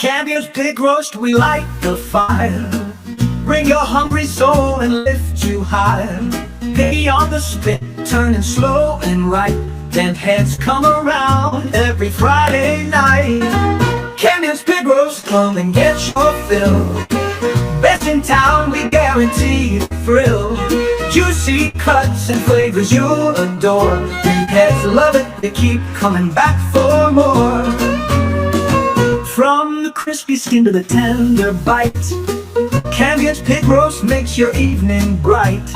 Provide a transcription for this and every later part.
Campion's pig roast, we light the fire. Bring your hungry soul and lift you higher. Piggy on the spit, turning slow and right. Then heads come around every Friday night. Campion's pig roast, come and get your fill. Best in town, we guarantee the thrill. Juicy cuts and flavors you'll adore. Heads love it, they keep coming back for more. From the crispy skin to the tender bite, Campion's pig roast makes your evening bright.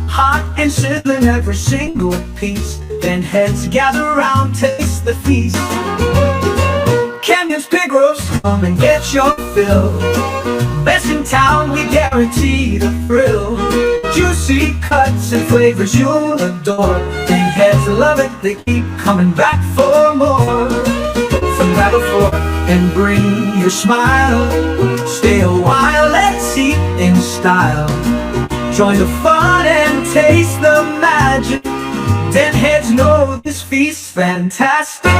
Hot and sizzling every single piece. Then heads gather round, taste the feast. Campion's pig roast, come and get your fill. Best in town, we guarantee the thrill. Juicy cuts and flavors you'll adore. And heads love it, they keep coming back for more. From grab a fork and bring your smile. Stay a while, let's eat in style. Join the fun and taste the magic. Then heads know this feast's fantastic.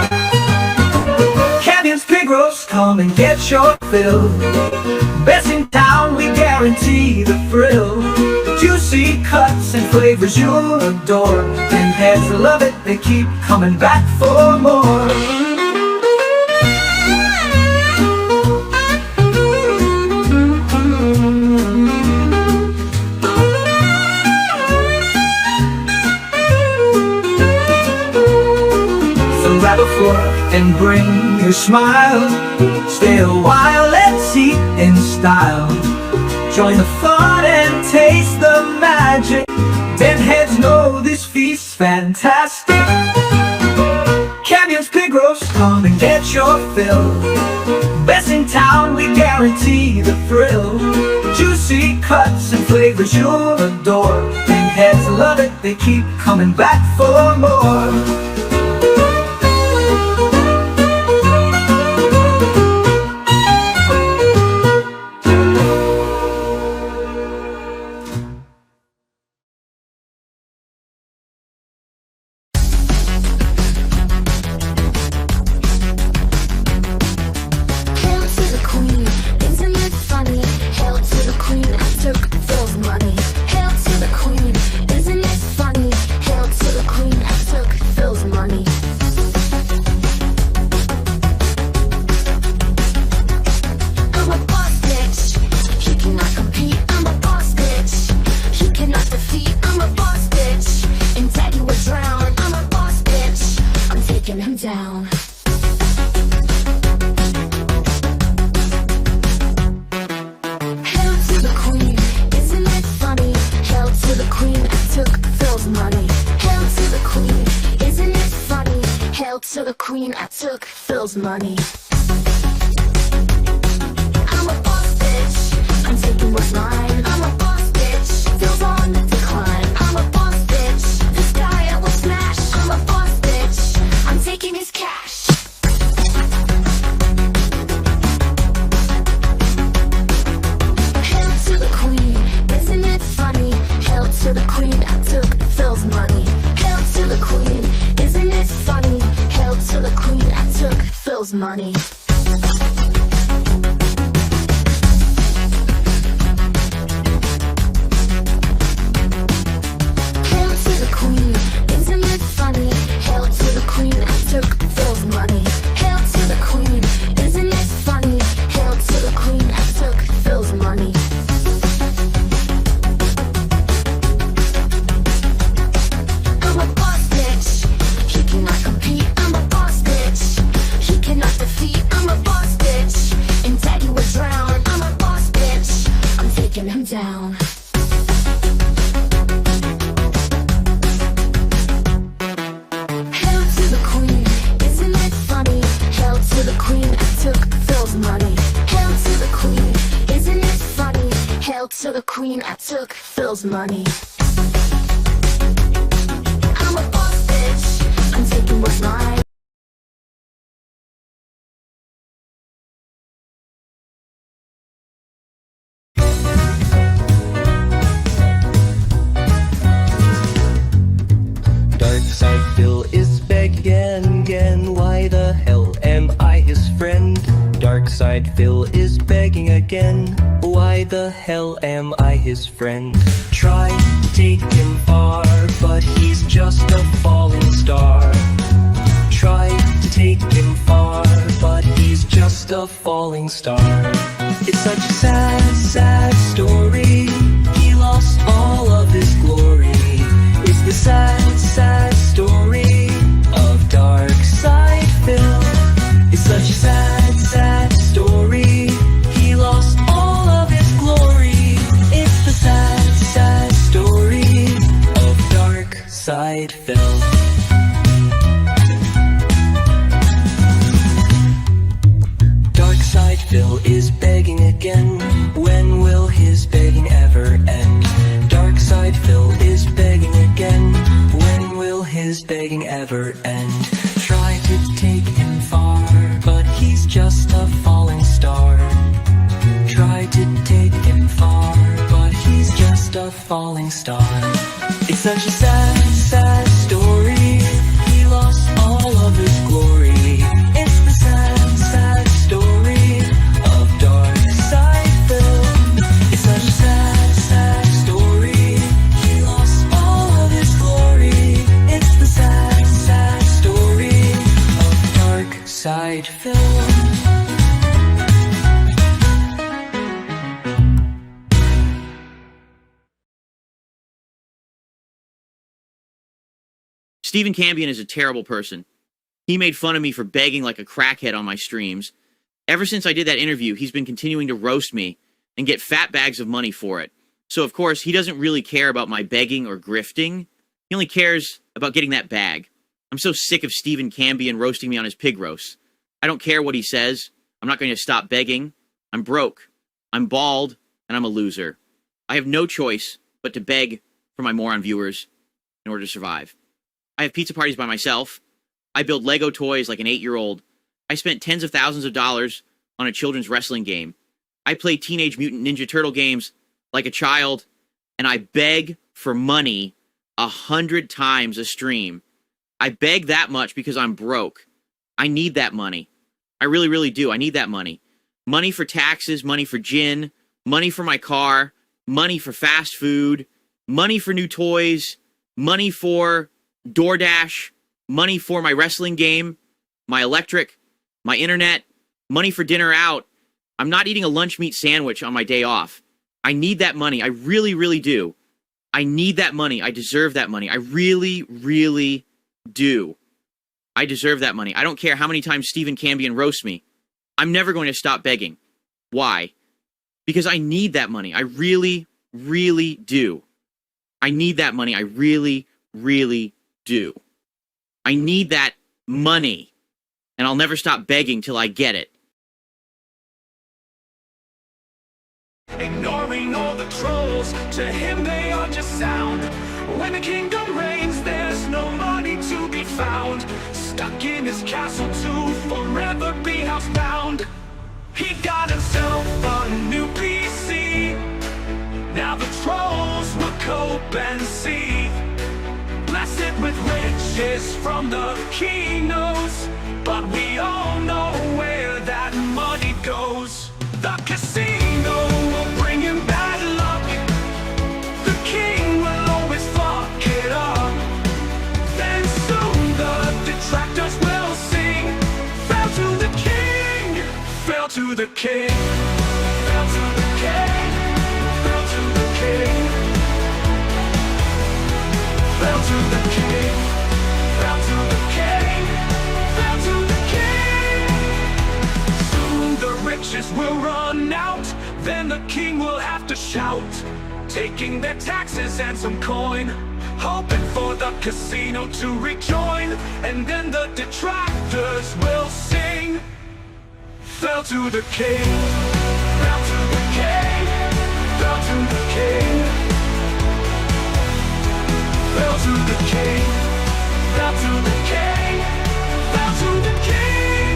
Campion's pig roast, come and get your fill. Best in town, we guarantee the thrill. Juicy cuts and flavors you'll adore. And heads love it, they keep coming back for more. Grab a fork and bring your smile. Stay a while, let's eat in style. Join the fun and taste the magic. Then heads know this feast's fantastic. Campion's pig roast, come and get your fill. Best in town, we guarantee the thrill. Juicy cuts and flavors you'll adore. And heads love it, they keep coming back for more. To the queen, I took Phil's money. I'm a boss bitch, I'm taking what's mine. I'm a boss bitch, Phil's on the decline. I'm a boss bitch, this guy I will smash. I'm a boss bitch, I'm taking his cash. Hail to the queen, isn't it funny? Hail to the queen, I took Phil's money. Hail to the queen, isn't it funny? Hail to the queen, I took Phil's money. Hail to the queen, isn't it funny? Hail to the queen, I took Phil's money. Hail to the queen, isn't it funny? Hail to the queen, I took Phil's money. I'm a boss bitch, he cannot compete. I'm a boss bitch, he cannot defeat. I'm a boss bitch, and Daddy would drown. I'm a boss bitch, I'm taking him down. Hail to the queen, isn't it funny? Hail to the queen, I took Phil's money. Hail to the queen, isn't it funny? Hail to the queen, I took Phil's money. I'm a boss bitch, I'm taking what's mine. Darksydephil is begging again. Why the hell am I his friend? Darksydephil is begging again. Why the hell am I his friend? Try to take him far, but he's just a falling star. Try to take him far, but he's just a falling star. It's such a sad, sad story. He lost all of his glory. It's the sad, sad story of Darksydephil. It's such a sad, sad story. He lost all of his glory. It's the sad, sad story of Darksydephil. Darksydephil is begging again. When will his begging ever end? Darksydephil is begging again. When will his begging ever end? Try to take him far, but he's just a falling star. Try to take him far, but he's just a falling star. It's such a sad, sad story. He lost all of his glory. It's the sad, sad story of Darksydephil. It's such a sad, sad story. He lost all of his glory. It's the sad, sad story of Darksydephil. Stephen Cambion is a terrible person. He made fun of me for begging like a crackhead on my streams. Ever since I did that interview, he's been continuing to roast me and get fat bags of money for it. So, of course, he doesn't really care about my begging or grifting. He only cares about getting that bag. I'm so sick of Stephen Cambion roasting me on his Pigroast. I don't care what he says. I'm not going to stop begging. I'm broke. I'm bald, and I'm a loser. I have no choice but to beg for my moron viewers in order to survive. I have pizza parties by myself. I build Lego toys like an 8-year-old. I spent tens of thousands of dollars on a children's wrestling game. I play Teenage Mutant Ninja Turtle games like a child, and I beg for money 100 times a stream. I beg that much because I'm broke. I need that money. I really, really do. I need that money. Money for taxes, money for gin, money for my car, money for fast food, money for new toys, money for DoorDash, money for my wrestling game, my electric, my internet, money for dinner out. I'm not eating a lunch meat sandwich on my day off. I need that money. I really, really do. I need that money. I deserve that money. I really, really do. I deserve that money. I don't care how many times Stephen Cambion roasts me. I'm never going to stop begging. Why? Because I need that money. I really, really do. I need that money. I really, really do. I need that money. And I'll never stop begging till I get it. Ignoring all the trolls, to him they are just sound. When the kingdom reigns, there's no money to be found. Stuck in his castle to forever be housebound. He got himself a new PC. Now the trolls will cope and see. Blessed with riches from the keynotes, but we all know where that money goes. The casino will bring him bad luck. The king will always fuck it up. Then soon the detractors will sing. Fell to the king, fell to the king, fell to the king, fell to the king, fell to the king, fell to the king, fell to the king. Soon the riches will run out, then the king will have to shout, taking their taxes and some coin, hoping for the casino to rejoin. And then the detractors will sing. Fell to the king, fell to the king, fell to the king, fell to the king, fell to the king, fell to the king.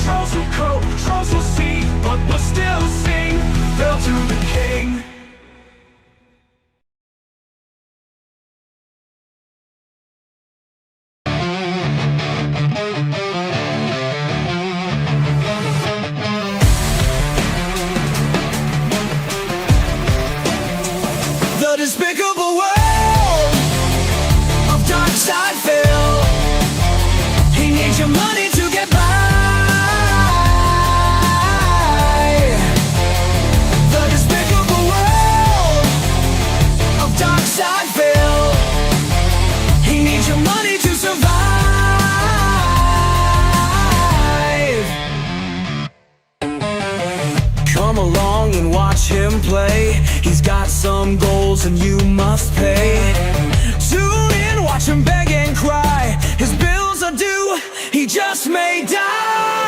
Trolls will cope, trolls will see, but we'll still sing. Fell to the king. to play. He's got some goals and you must pay. Tune in, watch him beg and cry. His bills are due, he just may die.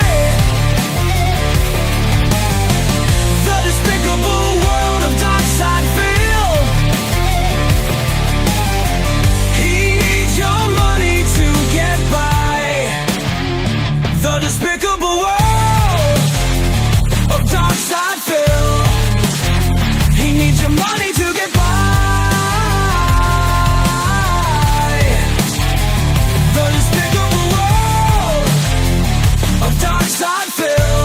The despicable world of Darksydephil. He needs your money to get by. The despicable world of Darksydephil. He needs your money to get by. The despicable world of Darksydephil.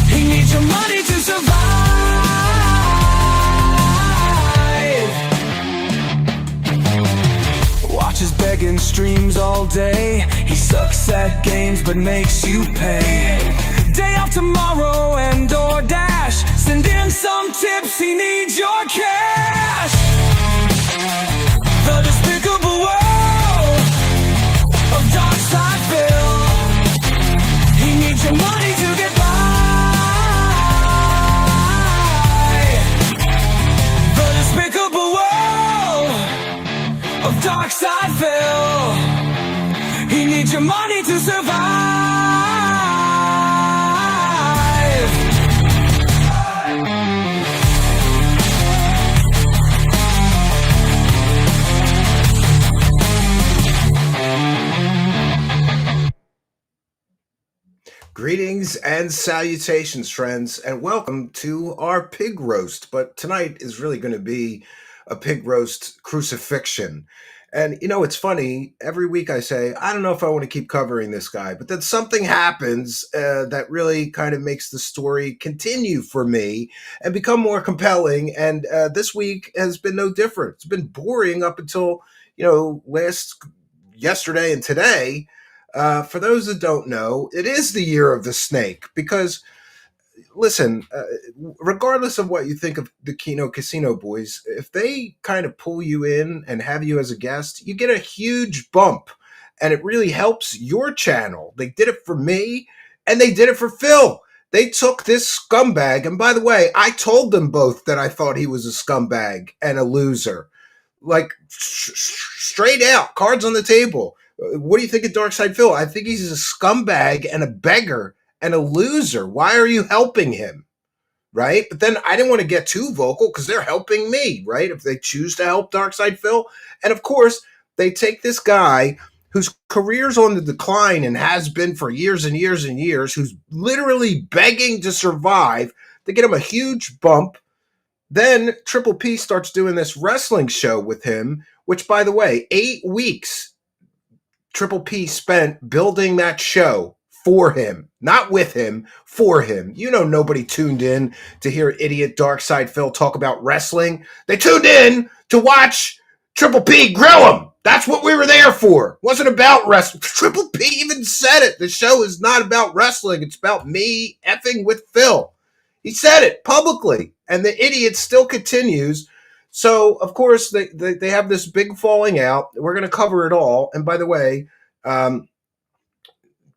He needs your money to survive. Watches begging streams all day. He sucks at games but makes you pay. Day off tomorrow and DoorDash. Send in some tips, he needs your cash. The despicable world of Darksydephil. He needs your money to get by. The despicable world of Darksydephil. He needs your money to survive. Greetings and salutations, friends, and welcome to our pig roast. But tonight is really going to be a pig roast crucifixion. And you know, it's funny, every week I say, I don't know if I want to keep covering this guy, but then something happens that really kind of makes the story continue for me and become more compelling. And this week has been no different. It's been boring up until, yesterday and today. For those that don't know, it is the year of the snake because, listen, regardless of what you think of the Kino Casino boys, if they kind of pull you in and have you as a guest, you get a huge bump and it really helps your channel. They did it for me and they did it for Phil. They took this scumbag. And by the way, I told them both that I thought he was a scumbag and a loser. Like straight out, cards on the table. What do you think of Darksydephil? I think he's a scumbag and a beggar and a loser. Why are you helping him? Right? But then I didn't want to get too vocal because they're helping me, right? If they choose to help Darksydephil. And of course, they take this guy whose career's on the decline and has been for years and years and years, who's literally begging to survive, to get him a huge bump. Then Triple P starts doing this wrestling show with him, which, by the way, 8 weeks Triple P spent building that show for him, not with him, for him. You know, nobody tuned in to hear idiot Darksydephil talk about wrestling. They tuned in to watch Triple P grill him. That's what we were there for. It wasn't about wrestling. Triple P even said it. The show is not about wrestling. It's about me effing with Phil. He said it publicly, and the idiot still continues. So, of course, they have this big falling out. We're going to cover it all. And by the way,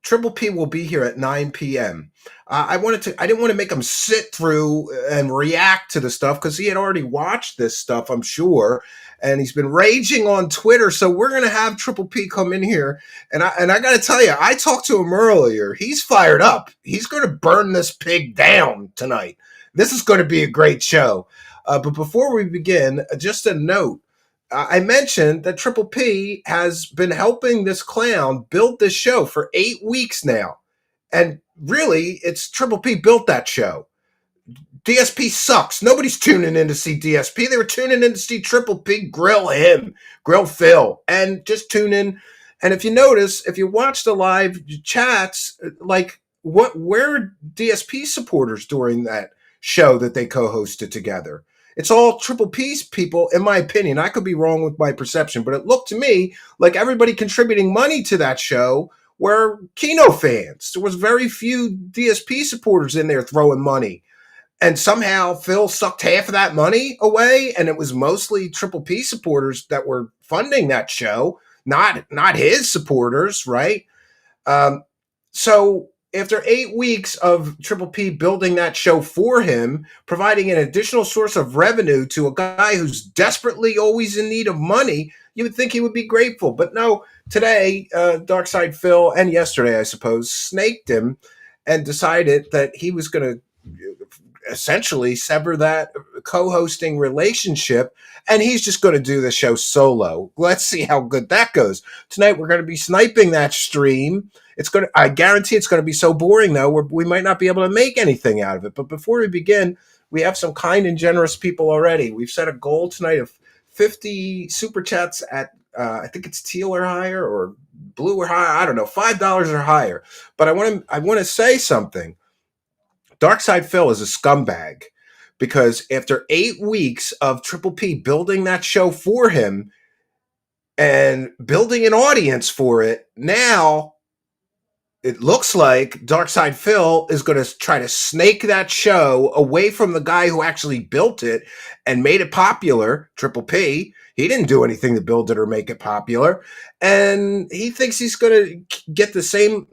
Triple P will be here at 9 p.m. I didn't want to make him sit through and react to the stuff because he had already watched this stuff, I'm sure. And he's been raging on Twitter. So we're going to have Triple P come in here. And I got to tell you, I talked to him earlier. He's fired up. He's going to burn this pig down tonight. This is going to be a great show. But before we begin, just a note. I mentioned that Triple P has been helping this clown build this show for 8 weeks now. And really, it's Triple P built that show. DSP sucks. Nobody's tuning in to see DSP. They were tuning in to see Triple P grill him, grill Phil, and just tune in. And if you notice, if you watch the live chats, like where are DSP supporters during that show that they co-hosted together? It's all Triple P's people, in my opinion. I could be wrong with my perception, but it looked to me like everybody contributing money to that show were Kino fans. There was very few DSP supporters in there throwing money. And somehow Phil sucked half of that money away, and it was mostly Triple P supporters that were funding that show, not his supporters, right? So after 8 weeks of Triple P building that show for him, providing an additional source of revenue to a guy who's desperately always in need of money, you would think he would be grateful. But no, today, Darksydephil, and yesterday, I suppose, snaked him and decided that he was going to essentially sever that co-hosting relationship, and he's just going to do the show solo. Let's see how good that goes. Tonight we're going to be sniping that stream. I guarantee it's going to be so boring though, we might not be able to make anything out of it. But before we begin, we have some kind and generous people already. We've set a goal tonight of 50 super chats at I think it's teal or higher, or blue or higher. I don't know, $5 or higher. But I want to say something. Darksydephil is a scumbag, because after 8 weeks of Triple P building that show for him and building an audience for it, now it looks like Darksydephil is going to try to snake that show away from the guy who actually built it and made it popular, Triple P. He didn't do anything to build it or make it popular. And he thinks he's going to get the same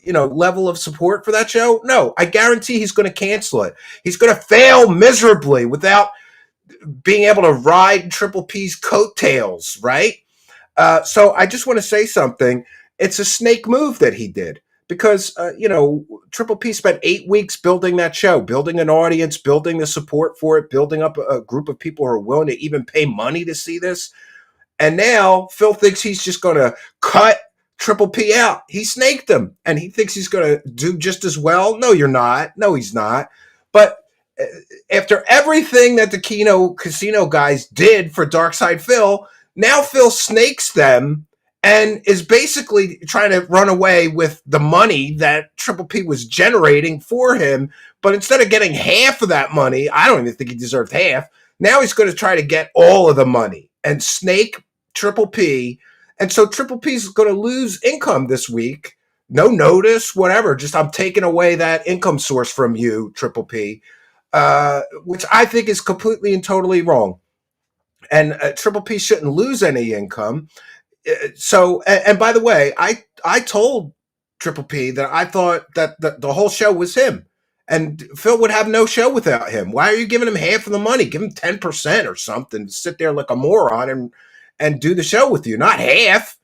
level of support for that show. No, I guarantee he's going to cancel it. He's going to fail miserably without being able to ride Triple P's coattails, right? So I just want to say something. It's a snake move that he did, because, Triple P spent 8 weeks building that show, building an audience, building the support for it, building up a group of people who are willing to even pay money to see this. And now Phil thinks he's just going to cut Triple P out. He snaked him, and he thinks he's going to do just as well. No, you're not. No, he's not. But after everything that the Kino Casino guys did for Darksydephil, now Phil snakes them and is basically trying to run away with the money that Triple P was generating for him. But instead of getting half of that money, I don't even think he deserved half. Now he's going to try to get all of the money and snake Triple P. And so Triple P's going to lose income this week. No notice, whatever. Just I'm taking away that income source from you, Triple P, which I think is completely and totally wrong. And Triple P shouldn't lose any income. So, and by the way, I told Triple P that I thought that the whole show was him. And Phil would have no show without him. Why are you giving him half of the money? Give him 10% or something. Sit there like a moron and do the show with you, not half.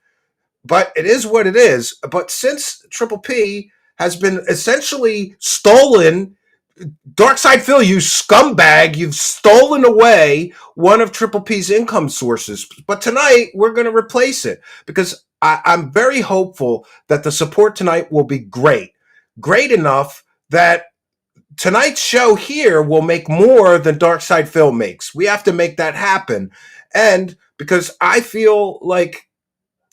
But it is what it is. But since Triple P has been essentially stolen, Darksydephil, you scumbag, you've stolen away one of Triple P's income sources. But tonight we're going to replace it, because I'm very hopeful that the support tonight will be great enough that tonight's show here will make more than Darksydephil makes. We have to make that happen. And because I feel like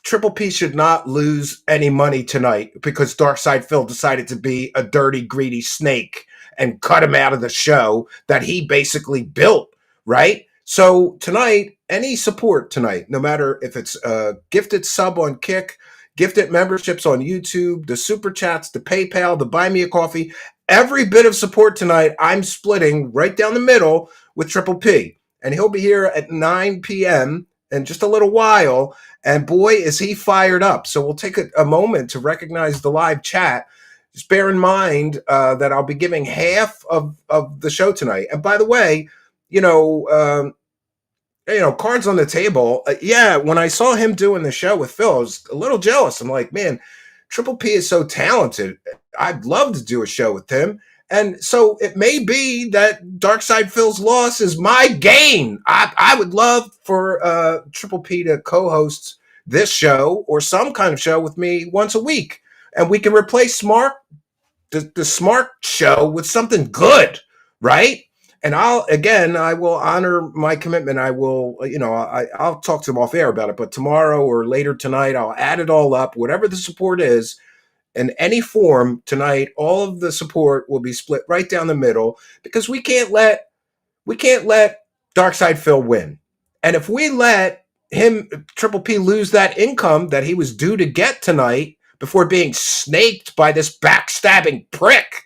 Triple P should not lose any money tonight because Darksydephil decided to be a dirty, greedy snake and cut him out of the show that he basically built, right? So tonight, any support tonight, no matter if it's a gifted sub on Kick, gifted memberships on YouTube, the super chats, the PayPal, the Buy Me a Coffee, every bit of support tonight, I'm splitting right down the middle with Triple P. And he'll be here at 9 p.m. in just a little while. And boy, is he fired up. So we'll take a moment to recognize the live chat. Just bear in mind that I'll be giving half of the show tonight. And by the way, cards on the table. When I saw him doing the show with Phil, I was a little jealous. I'm like, man, Triple P is so talented. I'd love to do a show with him. And so it may be that Darksydephil's loss is my gain. I would love for Triple P to co-host this show or some kind of show with me once a week. And we can replace the Smart show with something good, right? And I will honor my commitment. I will, I'll talk to him off air about it, but tomorrow or later tonight, I'll add it all up, whatever the support is. In any form tonight, all of the support will be split right down the middle, because we can't let Darksydephil win. And if we let him, Triple P, lose that income that he was due to get tonight before being snaked by this backstabbing prick,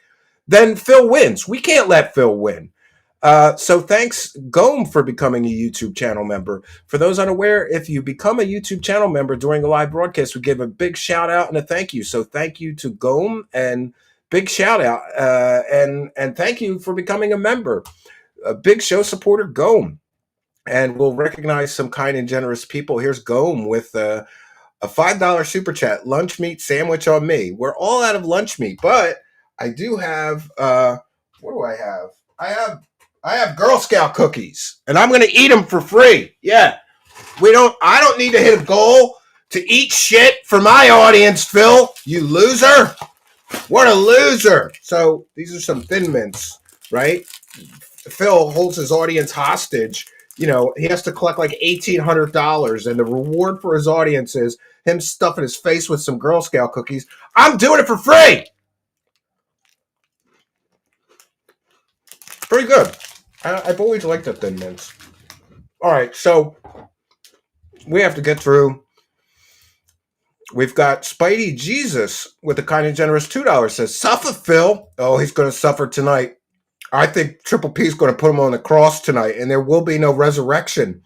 then Phil wins. We can't let Phil win. So thanks, Gome, for becoming a YouTube channel member. For those unaware, if you become a YouTube channel member during a live broadcast, we give a big shout out and a thank you. So thank you to Gome and big shout out, and thank you for becoming a member. A big show supporter, Gome. And we'll recognize some kind and generous people. Here's Gome with a $5 super chat. Lunch meat sandwich on me. We're all out of lunch meat, but I do have what do I have? I have Girl Scout cookies, and I'm gonna eat them for free. Yeah. I don't need to hit a goal to eat shit for my audience, Phil. You loser. What a loser. So these are some Thin Mints, right? Phil holds his audience hostage. You know, he has to collect like $1,800, and the reward for his audience is him stuffing his face with some Girl Scout cookies. I'm doing it for free. Pretty good. I've always liked the Thin Mints. All right, so we have to get through. We've got Spidey Jesus with a kind and generous $2. Says, suffer, Phil. Oh, he's going to suffer tonight. I think Triple P is going to put him on the cross tonight, and there will be no resurrection.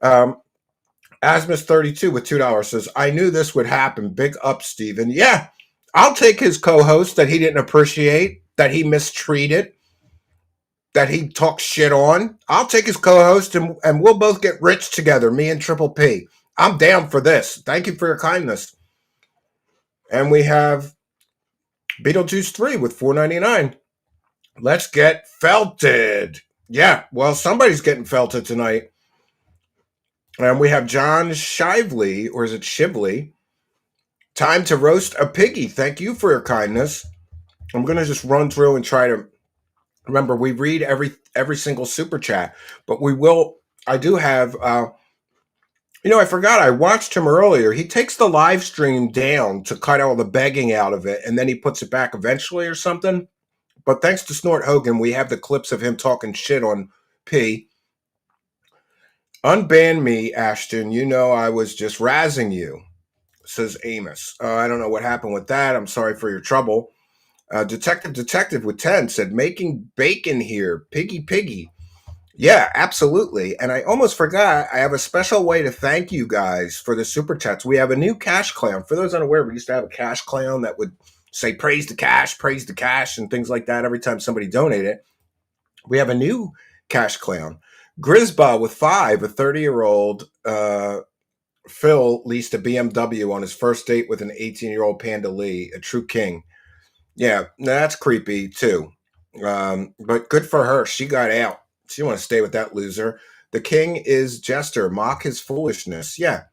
Asmus32 with $2 says, I knew this would happen. Big up, Steven. Yeah, I'll take his co-host that he didn't appreciate, that he mistreated, that he talked shit on. I'll take his co-host, and we'll both get rich together, me and Triple P. I'm down for this. Thank you for your kindness. And we have Beetlejuice 3 with $4.99. Let's get felted. Yeah, well, somebody's getting felted tonight. And we have John Shively, or is it Shively? Time to roast a piggy. Thank you for your kindness. I'm going to just run through and try to remember. We read every single super chat, but we will. I do have. I forgot. I watched him earlier. He takes the live stream down to cut all the begging out of it, and then he puts it back eventually or something. But thanks to Snort Hogan, we have the clips of him talking shit on P. Unban me, Ashton. You know I was just razzing you, says Amos. I don't know what happened with that. I'm sorry for your trouble. Detective with 10 said, making bacon here. Piggy. Yeah, absolutely. And I almost forgot, I have a special way to thank you guys for the super chats. We have a new cash clown. For those unaware, we used to have a cash clown that would say praise the cash, and things like that every time somebody donated. We have a new cash clown. Grisba with 5, a 30-year-old Phil leased a BMW on his first date with an 18-year-old Panda Lee, a true king. Yeah, that's creepy too. But good for her. She got out. She didn't want to stay with that loser. The king is Jester. Mock his foolishness. Yeah.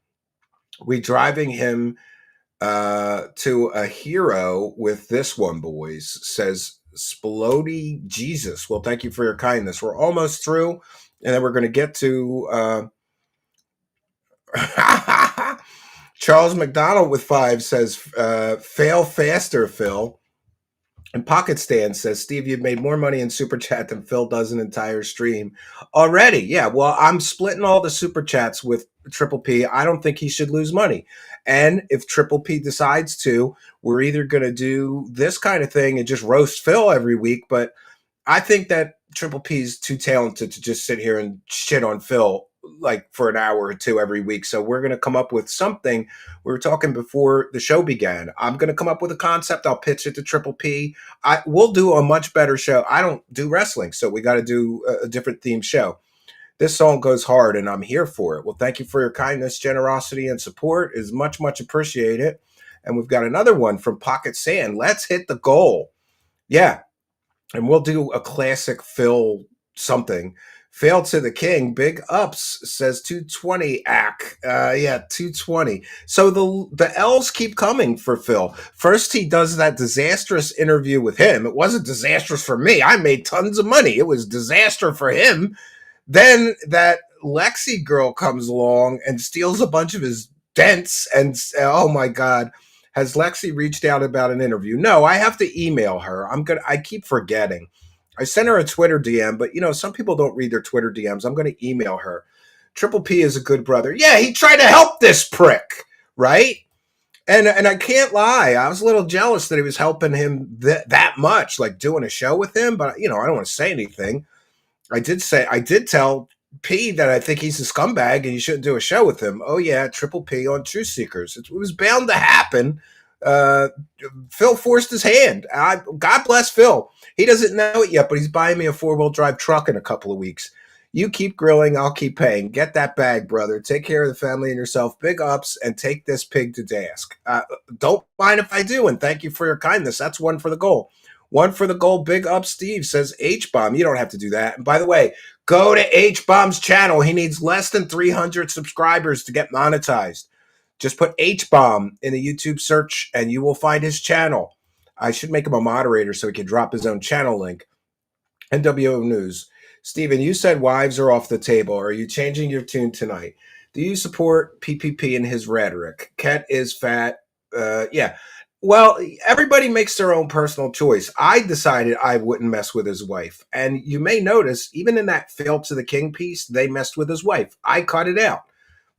We driving him to a hero with this one, boys, says Splody Jesus. Well, thank you for your kindness. We're almost through, and then we're going to get to Charles McDonald with 5 says, fail faster, Phil. And Pocket Stand says, Steve, you've made more money in Super Chat than Phil does an entire stream already. Yeah, well, I'm splitting all the Super Chats with Triple P. I don't think he should lose money. And if Triple P decides to, we're either going to do this kind of thing and just roast Phil every week. But I think that Triple P is too talented to just sit here and shit on Phil like for an hour or two every week. So we're going to come up with something. We were talking before the show began. I'm going to come up with a concept. I'll pitch it to Triple P. We'll do a much better show. I don't do wrestling, so we got to do a different theme show. This song goes hard, and I'm here for it. Well, thank you for your kindness, generosity, and support. Is much, much appreciated. And we've got another one from Pocket Sand. Let's hit the goal. Yeah. And we'll do a classic Phil something. Failed to the king. Big ups, says 220 ack. 220. So the L's keep coming for Phil. First, he does that disastrous interview with him. It wasn't disastrous for me. I made tons of money. It was disaster for him. Then that Lexi girl comes along and steals a bunch of his dents. And oh my God, has Lexi reached out about an interview? No, I have to email her. I keep forgetting. I sent her a Twitter DM, but some people don't read their Twitter DMs. I'm going to email her. Triple P is a good brother. Yeah, he tried to help this prick, right? And I can't lie. I was a little jealous that he was helping him that much, like doing a show with him. But I don't want to say anything. I did tell P that I think he's a scumbag and you shouldn't do a show with him. Oh yeah, Triple P on Truth Seekers. It was bound to happen. Uh, Phil forced his hand. God bless Phil. He doesn't know it yet, but he's buying me a 4-wheel drive truck in a couple of weeks. You keep grilling, I'll keep paying. Get that bag, brother. Take care of the family and yourself. Big ups, and take this pig to task. Don't mind if I do, and thank you for your kindness. That's one for the goal. One for the goal. Big up, Steve, says H-Bomb. You don't have to do that. And by the way, go to H-Bomb's channel. He needs less than 300 subscribers to get monetized. Just put H-Bomb in the YouTube search, and you will find his channel. I should make him a moderator so he can drop his own channel link. NWO News. Steven, you said wives are off the table. Are you changing your tune tonight? Do you support PPP and his rhetoric? Ket is fat. Yeah. Well, everybody makes their own personal choice. I decided I wouldn't mess with his wife. And you may notice, even in that Fail to the King piece, they messed with his wife. I cut it out,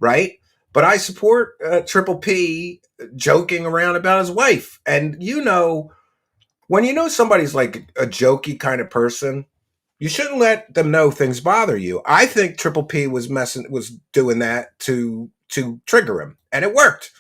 right? But I support Triple P joking around about his wife. And when you know somebody's like a jokey kind of person, you shouldn't let them know things bother you. I think Triple P was doing that to trigger him, and it worked.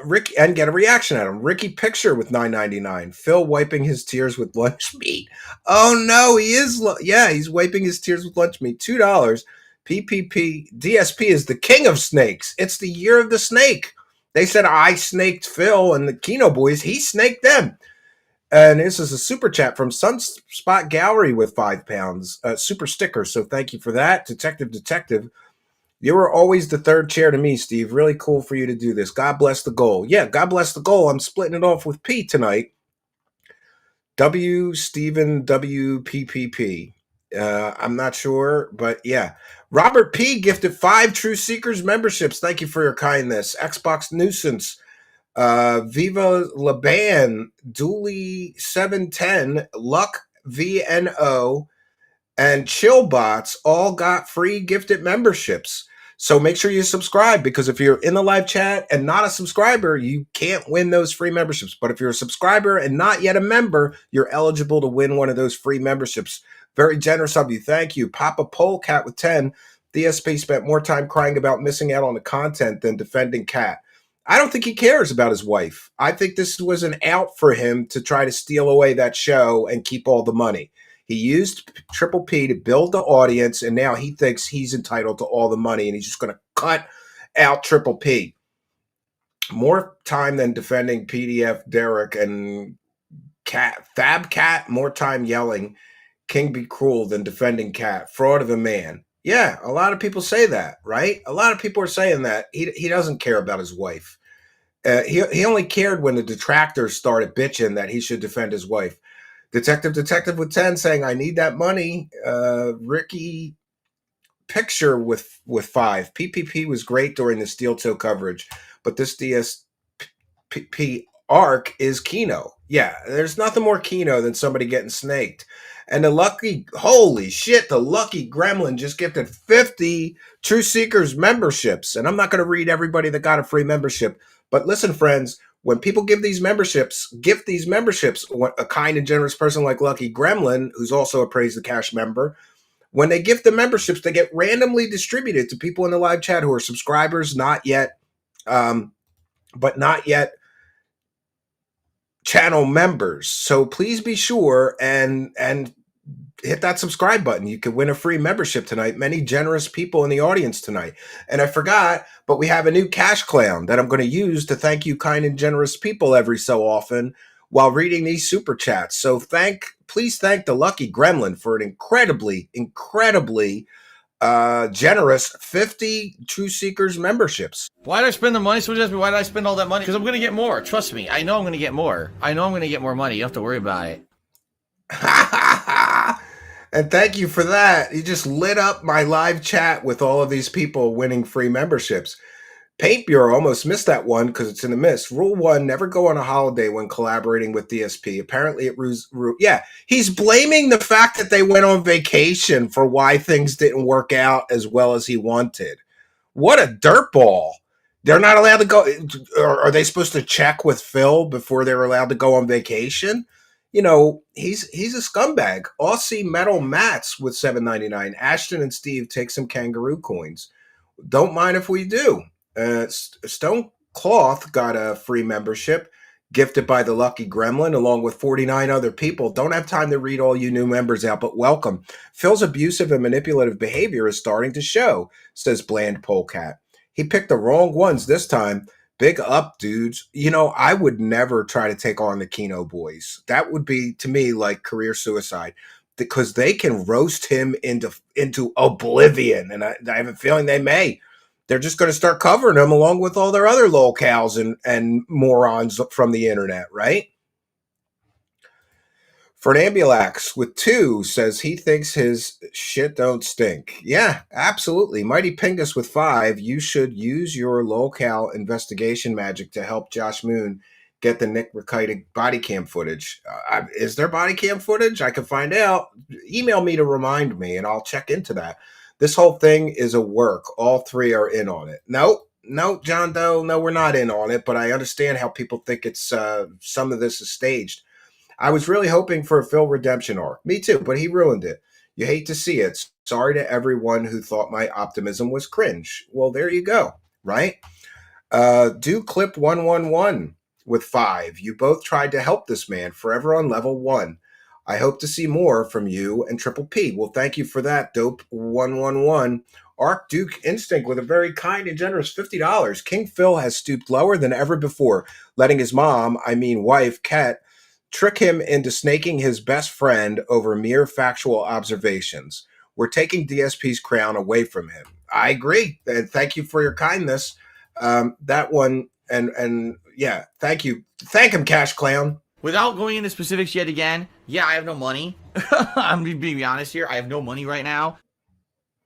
Rick, and get a reaction at him. Ricky Picture with $9.99. Phil wiping his tears with lunch meat. Oh no, he is. He's wiping his tears with lunch meat. $2. PPP DSP is the king of snakes. It's the year of the snake. They said I snaked Phil and the Kino boys. He snaked them. And this is a super chat from Sunspot Gallery with £5. Super sticker. So thank you for that. Detective. You were always the third chair to me, Steve. Really cool for you to do this. God bless the goal. Yeah, God bless the goal. I'm splitting it off with P tonight. Steven WPPP. I'm not sure, but yeah. Robert P gifted 5 True Seekers memberships. Thank you for your kindness. Xbox Nuisance. Viva Laban, Dooley 710, Luck VNO, and Chillbots all got free gifted memberships. So make sure you subscribe, because if you're in the live chat and not a subscriber, you can't win those free memberships. But if you're a subscriber and not yet a member, you're eligible to win one of those free memberships. Very generous of you. Thank you. Papa Polecat with 10. DSP spent more time crying about missing out on the content than defending Cat. I don't think he cares about his wife. I think this was an out for him to try to steal away that show and keep all the money. He used Triple P to build the audience, and now he thinks he's entitled to all the money, and he's just going to cut out Triple P. More time than defending PDF Derek and Fab Cat, more time yelling, King be cruel, than defending Cat. Fraud of a man. Yeah, a lot of people say that, right? A lot of people are saying that. He doesn't care about his wife. He only cared when the detractors started bitching that he should defend his wife. Detective with 10 saying, I need that money. Ricky Picture with 5. PPP was great during the steel toe coverage, but this DSP arc is Kino. Yeah, there's nothing more Kino than somebody getting snaked. And holy shit, the lucky gremlin just gifted 50 True Seekers memberships. And I'm not going to read everybody that got a free membership. But listen, friends, when people gift these memberships, a kind and generous person like Lucky Gremlin, who's also a Praise the Cash member, when they gift the memberships, they get randomly distributed to people in the live chat who are subscribers, not yet channel members. So please be sure and hit that subscribe button. You could win a free membership tonight. Many generous people in the audience tonight. And I forgot, but we have a new cash clown that I'm going to use to thank you kind and generous people every so often while reading these super chats. So please thank the Lucky Gremlin for an incredibly generous 50 True Seekers memberships. Why did I spend the money? So just why did I spend all that money? Because I'm going to get more. Trust me. I know I'm going to get more. I know I'm going to get more money. You don't have to worry about it. And thank you for that. You just lit up my live chat with all of these people winning free memberships. Paint Bureau almost missed that one because it's in the mist. Rule 1, never go on a holiday when collaborating with DSP. Apparently it he's blaming the fact that they went on vacation for why things didn't work out as well as he wanted. What a dirtball. They're not allowed to go. Are they supposed to check with Phil before they're allowed to go on vacation? You know, he's a scumbag. Aussie Metal Mats with $7.99. Ashton and Steve take some kangaroo coins. Don't mind if we do. Stone Cloth got a free membership gifted by the Lucky Gremlin along with 49 other people. Don't have time to read all you new members out, but welcome. Phil's abusive and manipulative behavior is starting to show, says Bland Polecat. He picked the wrong ones this time. Big up, dudes. You know, I would never try to take on the Kino boys. That would be, to me, like career suicide because they can roast him into oblivion. And I have a feeling they may. They're just going to start covering them along with all their other lolcows and morons from the internet, right? Fernambulax with 2 says he thinks his shit don't stink. Yeah, absolutely. Mighty Pingus with 5. You should use your lolcow investigation magic to help Josh Moon get the Nick Rakaitic body cam footage. Is there body cam footage? I can find out. Email me to remind me, and I'll check into that. This whole thing is a work. All 3 are in on it. No, John Doe, no, we're not in on it, but I understand how people think it's some of this is staged. I was really hoping for a Phil redemption arc. Me too, but he ruined it. You hate to see it. Sorry to everyone who thought my optimism was cringe. Well, there you go, right? Do clip 111 with 5. You both tried to help this man forever on level 1. I hope to see more from you and Triple P. Well, thank you for that, Dope 111. Archduke Instinct with a very kind and generous $50. King Phil has stooped lower than ever before, letting his wife, Kat, trick him into snaking his best friend over mere factual observations. We're taking DSP's crown away from him. I agree. And thank you for your kindness. That one, and yeah, thank you. Thank him, Cash Clown. Without going into specifics yet again, yeah, I have no money. I'm being honest here. I have no money right now.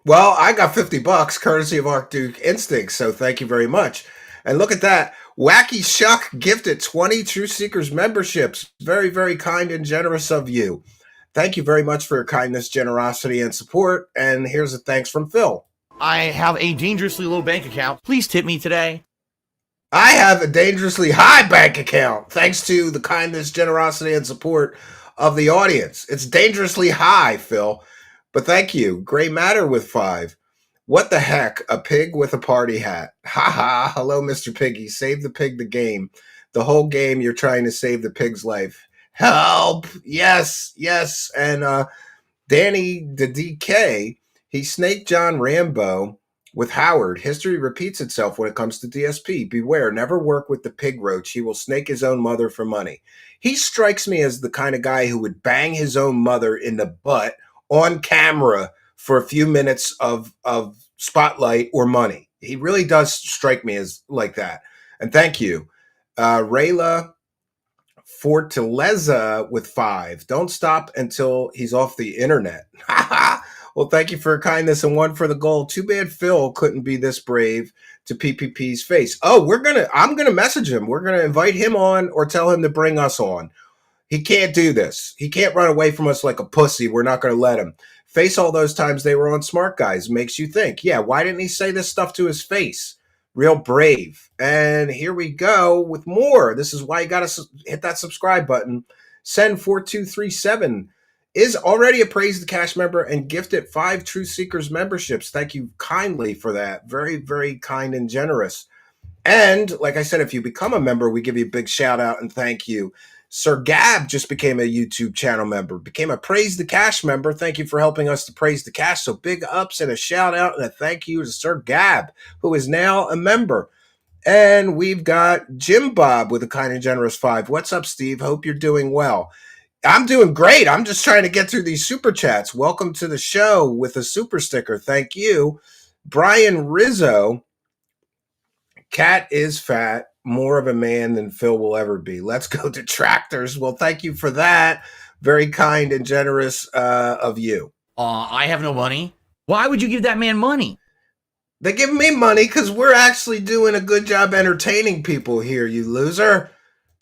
Well, I got $50 courtesy of Archduke Instinct, so thank you very much. And look at that. Wacky Shuck gifted 20 True Seekers memberships. Very, very kind and generous of you. Thank you very much for your kindness, generosity, and support. And here's a thanks from Phil. I have a dangerously low bank account. Please tip me today. I have a dangerously high bank account, thanks to the kindness, generosity, and support of the audience. It's dangerously high, Phil. But thank you. Gray Matter with 5. What the heck? A pig with a party hat. Ha ha. Hello, Mr. Piggy. Save the pig the game. The whole game you're trying to save the pig's life. Help. Yes. And Danny the DK, he snaked John Rambo with Howard. History repeats itself when it comes to DSP. Beware, never work with the pig roach. He will snake his own mother for money. He strikes me as the kind of guy who would bang his own mother in the butt on camera for a few minutes of spotlight or money. He really does strike me as like that. And thank you. Rayla Fortaleza with 5. Don't stop until he's off the internet. Well, thank you for your kindness and 1 for the gold. Too bad Phil couldn't be this brave to PPP's face. Oh, I'm gonna message him. We're gonna invite him on or tell him to bring us on. He can't do this. He can't run away from us like a pussy. We're not going to let him. Face all those times they were on Smart Guys makes you think, yeah, why didn't he say this stuff to his face? Real brave. And here we go with more. This is why you got to hit that subscribe button. Send 4237 is already a Praise the Cash member and gifted 5 True Seekers memberships. Thank you kindly for that. Very, very kind and generous. And like I said, if you become a member, we give you a big shout out and thank you. Sir Gab just became a YouTube channel member, became a Praise the Cash member. Thank you for helping us to praise the cash. So big ups and a shout out and a thank you to Sir Gab, who is now a member. And we've got Jim Bob with a kind and generous 5. What's up, Steve? Hope you're doing well. I'm doing great. I'm just trying to get through these super chats. Welcome to the show with a super sticker. Thank you. Brian Rizzo. Cat is fat. More of a man than Phil will ever be. Let's go Detractors. Well, thank you for that. Very kind and generous of you. I have no money. Why would you give that man money? They give me money because we're actually doing a good job entertaining people here, you loser.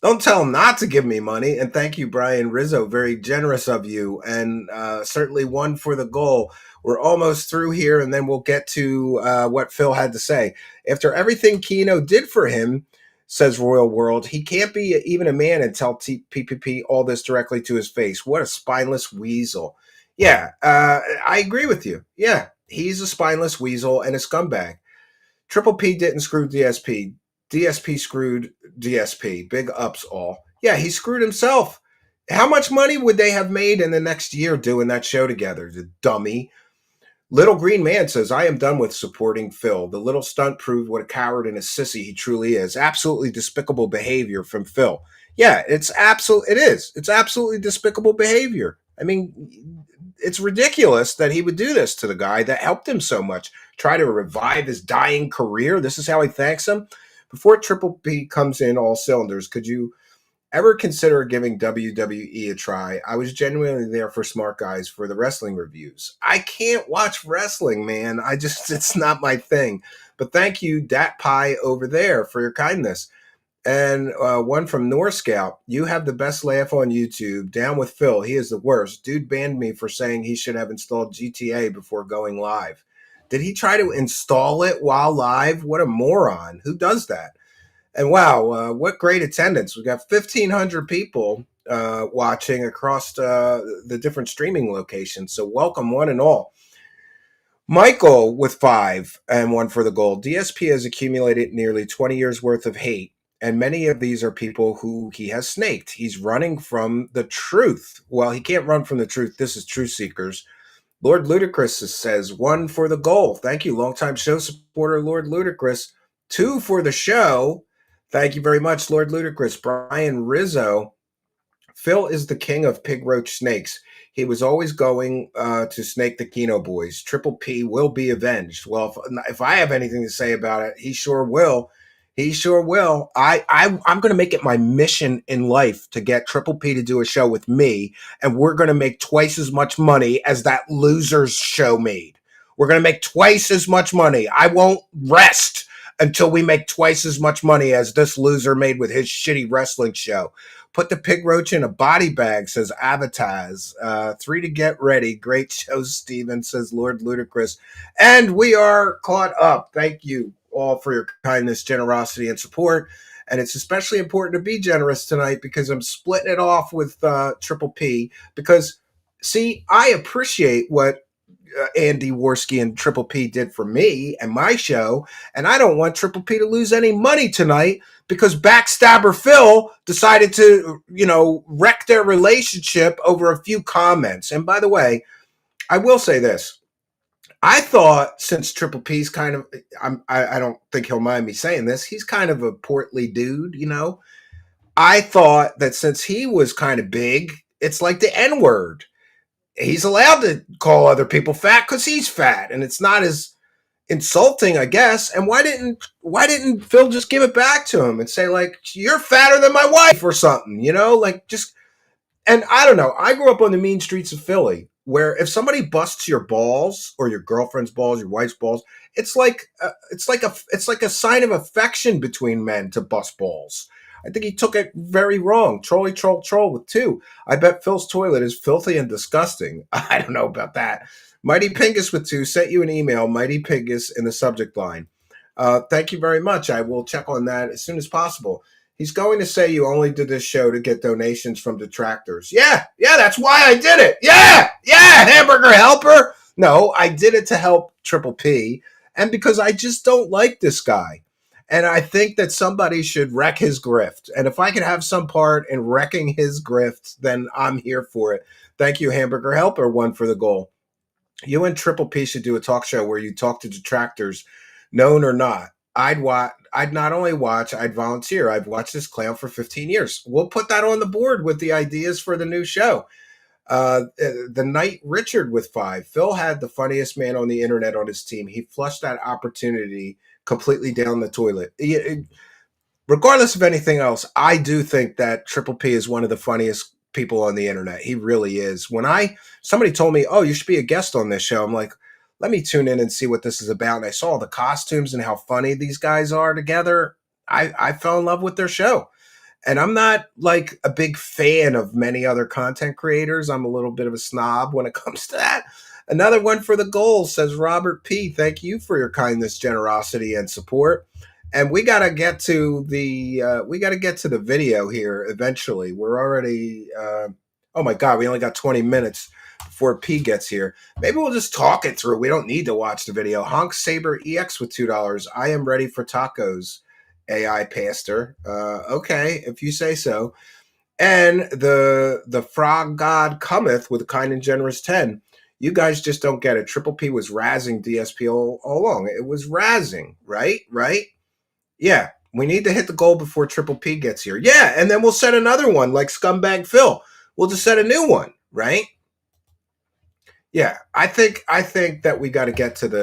Don't tell them not to give me money. And thank you, Brian Rizzo. Very generous of you. And certainly 1 for the goal. We're almost through here, and then we'll get to what Phil had to say. After everything Kino did for him, says Royal World, he can't be even a man and tell PPP all this directly to his face. What a spineless weasel. Yeah, I agree with you. Yeah, he's a spineless weasel and a scumbag. Triple P didn't screw DSP. DSP screwed DSP. Big ups all. Yeah, he screwed himself. How much money would they have made in the next year doing that show together? The dummy. Little Green Man says, I am done with supporting Phil. The little stunt proved what a coward and a sissy he truly is. Absolutely despicable behavior from Phil. Yeah, it is. It's absolutely despicable behavior. I mean, it's ridiculous that he would do this to the guy that helped him so much. Try to revive his dying career. This is how he thanks him. Before Triple P comes in all cylinders, could you ever consider giving WWE a try? I was genuinely there for Smart Guys for the wrestling reviews. I can't watch wrestling, man. It's not my thing. But thank you, Dat Pie over there, for your kindness. And one from North Scout. You have the best laugh on YouTube. Down with Phil. He is the worst. Dude banned me for saying he should have installed GTA before going live. Did he try to install it while live? What a moron. Who does that? And wow, what great attendance. We've got 1,500 people watching across the different streaming locations. So welcome one and all. Michael with 5 and 1 for the gold. DSP has accumulated nearly 20 years worth of hate, and many of these are people who he has snaked. He's running from the truth. Well, he can't run from the truth. This is Truth Seekers. Lord Ludacris says 1 for the goal. Thank you, longtime show supporter Lord Ludacris. 2 for the show. Thank you very much, Lord Ludacris. Brian Rizzo. Phil is the king of pig roach snakes. He was always going to snake the Keno boys. Triple P will be avenged. Well, if I have anything to say about it, he sure will. He sure will. I'm going to make it my mission in life to get Triple P to do a show with me, and we're going to make twice as much money as that loser's show made. We're going to make twice as much money. I won't rest until we make twice as much money as this loser made with his shitty wrestling show. Put the pig roach in a body bag, says Avataz. 3 to get ready. Great show, Steven, says Lord Ludacris. And we are caught up. Thank you all for your kindness, generosity, and support. And it's especially important to be generous tonight because I'm splitting it off with Triple P. Because, see, I appreciate what Andy Worski and Triple P did for me and my show, and I don't want Triple P to lose any money tonight because Backstabber Phil decided to, wreck their relationship over a few comments. And by the way, I will say this. I thought since Triple P's kind of, I don't think he'll mind me saying this, he's kind of a portly dude, I thought that since he was kind of big, it's like the N-word. He's allowed to call other people fat because he's fat, and it's not as insulting, I guess. And why didn't Phil just give it back to him and say, like, you're fatter than my wife or something, and I don't know. I grew up on the mean streets of Philly, where if somebody busts your balls or your girlfriend's balls, your wife's balls, it's like a sign of affection between men to bust balls. I think he took it very wrong. Trolly troll with 2. I bet Phil's toilet is filthy and disgusting. I don't know about that. Mighty Pingus with 2 sent you an email. Mighty Pingus in the subject line. Thank you very much. I will check on that as soon as possible. He's going to say you only did this show to get donations from detractors. Yeah, that's why I did it. Yeah, hamburger helper. No, I did it to help Triple P, and because I just don't like this guy. And I think that somebody should wreck his grift. And if I could have some part in wrecking his grift, then I'm here for it. Thank you, Hamburger Helper, 1 for the goal. You and Triple P should do a talk show where you talk to detractors, known or not. I'd not only watch, I'd volunteer. I've watched this clown for 15 years. We'll put that on the board with the ideas for the new show. The Knight Richard with 5. Phil had the funniest man on the internet on his team. He flushed that opportunity completely down the toilet. Regardless of anything else, I do think that Triple P is one of the funniest people on the internet. He really is. When somebody told me, oh, you should be a guest on this show, I'm like, let me tune in and see what this is about. And I saw the costumes and how funny these guys are together. I fell in love with their show. And I'm not like a big fan of many other content creators. I'm a little bit of a snob when it comes to that. Another 1 for the goal, says Robert P. Thank you for your kindness, generosity, and support. And we got to get to the video here eventually. We're already oh my God, we only got 20 minutes before P gets here. Maybe we'll just talk it through. We don't need to watch the video. Honk Saber EX with $2. I am ready for tacos. AI pastor. Okay, if you say so. And the frog god cometh with a kind and generous 10. You guys just don't get it. Triple P was razzing DSP all along. It was razzing, right? Right? Yeah. We need to hit the goal before Triple P gets here. Yeah, and then we'll set another one like Scumbag Phil. We'll just set a new one, right? Yeah, I think that we got to get to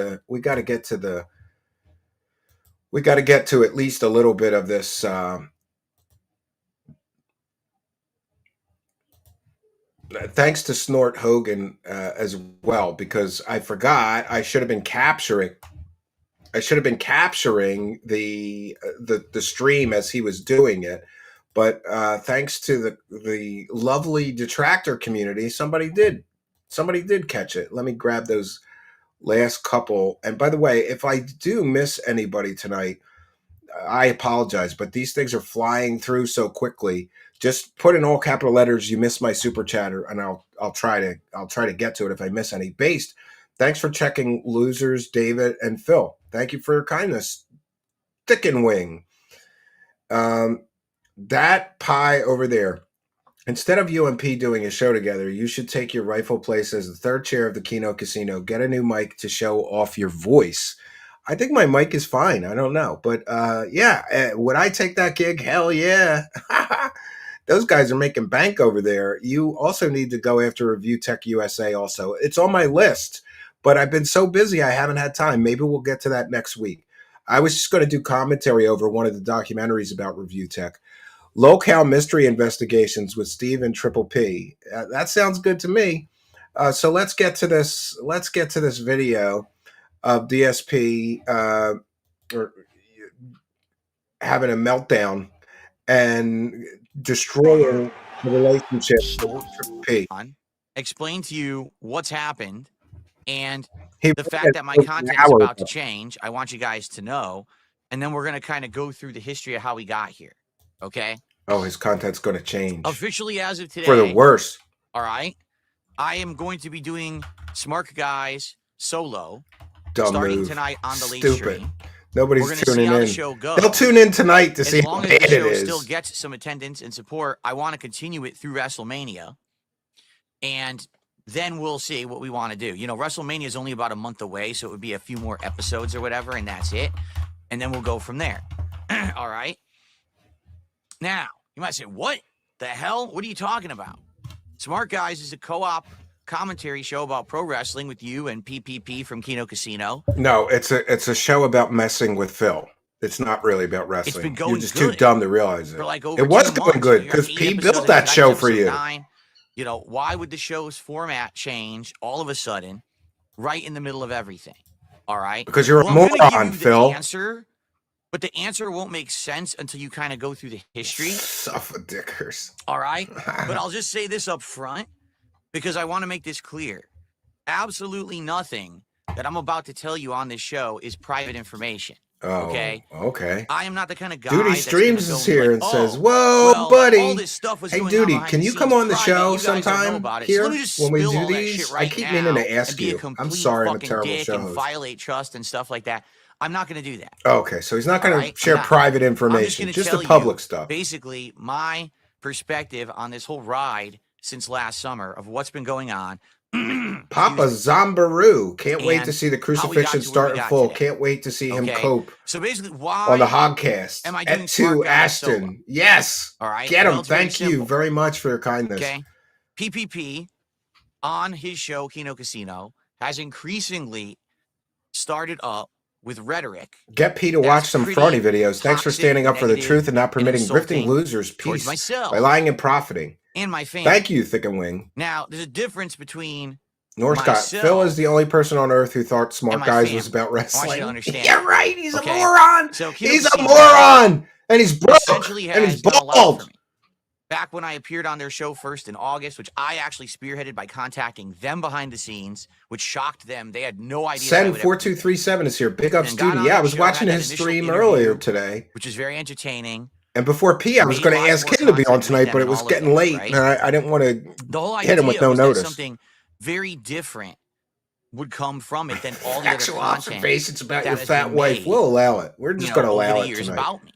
at least a little bit of this. Thanks to Snort Hogan as well, because I forgot I should have been capturing the stream as he was doing it, but thanks to the lovely Detractor community, somebody did catch it. Let me grab those last couple. And by the way, if I do miss anybody tonight, I apologize, but these things are flying through so quickly. Just put in all capital letters, "You missed my super chatter," and I'll try to get to it if I miss any. Based, thanks for checking, losers, David and Phil. Thank you for your kindness. Thick and Wing. That pie over there. Instead of UMP doing a show together, you should take your rightful place as the third chair of the Kino Casino. Get a new mic to show off your voice. I think my mic is fine. I don't know. But yeah, would I take that gig? Hell yeah. Those guys are making bank over there. You also need to go after Review Tech USA also. It's on my list, but I've been so busy I haven't had time. Maybe we'll get to that next week. I was just going to do commentary over one of the documentaries about Review Tech. Locale Mystery Investigations with Steve and Triple P. That sounds good to me. So let's get to this. Let's get to this video of DSP having a meltdown and destroying the relationship with Triple P. Explain to you what's happened and He the fact that my content is about to change. I want you guys to know, and then we're going to kind of go through the history of how we got here. Okay. Oh, his content's going to change officially as of today for the worse. All right. I am going to be doing Smart Guys solo starting tonight on the late stream. Nobody's tuning in. Go. They'll tune in tonight to see how bad it is. As long as the show still gets some attendance and support, I want to continue it through WrestleMania, and then we'll see what we want to do. You know, WrestleMania is only about a month away, so it would be a few more episodes or whatever, and that's it. And then we'll go from there. All right. Now, you might say, what the hell? What are you talking about? Smart Guys is a co-op commentary show about pro wrestling with you and PPP from Kino Casino. No, it's a show about messing with Phil. It's not really about wrestling. It's been going You're just too dumb to realize it. For like over it was 2 going months. good because P built that show for you. 9. You know, why would the show's format change all of a sudden right in the middle of everything? All right? Because you're a moron, Phil. But the answer won't make sense until you kind of go through the history. Suffer dickers. All right? But I'll just say this up front because I want to make this clear. Absolutely nothing that I'm about to tell you on this show is private information. Oh, okay. Okay. I am not the kind of guy. Duty Streams is here and says, "Whoa, well, buddy! All this stuff was hey, going Duty, on can you come on the show sometime here so let me just when we spill do all that these? shit right I keep now meaning to ask and be a you. I'm sorry, I'm a fucking terrible dick show and host. violate trust and stuff like that. I'm not going to do that. Okay, so he's not going Right? to share private information, I'm just the public you, stuff. Basically, my perspective on this whole ride since last summer of what's been going on. Papa Zombaroo. Can't wait to see the crucifixion start in full. Today. Can't wait to see him cope. So basically, why on the Hogcast am I doing to Ashton? Solo? Yes. All right. Get him. Thank you very much for your kindness. Okay. PPP on his show Kino Casino has increasingly started up with rhetoric. Get P to watch some Frony videos. Thanks for standing up for the truth and not permitting grifting losers peace by lying and profiting. And my family. Thank you, Thick and Wing. Now, there's a difference between Northcott. Phil is the only person on earth who thought Smart Guys was about wrestling. Yeah, right. He's a moron. So he's a moron. And he's broke. And he's bald. Back when I appeared on their show first in August, which I actually spearheaded by contacting them behind the scenes, which shocked them. They had no idea. Send 4237 is here. Big ups, Duty. Yeah, I was watching his stream earlier today, which is very entertaining. And before P, I was going to ask him to be on tonight, but it was getting late, and I didn't want to hit him with no notice. Something very different would come from it than all the other content. Observations about your fat wife. We'll allow it. We're just going to allow it tonight. About me.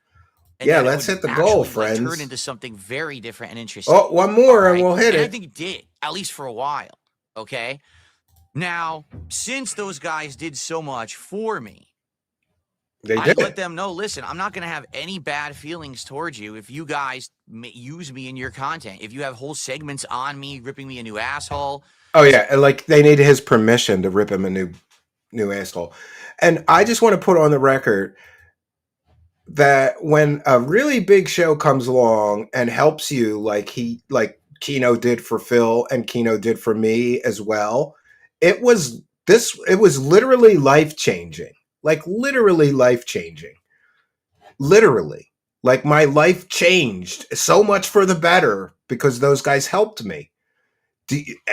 And Yeah, that it let's would hit the goal, actually, like, friends. turn into something very different and interesting. Oh, one more All and we'll right? hit And I it. think it did, at least for a while. Okay. Now, since those guys did so much for me, They I did. let them know, listen, I'm not going to have any bad feelings towards you if you guys use me in your content. If you have whole segments on me, ripping me a new asshole. Oh yeah, and like they needed his permission to rip him a new asshole. And I just want to put on the record that when a really big show comes along and helps you, like Kino did for Phil and Kino did for me as well, it was literally life changing. Like literally life changing. Literally. Like my life changed so much for the better because those guys helped me.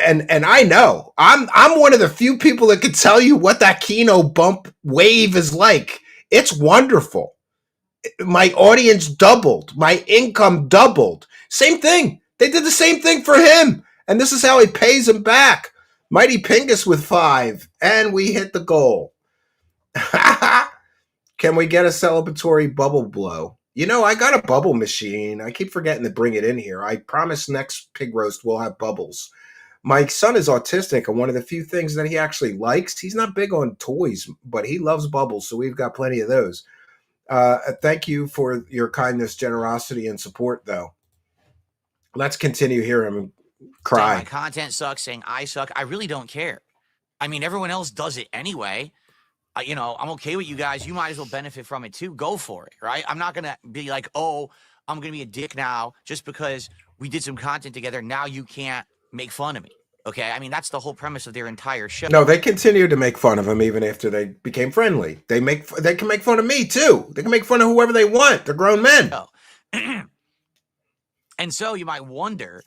And I know I'm one of the few people that can tell you what that Kino bump wave is like. It's wonderful. My audience doubled. My income doubled. Same thing. They did the same thing for him. And this is how he pays him back. Mighty Pingus with 5. And we hit the goal. Can we get a celebratory bubble blow? You know, I got a bubble machine. I keep forgetting to bring it in here. I promise next pig roast we'll have bubbles. My son is autistic, and one of the few things that he actually likes, he's not big on toys, but he loves bubbles, so we've got plenty of those. Thank you for your kindness, generosity, and support, though. Let's continue here and cry. Saying my content sucks, saying I suck. I really don't care. I mean, everyone else does it anyway. You know, I'm okay with you guys. You might as well benefit from it too. Go for it, right? I'm not going to be like, oh, I'm going to be a dick now just because we did some content together. Now you can't make fun of me. Okay? I mean, that's the whole premise of their entire show. No, they continue to make fun of him even after they became friendly. They can make fun of me too. They can make fun of whoever they want. They're grown men. And so you might wonder,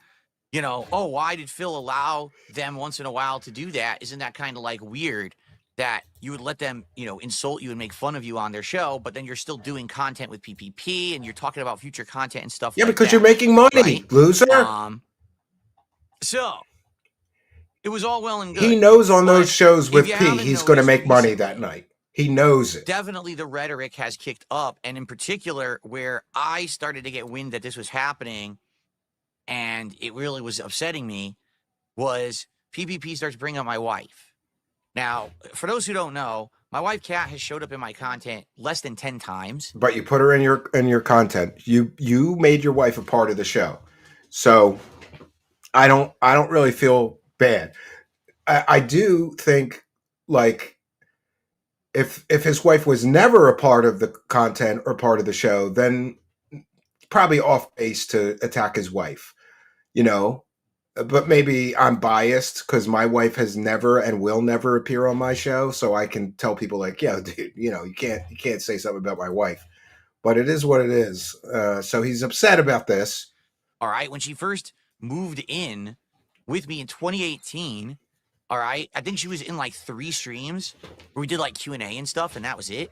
you know, oh, why did Phil allow them once in a while to do that? Isn't that kind of like weird that you would let them, you know, insult you and make fun of you on their show, but then you're still doing content with PPP and you're talking about future content and stuff Yeah, like because that, you're making money, right? loser. So it was all well and good. He knows on but those shows with if you P, haven't he's going to noticed make money recently, that night. He knows it. definitely the rhetoric has kicked up. And in particular, where I started to get wind that this was happening and it really was upsetting me, was PPP starts bringing up my wife. Now, for those who don't know, my wife Kat has showed up in my content less than 10 times. But you put her in your content. You made your wife a part of the show. So I don't really feel bad. I do think, like, if his wife was never a part of the content or part of the show, then probably off base to attack his wife, you know. But maybe I'm biased because my wife has never and will never appear on my show, so I can tell people like, yeah, dude, you know, you can't say something about my wife. But it is what it is. So he's upset about this. All right, when she first moved in with me in 2018, all right, I think she was in like 3 streams where we did like Q&A and stuff, and that was it.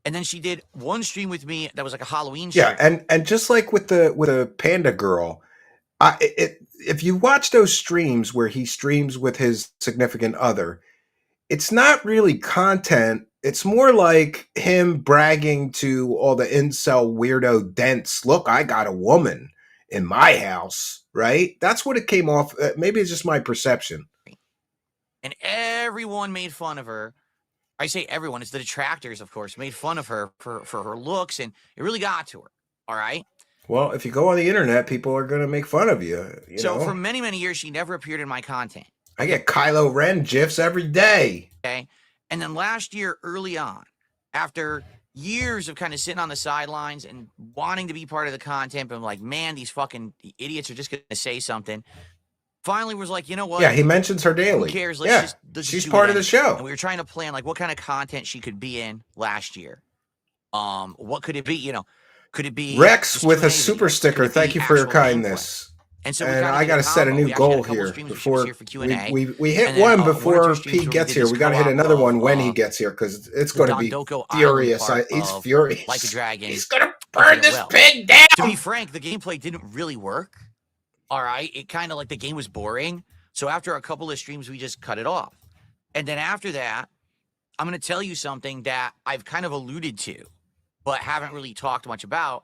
And then she did one stream with me that was like a Halloween stream. Yeah, and just like with the Panda Girl, if you watch those streams where he streams with his significant other, it's not really content. It's more like him bragging to all the incel weirdo dents. Look, I got a woman in my house, right? That's what it came off. Maybe it's just my perception. And everyone made fun of her. I say everyone, it's the detractors, of course, made fun of her for her looks, and it really got to her. All right. Well, if you go on the internet, people are going to make fun of you. So know? for many, many years, she never appeared in my content. I get Kylo Ren GIFs every day. Okay. And then last year, early on, after years of kind of sitting on the sidelines and wanting to be part of the content, but I'm like, man, these fucking idiots are just going to say something. Finally was like, you know what? Yeah, he mentions her daily. Who cares? Let's she's part of the show. And we were trying to plan like what kind of content she could be in last year. What could it be? You know, could it be Rex with a super sticker? Thank you for your kindness. And so and I got to set a new goal here before we hit one before Pete gets here. We got to hit another one when he gets here because it's going to be furious. He's furious. Like a dragon. He's going to burn this pig down. To be frank, the gameplay didn't really work. All right. It kind of like the game was boring. So after a couple of streams, we just cut it off. And then after that, I'm going to tell you something that I've kind of alluded to, but haven't really talked much about.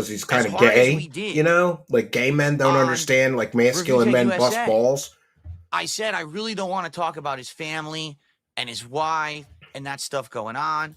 because he's kind of hard as gay. we did You know, like gay men don't on understand like masculine Reviews men at bust USA. balls. I said I really don't want to talk about his family and his wife and that stuff going on.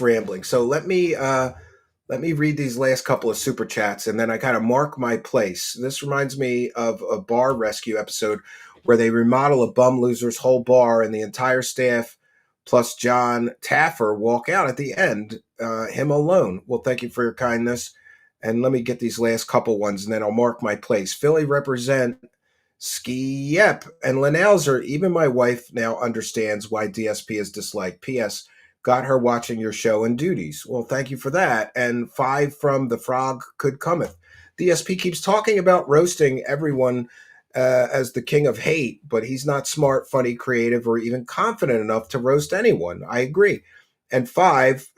enough rambling. So let me read these last couple of super chats, and then I kind of mark my place. This reminds me of a bar rescue episode where they remodel a bum loser's whole bar, and the entire staff plus John Taffer walk out at the end, him alone. Well, thank you for your kindness. And let me get these last couple ones, and then I'll mark my place. Philly represent Ski Yep and Linalzer. Even my wife now understands why DSP is disliked. P.S. Got her watching your show and duties. Well, thank you for that. And 5 from The Frog Could Cometh. DSP keeps talking about roasting everyone as the king of hate, but he's not smart, funny, creative, or even confident enough to roast anyone. I agree. And 5,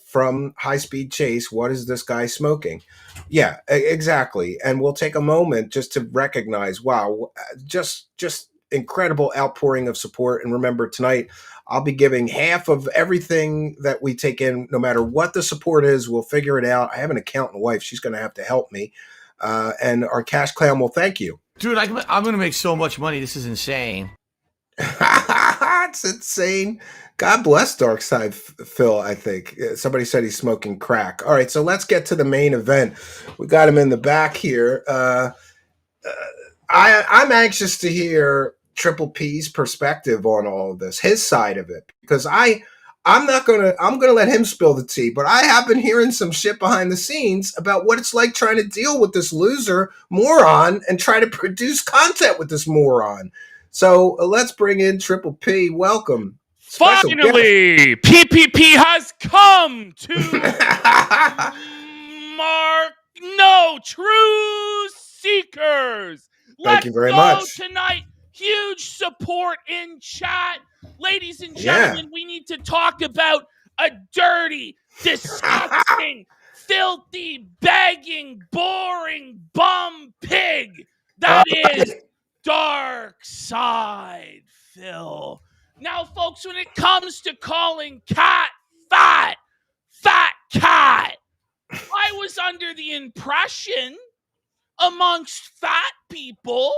from High Speed Chase, what is this guy smoking? Yeah, exactly. And we'll take a moment just to recognize, wow, just incredible outpouring of support. And remember, tonight I'll be giving half of everything that we take in, no matter what the support is. We'll figure it out. I have an accountant wife; she's going to have to help me. And our cash clown will thank you. Dude, I'm going to make so much money. This is insane. It's insane. God bless Darksydephil, I think. Somebody said he's smoking crack. All right, so let's get to the main event. We got him in the back here. I'm anxious to hear Triple P's perspective on all of this, his side of it, because I'm gonna let him spill the tea, but I have been hearing some shit behind the scenes about what it's like trying to deal with this loser moron and try to produce content with this moron. So let's bring in Triple P. Welcome. Finally, PPP has come to mark no true seekers. Thank you very Let's much. go tonight. Huge support in chat. Ladies and gentlemen, we need to talk about a dirty, disgusting, filthy, begging, boring, bum pig that is Darksydephil. Now, folks, when it comes to calling Cat fat cat, I was under the impression amongst fat people,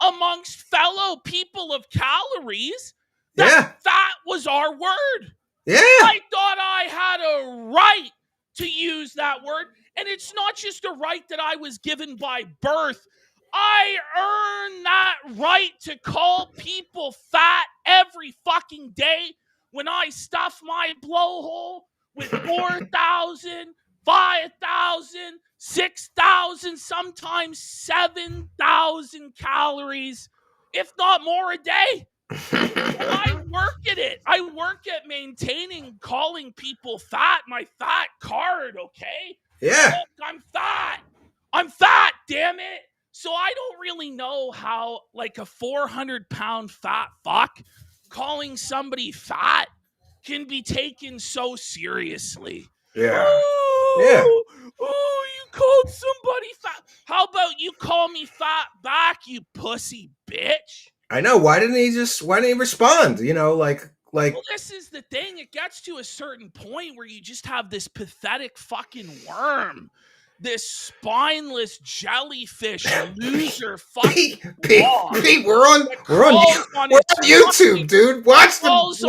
amongst fellow people of calories, that fat was our word. Yeah. I thought I had a right to use that word. And it's not just a right that I was given by birth. I earn that right to call people fat every fucking day when I stuff my blowhole with 4,000, 5,000, 6,000, sometimes 7,000 calories, if not more a day. I work at it. I work at maintaining calling people fat, my fat card, okay? Yeah. Look, I'm fat, damn it. So I don't really know how, like, a 400-pound fat fuck calling somebody fat can be taken so seriously. Yeah. Oh, you called somebody fat. How about you call me fat back, you pussy bitch? I know. Why didn't he respond? You know, like. Well, this is the thing. It gets to a certain point where you just have this pathetic fucking worm, this spineless jellyfish loser fucking Pete, we're on YouTube, dude. Watch those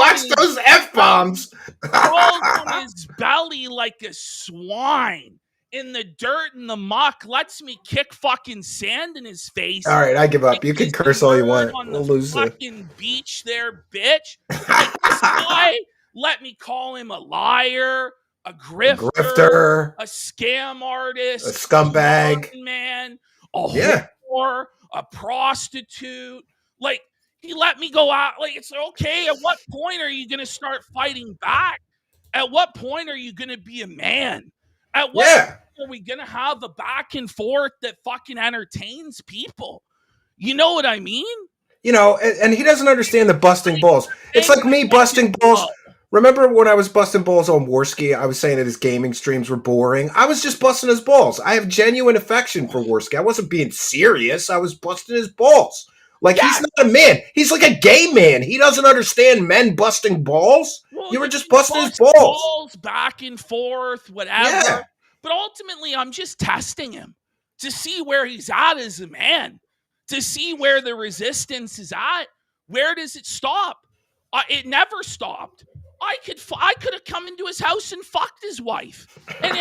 F-bombs. Crawls on his belly like a swine in the dirt and the muck, lets me kick fucking sand in his face. All right, I give up. You can curse all you want. We'll lose the fucking beach there, bitch. Like, this guy let me call him a liar, a grifter, a scam artist, a scumbag, man, a whore, a prostitute. Like, he let me go out. Like, it's okay. At what point are you going to start fighting back? At what point are you going to be a man? At what point are we going to have a back and forth that fucking entertains people? You know what I mean? You know, and he doesn't understand the busting balls. It's like me busting balls. Remember when I was busting balls on Warski, I was saying that his gaming streams were boring. I was just busting his balls. I have genuine affection for Warski. I wasn't being serious. I was busting his balls. Like, he's not a man. He's like a gay man. He doesn't understand men busting balls. Well, you were just busting his balls. Back and forth, whatever. Yeah. But ultimately, I'm just testing him to see where he's at as a man, to see where the resistance is at. Where does it stop? It never stopped. I could have come into his house and fucked his wife. And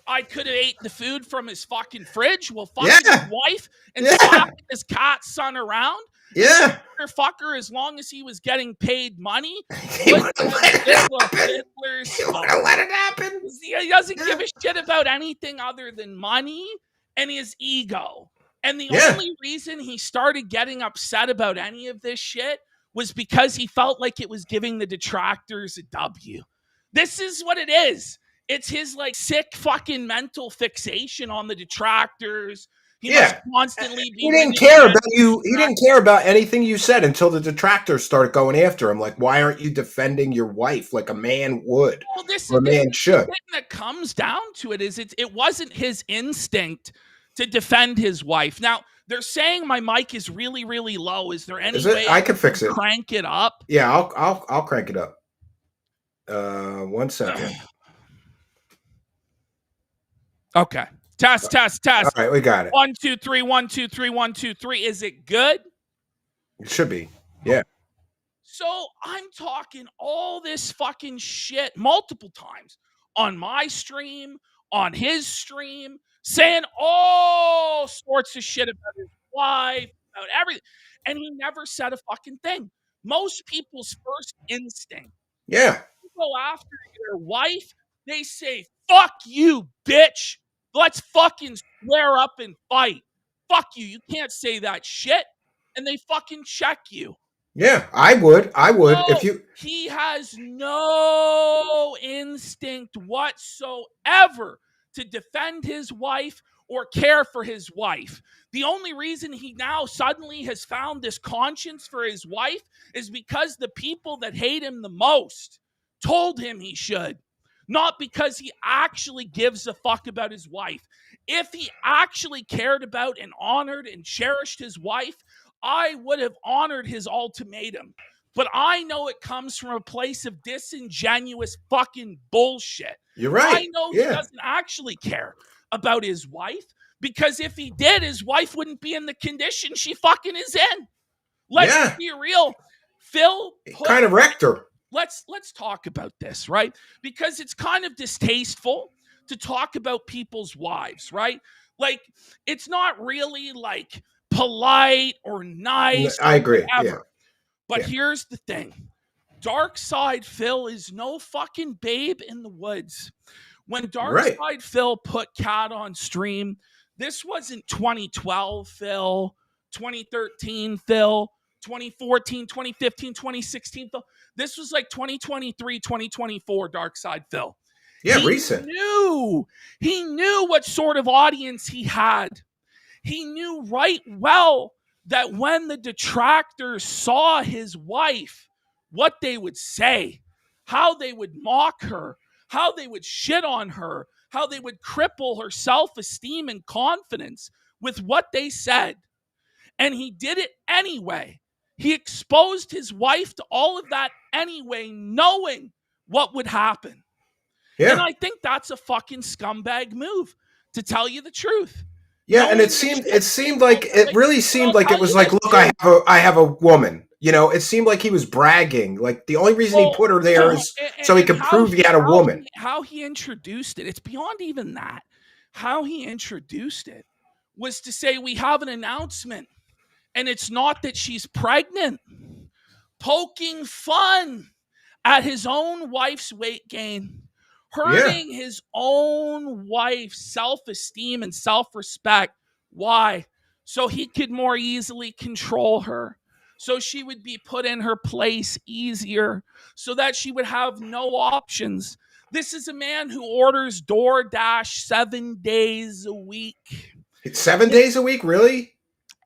I could have ate the food from his fucking fridge while fucking his wife and slapping his cat son around. Yeah. Fucker, as long as he was getting paid money. He want to let it happen. He doesn't give a shit about anything other than money and his ego. And the only reason he started getting upset about any of this shit was because he felt like it was giving the detractors a W. This is what it is. It's his, like, sick fucking mental fixation on the detractors, He must Yeah. constantly be He didn't ringing care fans about to you. He distract. didn't care about anything you said until the detractors started going after him. Like, why aren't you defending your wife like a man would Well, this or is a man the should? thing that comes down to it is it wasn't his instinct to defend his wife. Now, they're saying my mic is really, really low. Is there any Is it? way I can fix it. crank it up? Yeah, I'll crank it up. 1 second. Okay. Test. All right, we got it. 1, 2, 3, 1, 2, 3, 1, 2, 3. Is it good? It should be. Yeah. So I'm talking all this fucking shit multiple times on my stream, on his stream, saying all sorts of shit about his wife, about everything. And he never said a fucking thing. Most people's first instinct, Yeah. you go after your wife, they say, fuck you, bitch. Let's fucking square up and fight. Fuck you. You can't say that shit. And they fucking check you. Yeah, I would. If you He has no instinct whatsoever to defend his wife or care for his wife. The only reason he now suddenly has found this conscience for his wife is because the people that hate him the most told him he should, not because he actually gives a fuck about his wife. If he actually cared about and honored and cherished his wife, I would have honored his ultimatum. But I know it comes from a place of disingenuous fucking bullshit. You're right. I know he doesn't actually care about his wife, because if he did, his wife wouldn't be in the condition she fucking is in. Let's be real. Phil kind of wrecked her. Let's talk about this, right? Because it's kind of distasteful to talk about people's wives, right? Like, it's not really like polite or nice. I agree. Whatever. Yeah. But here's the thing. Darksydephil is no fucking babe in the woods. When Darksydephil put Cat on stream, this wasn't 2012 Phil, 2013 Phil, 2014, 2015, 2016 Phil. This was like 2023, 2024 Darksydephil. Yeah, recent. He knew what sort of audience he had. He knew right well that when the detractors saw his wife, what they would say, how they would mock her, how they would shit on her, how they would cripple her self-esteem and confidence with what they said. And he did it anyway. He exposed his wife to all of that anyway, knowing what would happen. Yeah. And I think that's a fucking scumbag move, to tell you the truth. Yeah, and it really seemed like it was like, look, I have a woman. You know, it seemed like he was bragging. Like, the only reason he put her there is so he could prove he had a woman. How he introduced it, it's beyond even that. How he introduced it was to say, we have an announcement, and it's not that she's pregnant. Poking fun at his own wife's weight gain. Hurting his own wife's self-esteem and self-respect. Why? So he could more easily control her. So she would be put in her place easier. So that she would have no options. This is a man who orders DoorDash 7 days a week. It's 7 days a week? Really?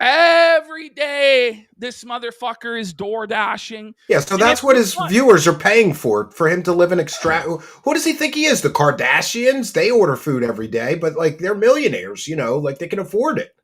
Every day, this motherfucker is door dashing. Yeah, so that's what his viewers are paying for him to live an Who does he think he is? The Kardashians? They order food every day, but like they're millionaires, you know, like they can afford it.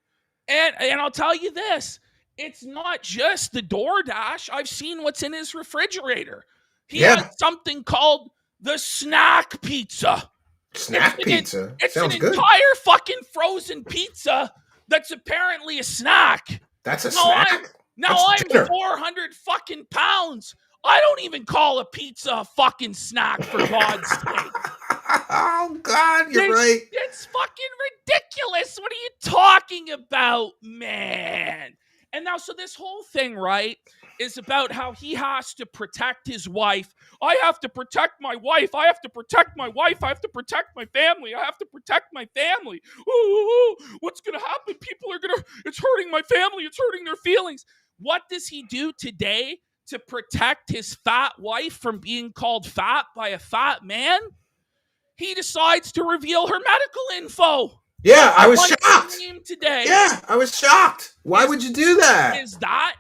And I'll tell you this, it's not just the DoorDash. I've seen what's in his refrigerator. He has something called the snack pizza. Snack pizza? It's Sounds an good. entire fucking frozen pizza that's apparently a snack. That's a snack? I'm 400 fucking pounds. I don't even call a pizza a fucking snack, for God's sake. Oh, God, you're right. It's fucking ridiculous. What are you talking about, man? And now, so this whole thing, right, is about how he has to protect his wife. I have to protect my wife. I have to protect my wife. I have to protect my family. I have to protect my family. Ooh, what's going to happen? It's hurting my family. It's hurting their feelings. What does he do today to protect his fat wife from being called fat by a fat man? He decides to reveal her medical info. Yeah, I was On shocked. stream today. Yeah, I was shocked. Why would you do that?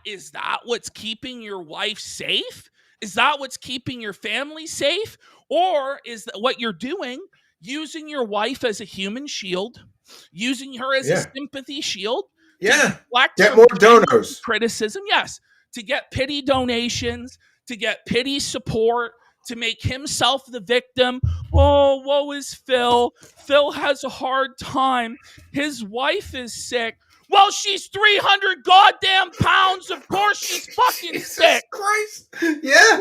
Is that what's keeping your wife safe? Is that what's keeping your family safe? Or is that what you're doing, using your wife as a human shield, using her as a sympathy shield to deflect get from more genuine donors. criticism? Yes, to get pity donations, to get pity support, to make himself the victim. Oh, woe is Phil. Phil has a hard time. His wife is sick. Well, she's 300 goddamn pounds. Of course she's fucking Jesus sick. Christ. Yeah.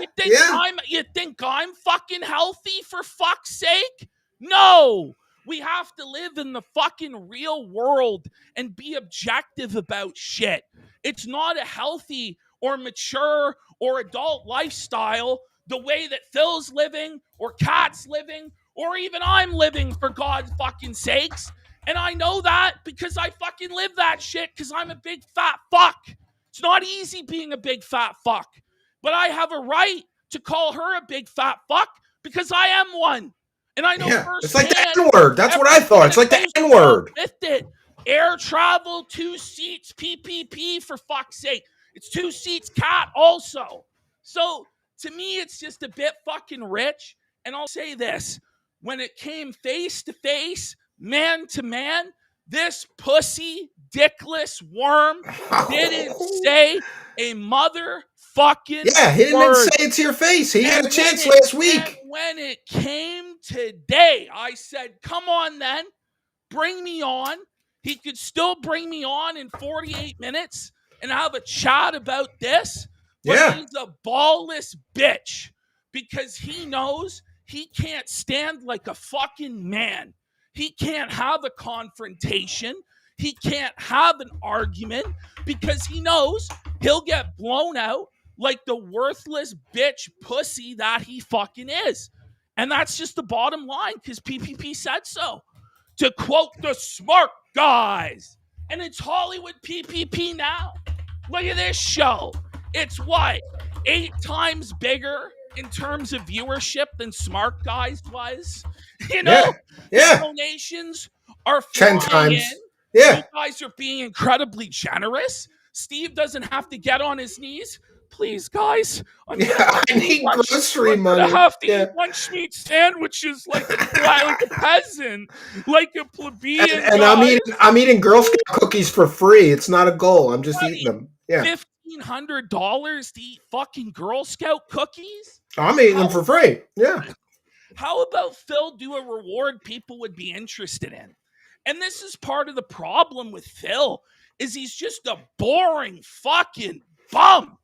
You think I'm fucking healthy, for fuck's sake? No. We have to live in the fucking real world and be objective about shit. It's not a healthy or mature or adult lifestyle the way that Phil's living or Kat's living or even I'm living, for God's fucking sakes. And I know that because I fucking live that shit because I'm a big fat fuck. It's not easy being a big fat fuck. But I have a right to call her a big fat fuck because I am one. And I know firsthand. It's like the N-word. That's what I thought. It's like the N-word. With it. Air travel, 2 seats, PPP, for fuck's sake. It's 2 seats, Cat also. So to me, it's just a bit fucking rich. And I'll say this. When it came face to face, man to man, this pussy, dickless worm didn't say a motherfucking he didn't word. even say it to your face. He had a chance last week. And when it came today, I said, come on then, bring me on. He could still bring me on in 48 minutes and have a chat about this. But he's a ballless bitch because he knows he can't stand like a fucking man. He can't have a confrontation. He can't have an argument because he knows he'll get blown out like the worthless bitch pussy that he fucking is. And that's just the bottom line because PPP said so. To quote the smart guys. And it's Hollywood PPP now. Look at this show. It's what? 8 times bigger in terms of viewership than Smart Guys was. You know? The donations are 10 times. in. You guys are being incredibly generous. Steve doesn't have to get on his knees. Please, guys. I need grocery money. I have to eat lunch meat sandwiches like a peasant, like a plebeian. And I'm eating Girl Scout cookies for free. It's not a goal. I'm just eating them. Yeah. $1,500 to eat fucking Girl Scout cookies? I'm eating them for free. Yeah. How about Phil do a reward people would be interested in? And this is part of the problem with Phil, is he's just a boring fucking bum.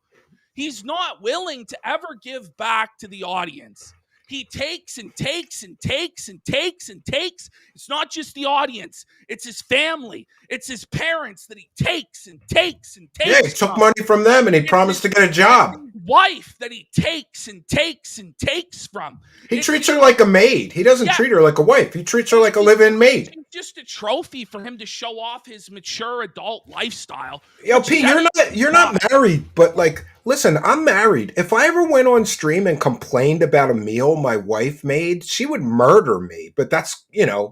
He's not willing to ever give back to the audience. He takes and takes and takes and takes and takes. It's not just the audience. It's his family. It's his parents that he takes and takes and takes. Yeah, he took money from them and he promised to get a job. Wife that he takes and takes and takes from. He treats her like a maid. He doesn't treat her like a wife. He treats her like a live-in maid. Just a trophy for him to show off his mature adult lifestyle. Yo, Pete, you're not married, but like, listen, I'm married. If I ever went on stream and complained about a meal my wife made, she would murder me. But that's,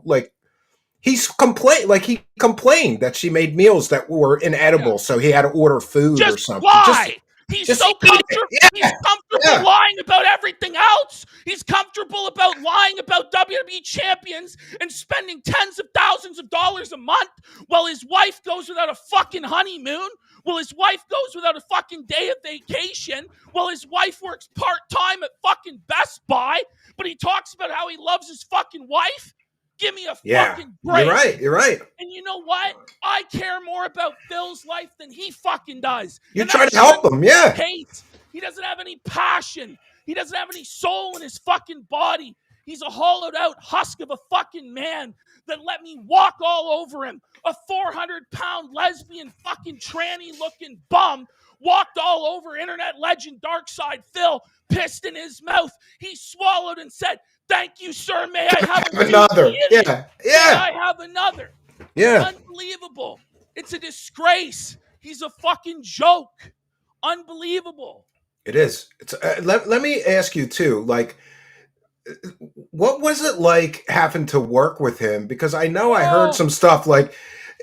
like, he complained that she made meals that were inedible, so he had to order food or something. Why? He's so comfortable. He's comfortable lying about everything else. He's comfortable about lying about WWE champions and spending tens of thousands of dollars a month while his wife goes without a fucking honeymoon, while his wife goes without a fucking day of vacation, while his wife works part-time at fucking Best Buy, but he talks about how he loves his fucking wife. Give me a fucking break. You're right. And you know what? I care more about Phil's life than he fucking does. You're trying to help him, yeah. He doesn't have any passion. He doesn't have any soul in his fucking body. He's a hollowed out husk of a fucking man that let me walk all over him. A 400-pound lesbian fucking tranny looking bum walked all over internet legend Darksydephil, pissed in his mouth. He swallowed and said, "Thank you, sir. May I have another?" Yeah. May I have another? Yeah. Unbelievable. It's a disgrace. He's a fucking joke. Unbelievable. It is. It's let me ask you too. Like, what was it like having to work with him? Because I know I heard Oh, some stuff like,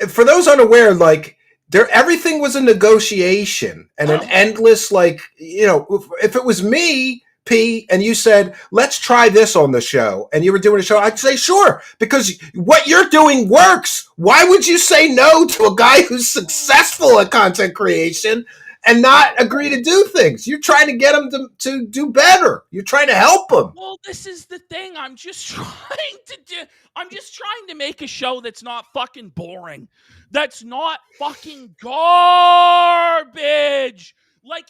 for those unaware, like there everything was a negotiation and an endless, like, if it was me, P, and you said, let's try this on the show, and you were doing a show, I'd say sure, because what you're doing works. Why would you say no to a guy who's successful at content creation and not agree to do things? You're trying to get him to do better. You're trying to help him. well, this is the thing. I'm just trying to make a show that's not fucking boring. That's not fucking garbage. Like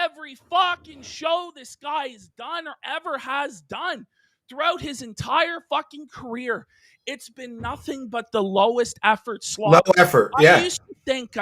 every fucking show this guy has done or ever has done throughout his entire fucking career, it's been nothing but the lowest effort Low slog. effort. I Yeah. used to think,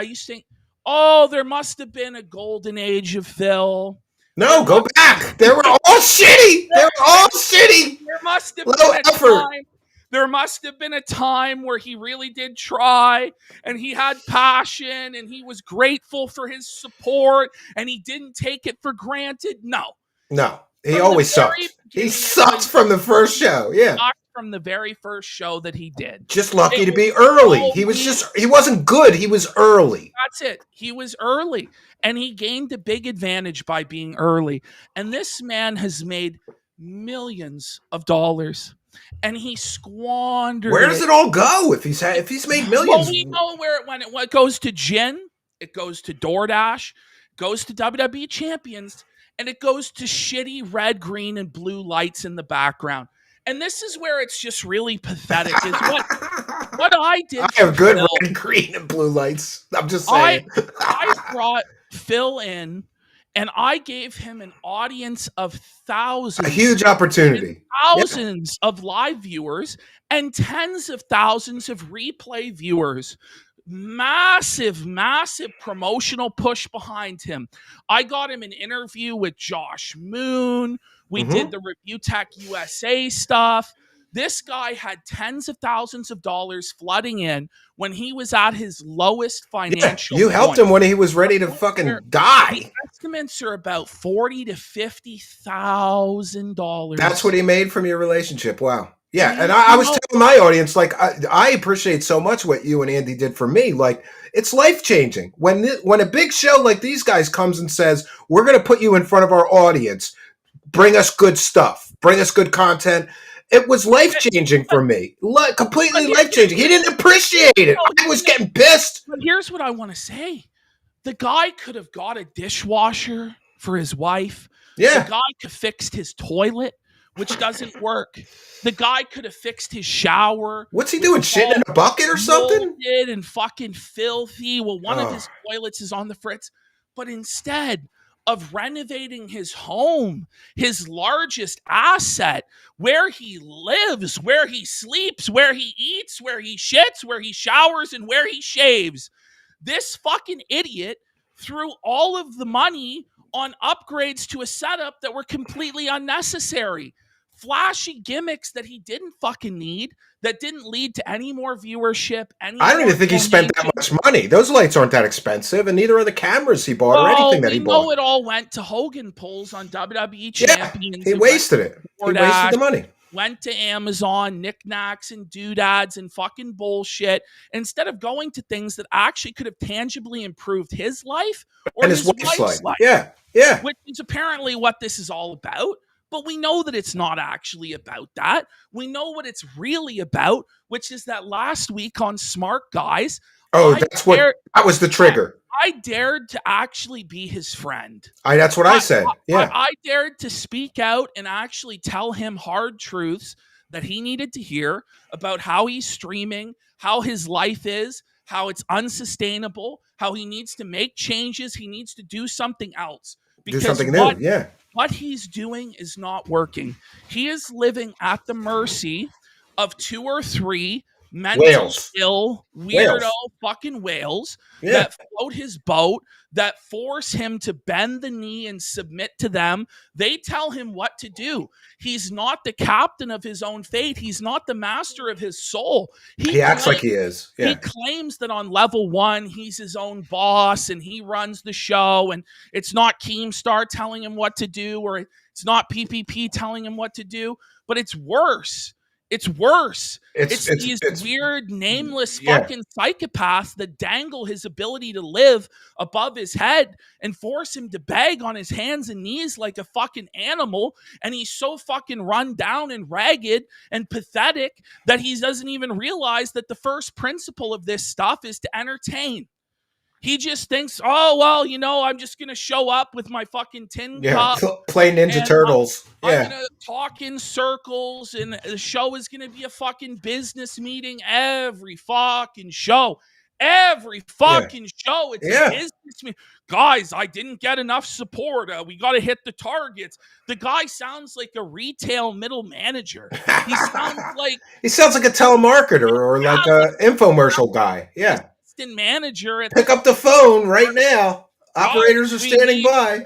oh, there must have been a golden age of Phil. No, go back. They were all shitty. They were all shitty. There must have Low been a effort. time. There must have been a time where he really did try and he had passion and he was grateful for his support and he didn't take it for granted. No. No, he From always the very sucked. He beginning, sucked from the first show. Yeah. Sucked from the very first show that he did. Just lucky It to be was early. He wasn't good. He was early. That's it. He was early and he gained a big advantage by being early. And this man has made millions of dollars and he squandered Where does it all go if he's made millions? Well, we know where it went. It goes to Gin, it goes to DoorDash, goes to WWE Champions, and it goes to shitty red, green, and blue lights in the background. And this is where it's just really pathetic. Is what I did. I have good Phil, red, green, and blue lights. I'm just saying. I brought Phil in, and I gave him an audience of thousands. A huge opportunity. Thousands of live viewers and tens of thousands of replay viewers. Massive, massive promotional push behind him. I got him an interview with Josh Moon. We did the Review Tech USA stuff. This guy had tens of thousands of dollars flooding in when he was at his lowest financial. You helped point. him when he was ready to fucking die. The estimates are about $40,000 to $50,000. That's what he made from your relationship. Wow. Yeah, and I was telling my audience, like, I appreciate so much what you and Andy did for me. Like, it's life-changing. When a big show like these guys comes and says, we're going to put you in front of our audience, bring us good stuff, bring us good content, it was life-changing for me. Completely life-changing. He didn't appreciate it. I was getting pissed. But here's what I want to say. The guy could have got a dishwasher for his wife. Yeah. The guy could have fixed his toilet, which doesn't work. The guy could have fixed his shower. What's he doing? Shitting in a bucket or something? Molded and fucking filthy. Well, one of his toilets is on the fritz. But instead of renovating his home, his largest asset, where he lives, where he sleeps, where he eats, where he shits, where he showers, and where he shaves, this fucking idiot threw all of the money on upgrades to a setup that were completely unnecessary. Flashy gimmicks that he didn't fucking need, that didn't lead to any more viewership. I don't even think he spent that much money. Those lights aren't that expensive, and neither are the cameras he bought or anything that he bought. No, it all went to Hogan pulls on WWE Champions. He wasted it. He wasted the money. Went to Amazon, knickknacks and doodads and fucking bullshit, instead of going to things that actually could have tangibly improved his life or and his wife's life. Yeah. Which is apparently what this is all about. But we know that it's not actually about that. We know what it's really about, which is that last week on Smart Guys. That was the trigger. I dared to actually be his friend. That's what I said. Yeah. I dared to speak out and actually tell him hard truths that he needed to hear about how he's streaming, how his life is, how it's unsustainable, how he needs to make changes. He needs to do something else. Do something new. Yeah. What he's doing is not working. He is living at the mercy of 2 or 3 mentally ill, weirdo fucking whales that float his boat, that force him to bend the knee and submit to them. They tell him what to do. He's not the captain of his own fate. He's not the master of his soul. He acts like he is. Yeah. He claims that on level 1, he's his own boss and he runs the show, and it's not Keemstar telling him what to do, or it's not PPP telling him what to do. but it's worse. It's worse. It's These weird, nameless yeah. fucking psychopaths that dangle his ability to live above his head and force him to beg on his hands and knees like a fucking animal. And he's so fucking run down and ragged and pathetic that he doesn't even realize that the first principle of this stuff is to entertain. He just thinks, oh, well, you know, I'm just going to show up with my fucking tin cup. Play Ninja Turtles. I'm going to talk in circles, and the show is going to be a fucking business meeting every fucking show. Every fucking show, it's a business meeting. Guys, I didn't get enough support. We got to hit the targets. The guy sounds like a retail middle manager. He sounds like a telemarketer or like an infomercial guy. Yeah. Manager at pick up the phone right now. Operators are standing by.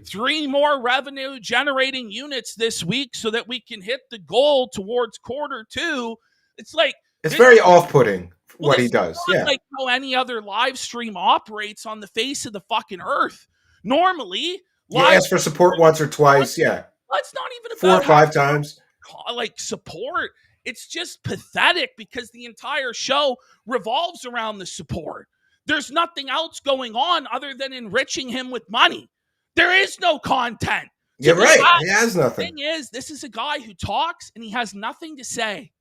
Three more revenue generating units this week so that we can hit the goal towards Q2. It's like it's very off-putting what he does. Yeah, like how any other live stream operates on the face of the fucking earth. Normally, you ask for support once or twice. Yeah, that's not even about 4 or 5 times. Like support. It's just pathetic because the entire show revolves around the support. There's nothing else going on other than enriching him with money. There is no content. You're right. He has nothing. The thing is, this is a guy who talks and he has nothing to say.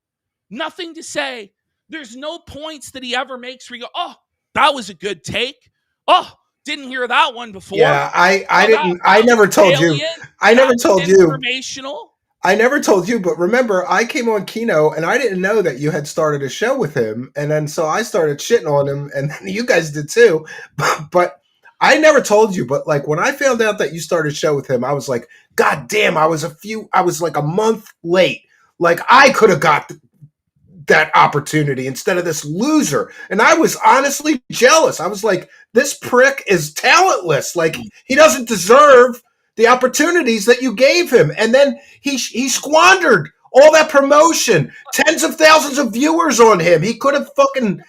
Nothing to say. There's no points that he ever makes where you go, oh, that was a good take. Oh, didn't hear that one before. Yeah, I never told you. I never told you. Informational. I never told you, but remember, I came on Kino and I didn't know that you had started a show with him. And then so I started shitting on him, and then you guys did too. But I never told you. But like when I found out that you started a show with him, I was like, God damn, I was like a month late. Like I could have got that opportunity instead of this loser. And I was honestly jealous. I was like, this prick is talentless. Like he doesn't deserve the opportunities that you gave him. And then he squandered all that promotion, tens of thousands of viewers on him. He could have done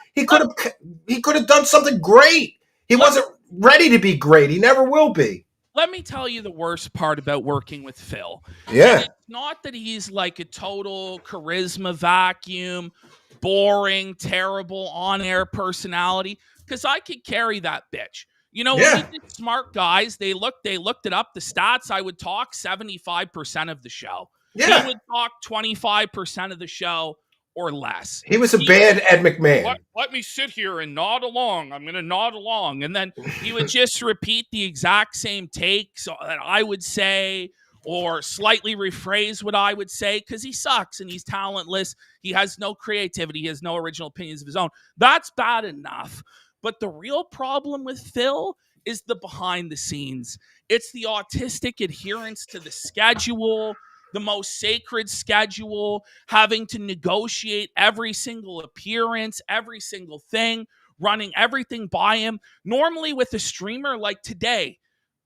something great. He wasn't ready to be great. He never will be. Let me tell you the worst part about working with Phil. Yeah. And it's not that he's like a total charisma vacuum, boring, terrible on-air personality, because I could carry that bitch. You know, when we did Smart Guys, they looked it up, the stats. I would talk 75% of the show. Yeah. He would talk 25% of the show or less. He was a bad Ed McMahon. Let me sit here and nod along. I'm going to nod along. And then he would just repeat the exact same takes that I would say or slightly rephrase what I would say because he sucks and he's talentless. He has no creativity. He has no original opinions of his own. That's bad enough. But the real problem with Phil is the behind the scenes. It's the autistic adherence to the schedule, the most sacred schedule, having to negotiate every single appearance, every single thing, running everything by him. Normally with a streamer like today,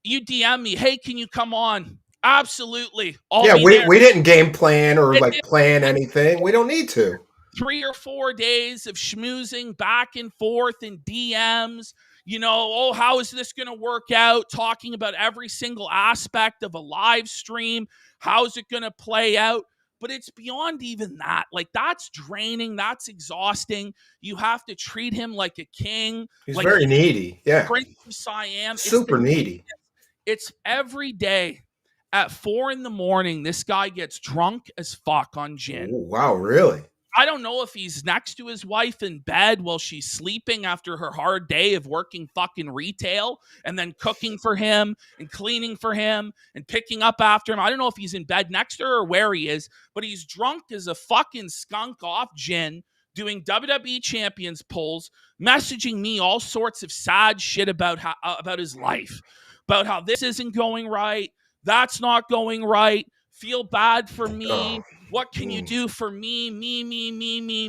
you DM me, hey, can you come on? Absolutely. We didn't game plan or plan anything. We don't need to. 3 or 4 days of schmoozing back and forth in DMs, you know, oh, how is this going to work out? Talking about every single aspect of a live stream. How's it going to play out? But it's beyond even that. Like, that's draining. That's exhausting. You have to treat him like a king. He's very needy. Yeah. Prince of Siam. Super needy. It's every day at 4 a.m. This guy gets drunk as fuck on gin. Ooh, wow, really? I don't know if he's next to his wife in bed while she's sleeping after her hard day of working fucking retail and then cooking for him and cleaning for him and picking up after him. I don't know if he's in bed next to her or where he is, but he's drunk as a fucking skunk off gin, doing WWE champions pulls, messaging me all sorts of sad shit about his life, about how this isn't going right, that's not going right, feel bad for me. Oh. What can you do for me? Me.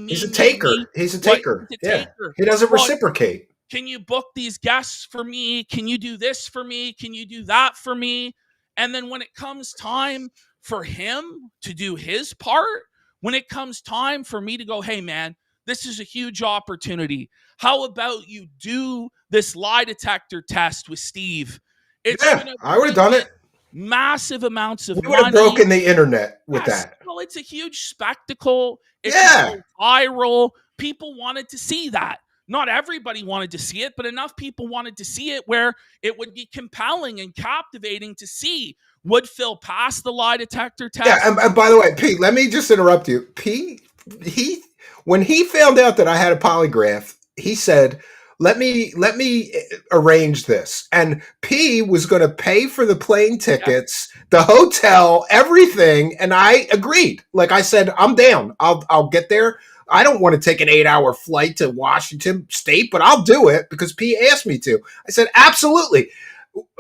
He's a taker. He's a taker. Taker. He doesn't reciprocate. Can you book these guests for me? Can you do this for me? Can you do that for me? And then when it comes time for him to do his part, when it comes time for me to go, hey, man, this is a huge opportunity. How about you do this lie detector test with Steve? I would have done it. massive amounts of We would have money. broken the internet with Yes, that. well, it's a huge spectacle. It Yeah. could go viral. People wanted to see that. Not everybody wanted to see it, but enough people wanted to see it where it would be compelling and captivating to see. Would Phil pass the lie detector test? Yeah, and by the way, Pete, let me just interrupt you. Pete, when he found out that I had a polygraph, he said, let me arrange this. And P was going to pay for the plane tickets, the hotel, everything, and I agreed. Like I said, I'm down. I'll get there. I don't want to take an 8-hour flight to Washington State, but I'll do it because P asked me to. I said, absolutely.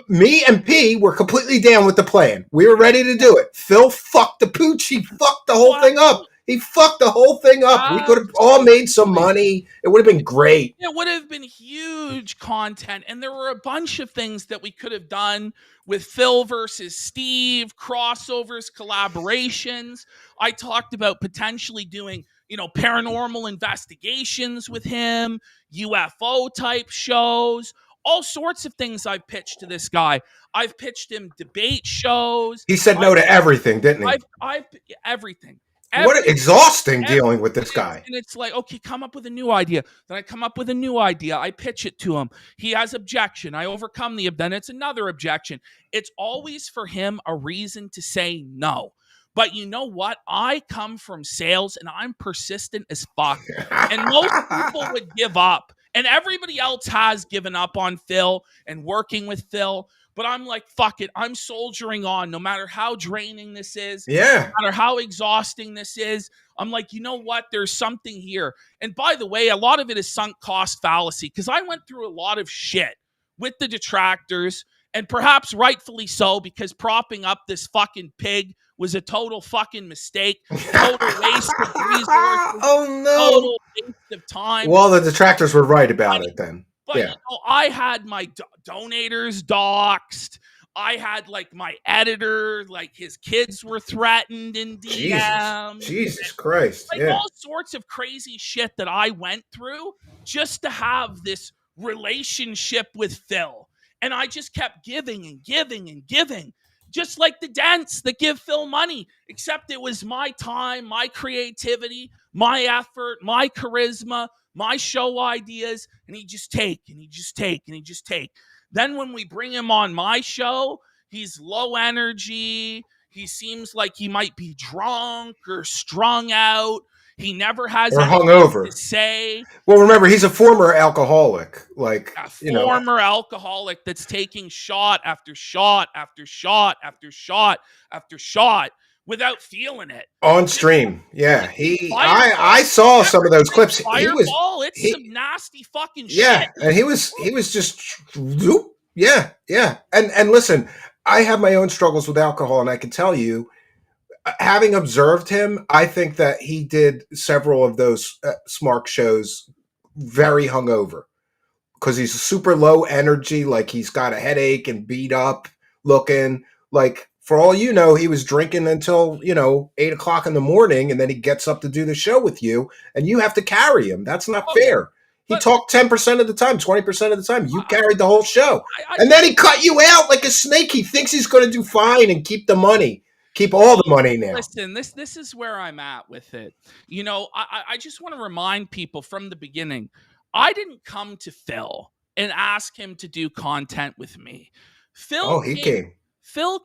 Me and P were completely down with the plan. We were ready to do it. Phil fucked the pooch. He fucked the whole thing up. He fucked the whole thing up. We could have all made some money. It would have been great. It would have been huge content. And there were a bunch of things that we could have done with Phil versus Steve, crossovers, collaborations. I talked about potentially doing, paranormal investigations with him, UFO type shows, all sorts of things I've pitched to this guy. I've pitched him debate shows. He said no to everything, didn't he? I've everything. What exhausting dealing with this guy. And it's like, okay, come up with a new idea. Then I come up with a new idea. I pitch it to him. He has objection. I overcome then it's another objection. It's always for him a reason to say no. But you know what? I come from sales and I'm persistent as fuck. And most people would give up. And everybody else has given up on Phil and working with Phil. But I'm like, fuck it. I'm soldiering on no matter how draining this is. Yeah. No matter how exhausting this is. I'm like, you know what? There's something here. And by the way, a lot of it is sunk cost fallacy because I went through a lot of shit with the detractors, and perhaps rightfully so, because propping up this fucking pig was a total fucking mistake. Total waste of resources. Oh, no. Total waste of time. Well, the detractors were right about it then. But, I had my donators doxxed. I had, my editor, his kids were threatened in DMs. Jesus Christ. All sorts of crazy shit that I went through just to have this relationship with Phil. And I just kept giving and giving and giving. Just like the dents that give Phil money, except it was my time, my creativity, my effort, my charisma, my show ideas, and he just take, and he just take, and he just take. Then when we bring him on my show, he's low energy. He seems like he might be drunk or strung out. He never has or anything hungover to say. Well, remember, he's a former alcoholic. Former alcoholic that's taking shot after shot after shot after shot after shot without feeling it. On stream. Yeah. I saw some of those clips. Fireball, it's some nasty fucking shit. Yeah. And he was just, yeah. And listen, I have my own struggles with alcohol, and I can tell you, having observed him, I think that he did several of those Smart shows very hungover because he's super low energy. Like he's got a headache and beat up looking. Like for all you know, he was drinking until 8 o'clock in the morning, and then he gets up to do the show with you, and you have to carry him. That's not fair. He talked 10% of the time, 20% of the time. You carried the whole show, and then he cut you out like a snake. He thinks he's going to do fine and keep the money. Keep all the money now. Listen, this is where I'm at with it. I just want to remind people from the beginning, I didn't come to Phil and ask him to do content with me. Phil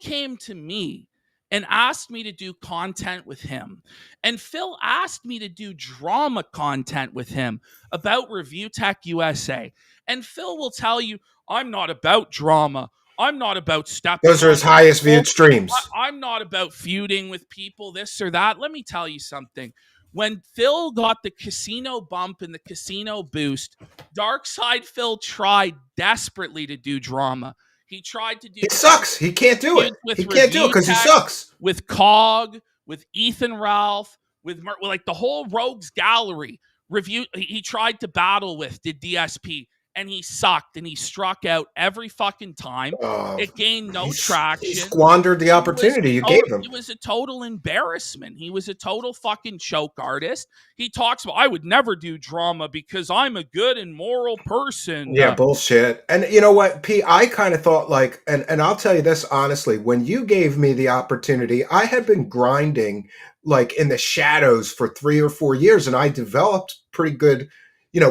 came to me and asked me to do content with him. And Phil asked me to do drama content with him about Review Tech USA. And Phil will tell you, I'm not about drama. I'm not about stepping. Those are his highest viewed streams. I'm not about feuding with people, this or that. Let me tell you something. When Phil got the casino bump and the casino boost, Darksydephil tried desperately to do drama. He tried to do. It sucks. He can't do it. He can't do it because he sucks. With Cog, with Ethan Ralph, with the whole Rogues Gallery review. He tried to battle with, did DSP. and he sucked, and he struck out every fucking time. It gained no traction. He squandered the opportunity you gave him. He was a total embarrassment. He was a total fucking choke artist. He talks about, I would never do drama because I'm a good and moral person. Yeah, bullshit. And you know what, P, I kind of thought like, and I'll tell you this honestly, when you gave me the opportunity, I had been grinding like in the shadows for 3 or 4 years, and I developed pretty good,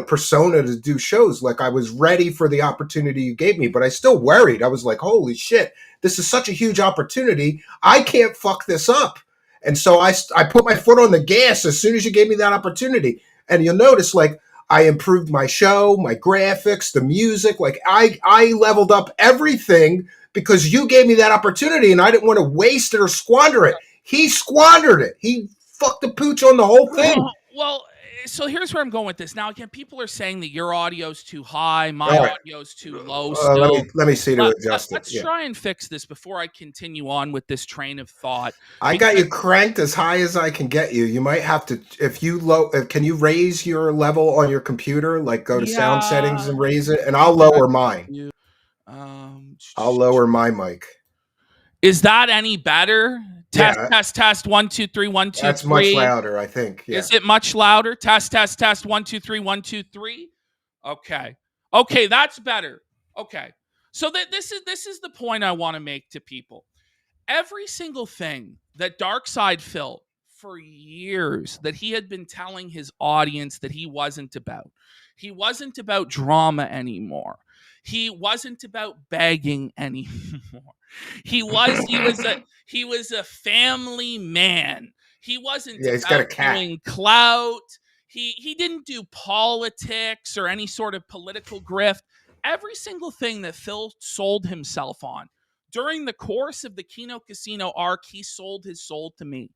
persona to do shows. Like I was ready for the opportunity you gave me, but I still worried. I was like, holy shit, this is such a huge opportunity. I can't fuck this up. And so I put my foot on the gas as soon as you gave me that opportunity. And you'll notice like I improved my show, my graphics, the music. Like I leveled up everything because you gave me that opportunity and I didn't want to waste it or squander it. He squandered it. He fucked the pooch on the whole thing. Well, so here's where I'm going with this. Now, again, people are saying that your audio's too high, my audio's too low still. Let me see to adjust it. Let's try and fix this before I continue on with this train of thought. I got you cranked as high as I can get you. You might have to, can you raise your level on your computer? Like go to sound settings and raise it, and I'll lower mine. I'll lower my mic. Is that any better? Test. 1, 2, 3, 1, 2, 3. That's much louder, I think. Yeah. Is it much louder? Test. 1, 2, 3, 1, 2, 3. Okay, that's better. Okay. So this is the point I want to make to people. Every single thing that Darksydephil for years that he had been telling his audience that he wasn't about. He wasn't about drama anymore. He wasn't about begging anymore. He was a family man. He wasn't about doing clout. He didn't do politics or any sort of political grift. Every single thing that Phil sold himself on during the course of the Kino Casino arc, he sold his soul to me.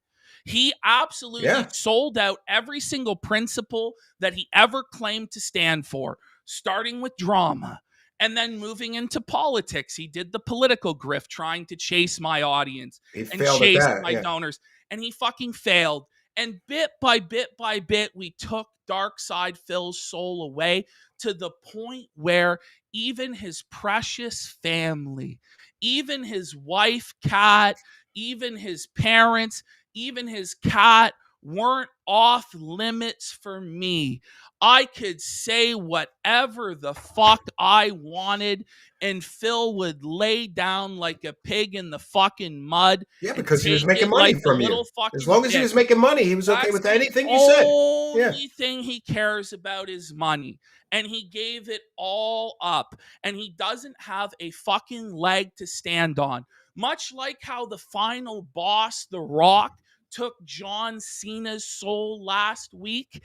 He absolutely sold out every single principle that he ever claimed to stand for, starting with drama. And then moving into politics, he did the political grift, trying to chase my audience and chase my donors. And he fucking failed. And bit by bit by bit, we took Darksydephil's soul away to the point where even his precious family, even his wife, cat, even his parents, even his cat weren't off limits for me. I could say whatever the fuck I wanted, and Phil would lay down like a pig in the fucking mud. Yeah, because he was making money from you. As long as he was making money, he was okay with anything you said. The only thing he cares about is money. And he gave it all up. And he doesn't have a fucking leg to stand on. Much like how the final boss, The Rock, took John Cena's soul last week,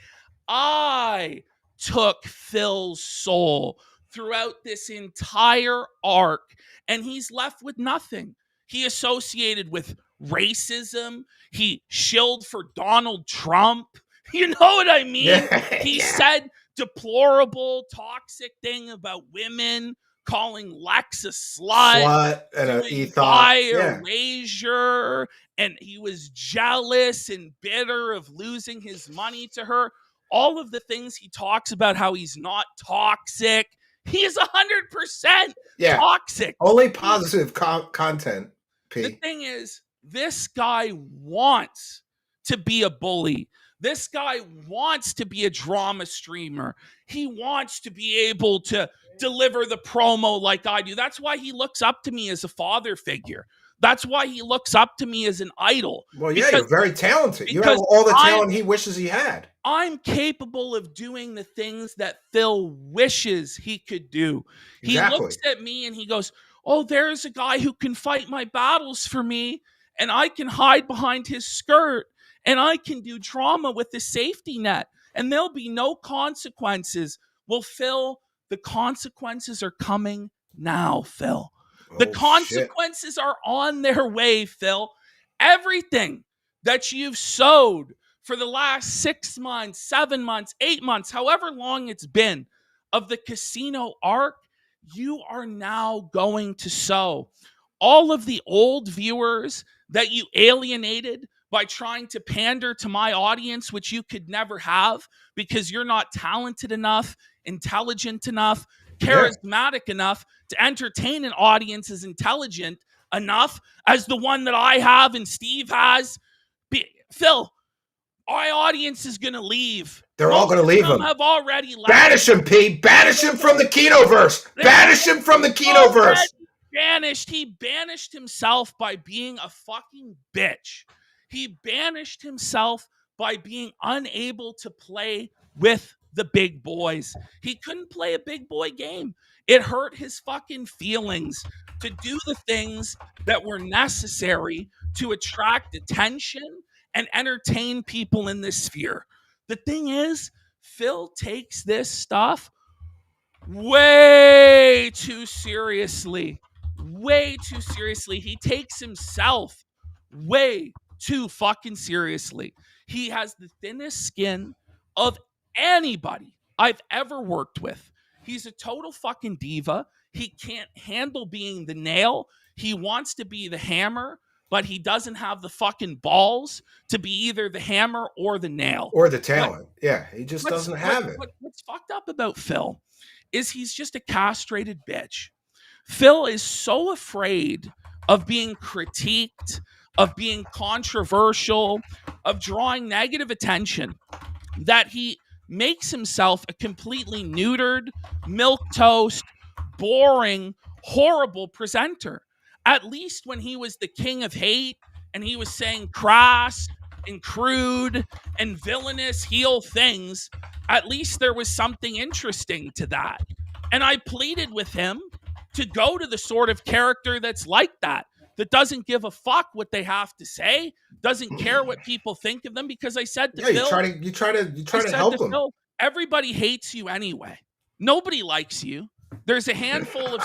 I took Phil's soul throughout this entire arc, and he's left with nothing. He associated with racism. He shilled for Donald Trump. You know what I mean? He said deplorable, toxic thing about women, calling Lex a slut and an erasure, and he was jealous and bitter of losing his money to her. All of the things he talks about, how he's not toxic. He is 100% toxic. Only positive content, P. The thing is, this guy wants to be a bully. This guy wants to be a drama streamer. He wants to be able to deliver the promo like I do. That's why he looks up to me as a father figure. That's why he looks up to me as an idol. Well, yeah, you're very talented. You have all the talent he wishes he had. I'm capable of doing the things that Phil wishes he could do. Exactly. He looks at me and he goes, oh, there's a guy who can fight my battles for me, and I can hide behind his skirt, and I can do drama with the safety net, and there'll be no consequences. Well, Phil, the consequences are coming now, Phil. The consequences are on their way, Phil. Everything that you've sowed for the last 6 months, 7 months, 8 months, however long it's been of the casino arc, you are now going to sow. All of the old viewers that you alienated by trying to pander to my audience, which you could never have because you're not talented enough, intelligent enough, charismatic enough to entertain an audience as intelligent enough as the one that I have and Steve has. Phil, our audience is going to leave. They're all going to leave him. Have already left. Banish him, P. Banish him from the Kinoverse. Banish him from the Kinoverse. Banished. He banished himself by being a fucking bitch. He banished himself by being unable to play with the big boys. He couldn't play a big boy game. It hurt his fucking feelings to do the things that were necessary to attract attention and entertain people in this sphere. The thing is, Phil takes this stuff way too seriously. Way too seriously. He takes himself way too fucking seriously. He has the thinnest skin of anybody I've ever worked with. He's a total fucking diva. He can't handle being the nail. He wants to be the hammer, but he doesn't have the fucking balls to be either the hammer or the nail. Or the talent. He just doesn't have it. What's fucked up about Phil is he's just a castrated bitch. Phil is so afraid of being critiqued, of being controversial, of drawing negative attention, that he makes himself a completely neutered, milquetoast, boring, horrible presenter. At least when he was the king of hate and he was saying crass and crude and villainous heel things, at least there was something interesting to that. And I pleaded with him to go to the sort of character that's like that doesn't give a fuck what they have to say, doesn't care what people think of them, because I said to Phil, you try to help them. Phil, everybody hates you anyway. Nobody likes you. There's a handful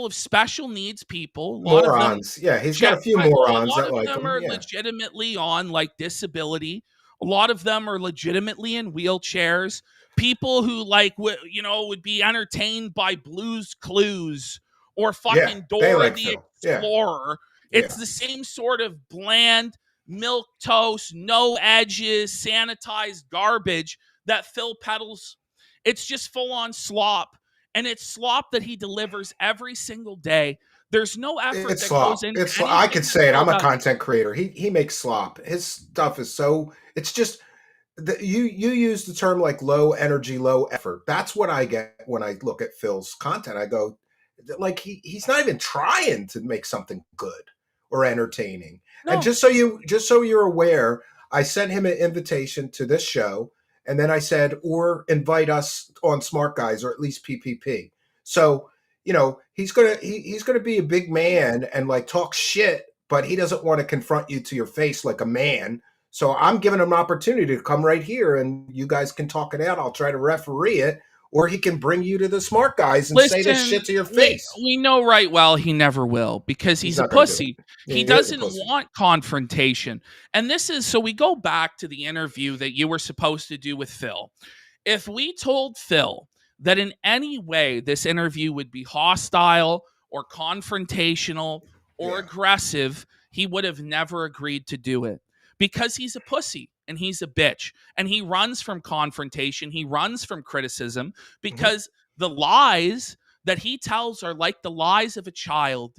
of special needs people. Morons. He's got a few morons that like him. A lot of them are legitimately on like disability. A lot of them are legitimately in wheelchairs. People who would be entertained by Blue's Clues or fucking Dora the Explorer. It's the same sort of bland, milquetoast, no edges, sanitized garbage that Phil peddles. It's just full on slop. And it's slop that he delivers every single day. There's no effort that goes into it. I could say it. I'm a content creator. He makes slop. His stuff is so, it's just, you use the term like low energy, low effort. That's what I get when I look at Phil's content. I go, like, he's not even trying to make something good or entertaining. No. And just so you're aware, I sent him an invitation to this show. And then I said, or invite us on Smart Guys, or at least PPP. So, he's gonna be a big man and like talk shit, but he doesn't want to confront you to your face like a man. So I'm giving him an opportunity to come right here, and you guys can talk it out. I'll try to referee it, or he can bring you to the Smart Guys and say this shit to your face. We know right well he never will, because he's a pussy. He doesn't want confrontation. And this is, so we go back to the interview that you were supposed to do with Phil. If we told Phil that in any way this interview would be hostile or confrontational or aggressive, he would have never agreed to do it, because he's a pussy. And he's a bitch. And he runs from confrontation. He runs from criticism, because the lies that he tells are like the lies of a child.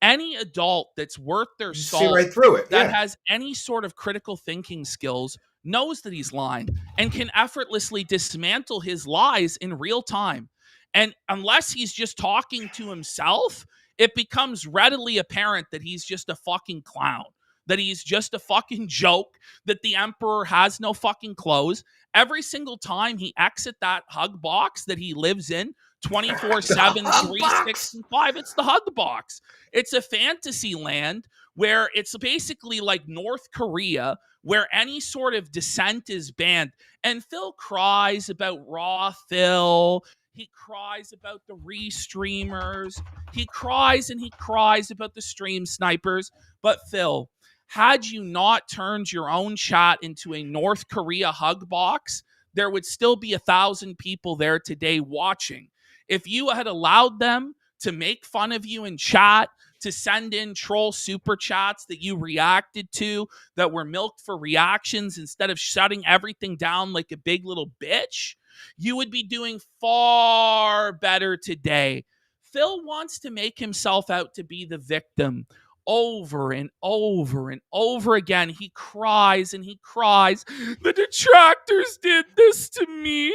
Any adult that's worth their salt, see right through it. That has any sort of critical thinking skills, knows that he's lying and can effortlessly dismantle his lies in real time. And unless he's just talking to himself, it becomes readily apparent that he's just a fucking clown, that he's just a fucking joke, that the emperor has no fucking clothes. Every single time he exits that hug box that he lives in 24/7, 365, it's the hug box. It's a fantasy land where it's basically like North Korea, where any sort of dissent is banned. And Phil cries about Raw Phil. He cries about the restreamers. He cries and he cries about the stream snipers. But Phil, had you not turned your own chat into a North Korea hug box, there would still be 1,000 people there today watching. If you had allowed them to make fun of you in chat, to send in troll super chats that you reacted to, that were milked for reactions, instead of shutting everything down like a big little bitch, You would be doing far better today. Phil wants to make himself out to be the victim over and over and over again. He cries and he cries. The detractors did this to me.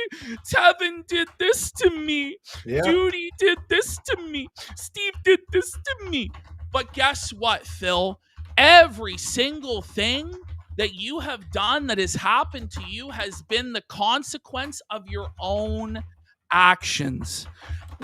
Tevin did this to me. Yeah. Duty did this to me. Steve did this to me. But guess what, Phil? Every single thing that you have done that has happened to you has been the consequence of your own actions.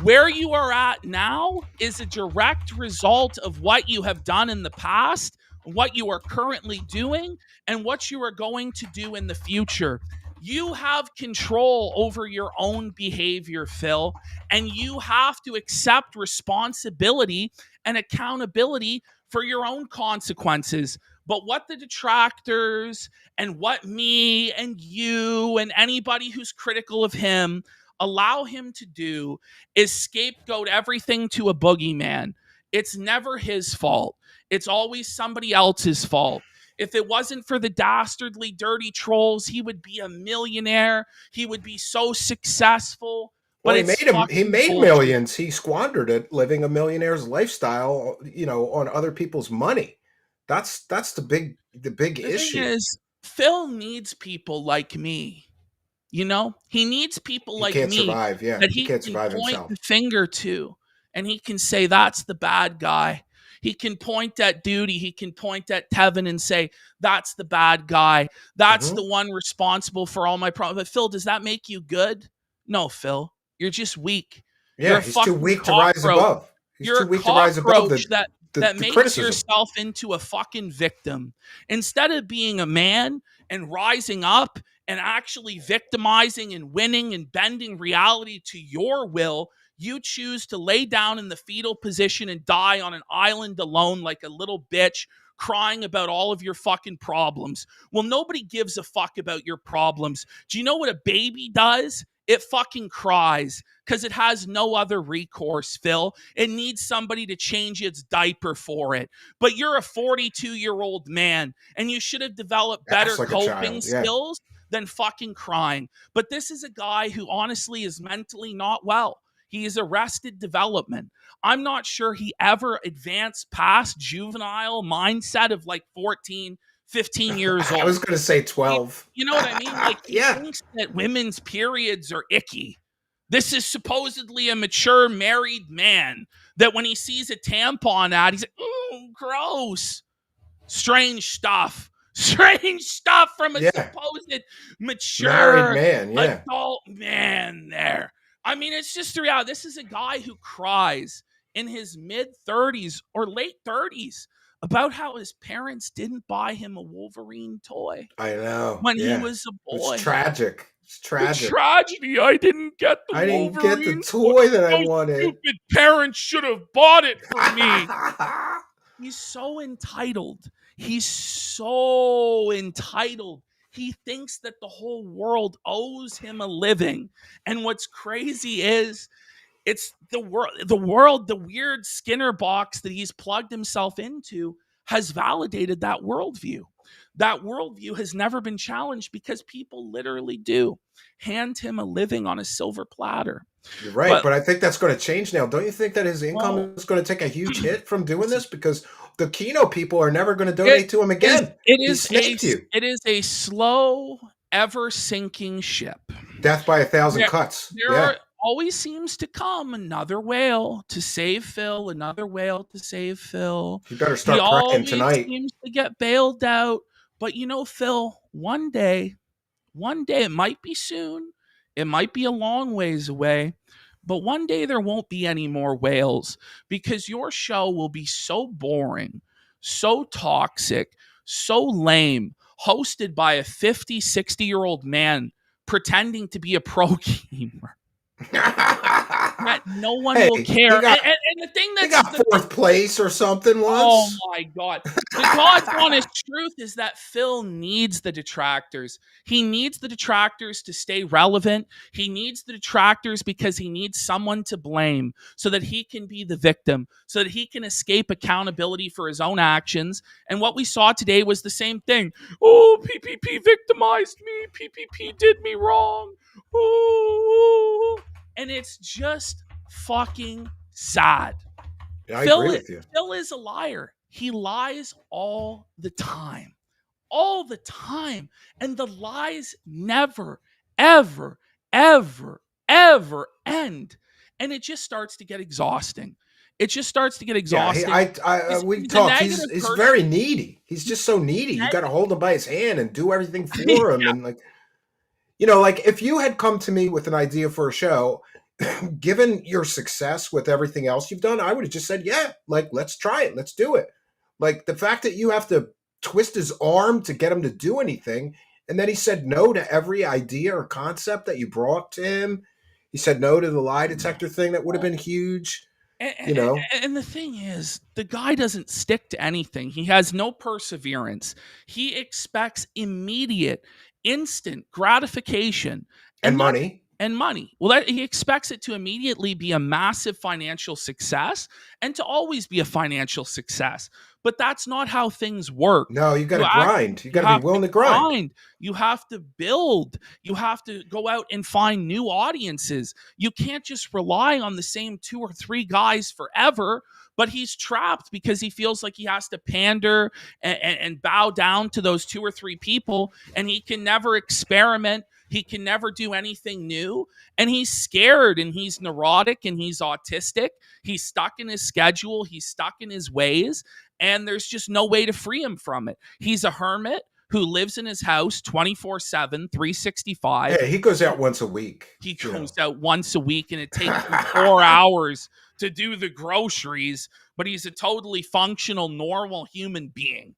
Where you are at now is a direct result of what you have done in the past, what you are currently doing, and what you are going to do in the future. You have control over your own behavior, Phil, and you have to accept responsibility and accountability for your own consequences. But what the detractors and what me and you and anybody who's critical of him allow him to do is scapegoat everything to a boogeyman. It's never his fault. It's always somebody else's fault. If it wasn't for the dastardly, dirty trolls, he would be a millionaire. He would be so successful. But Well, he made millions. He squandered it living a millionaire's lifestyle, on other people's money. That's the big issue. Thing is, Phil needs people like me. He needs people like can't me survive, yeah. that He he can't can survive point himself. the finger to, and he can say, that's the bad guy. He can point at Duty. He can point at Tevin and say, that's the bad guy. That's the one responsible for all my problems. But Phil, does that make you good? No, Phil. You're just weak. Yeah, he's too weak to rise above. You're a cockroach that makes criticism. yourself into a fucking victim. Instead of being a man and rising up and actually victimizing and winning and bending reality to your will, you choose to lay down in the fetal position and die on an island alone like a little bitch, crying about all of your fucking problems. Well, nobody gives a fuck about your problems. Do you know what a baby does? It fucking cries because it has no other recourse, Phil. It needs somebody to change its diaper for it. But you're a 42-year-old man, and you should have developed better coping skills than fucking crying. But this is a guy who honestly is mentally not well. He is arrested development. I'm not sure he ever advanced past juvenile mindset of like 14, 15 years old. I was going to say 12. You know what I mean? Like, he thinks that women's periods are icky. This is supposedly a mature married man that when he sees a tampon ad, he's like, ooh, gross. Strange stuff. Strange stuff from a supposed mature married man, adult man there. I mean, it's just the reality. This is a guy who cries in his mid-30s or late 30s about how his parents didn't buy him a Wolverine toy. I know. When he was a boy. It's tragic. It's tragic. The tragedy. I didn't get the Wolverine. I didn't get the toy that I wanted. Stupid parents should have bought it for me. He's so entitled. He's so entitled. He thinks that the whole world owes him a living. And what's crazy is it's the world, the weird Skinner box that he's plugged himself into has validated that worldview. That worldview has never been challenged because people literally do hand him a living on a silver platter. You're right, but I think that's going to change now. Don't you think that his income is going to take a huge hit from doing this? Because the Kino people are never going to donate to him again. It is a slow, ever sinking ship. Death by 1,000 cuts. There always seems to come another whale to save Phil, another whale to save Phil. You better start crying tonight. He seems to get bailed out. But Phil, one day, it might be soon, it might be a long ways away, but one day there won't be any more whales because your show will be so boring, so toxic, so lame, hosted by a 50, 60-year-old man pretending to be a pro gamer. that no one Hey, will care. And the thing he that's got fourth place or something oh once. my God. The God's honest truth is that Phil needs the detractors. He needs the detractors to stay relevant. He needs the detractors because he needs someone to blame so that he can be the victim, so that he can escape accountability for his own actions. And what we saw today was the same thing. Oh, PPP victimized me. PPP did me wrong. Oh, and it's just fucking sad. Yeah, I agree with you. Phil is a liar. He lies all the time. All the time. And the lies never, ever, ever, ever end. And it just starts to get exhausting. It just starts to get exhausting. We talked. He's very needy. He's just so needy. You got to hold him by his hand and do everything for him. And like, like if you had come to me with an idea for a show, given your success with everything else you've done, I would have just said, yeah, like, let's try it. Let's do it. Like the fact that you have to twist his arm to get him to do anything. And then he said no to every idea or concept that you brought to him. He said no to the lie detector thing that would have been huge. And the thing is, the guy doesn't stick to anything. He has no perseverance. He expects immediate, instant gratification and money. And money. Well, he expects it to immediately be a massive financial success and to always be a financial success. But that's not how things work. No, you got to grind. You got to be willing to grind. You have to build. You have to go out and find new audiences. You can't just rely on the same 2 or 3 guys forever. But he's trapped because he feels like he has to pander and bow down to those 2 or 3 people, and he can never experiment. He can never do anything new, and he's scared, and he's neurotic, and he's autistic. He's stuck in his schedule. He's stuck in his ways, and there's just no way to free him from it. He's a hermit who lives in his house 24/7, 365. Yeah, he goes out once a week. He goes out once a week, and it takes him 4 hours to do the groceries, but he's a totally functional, normal human being.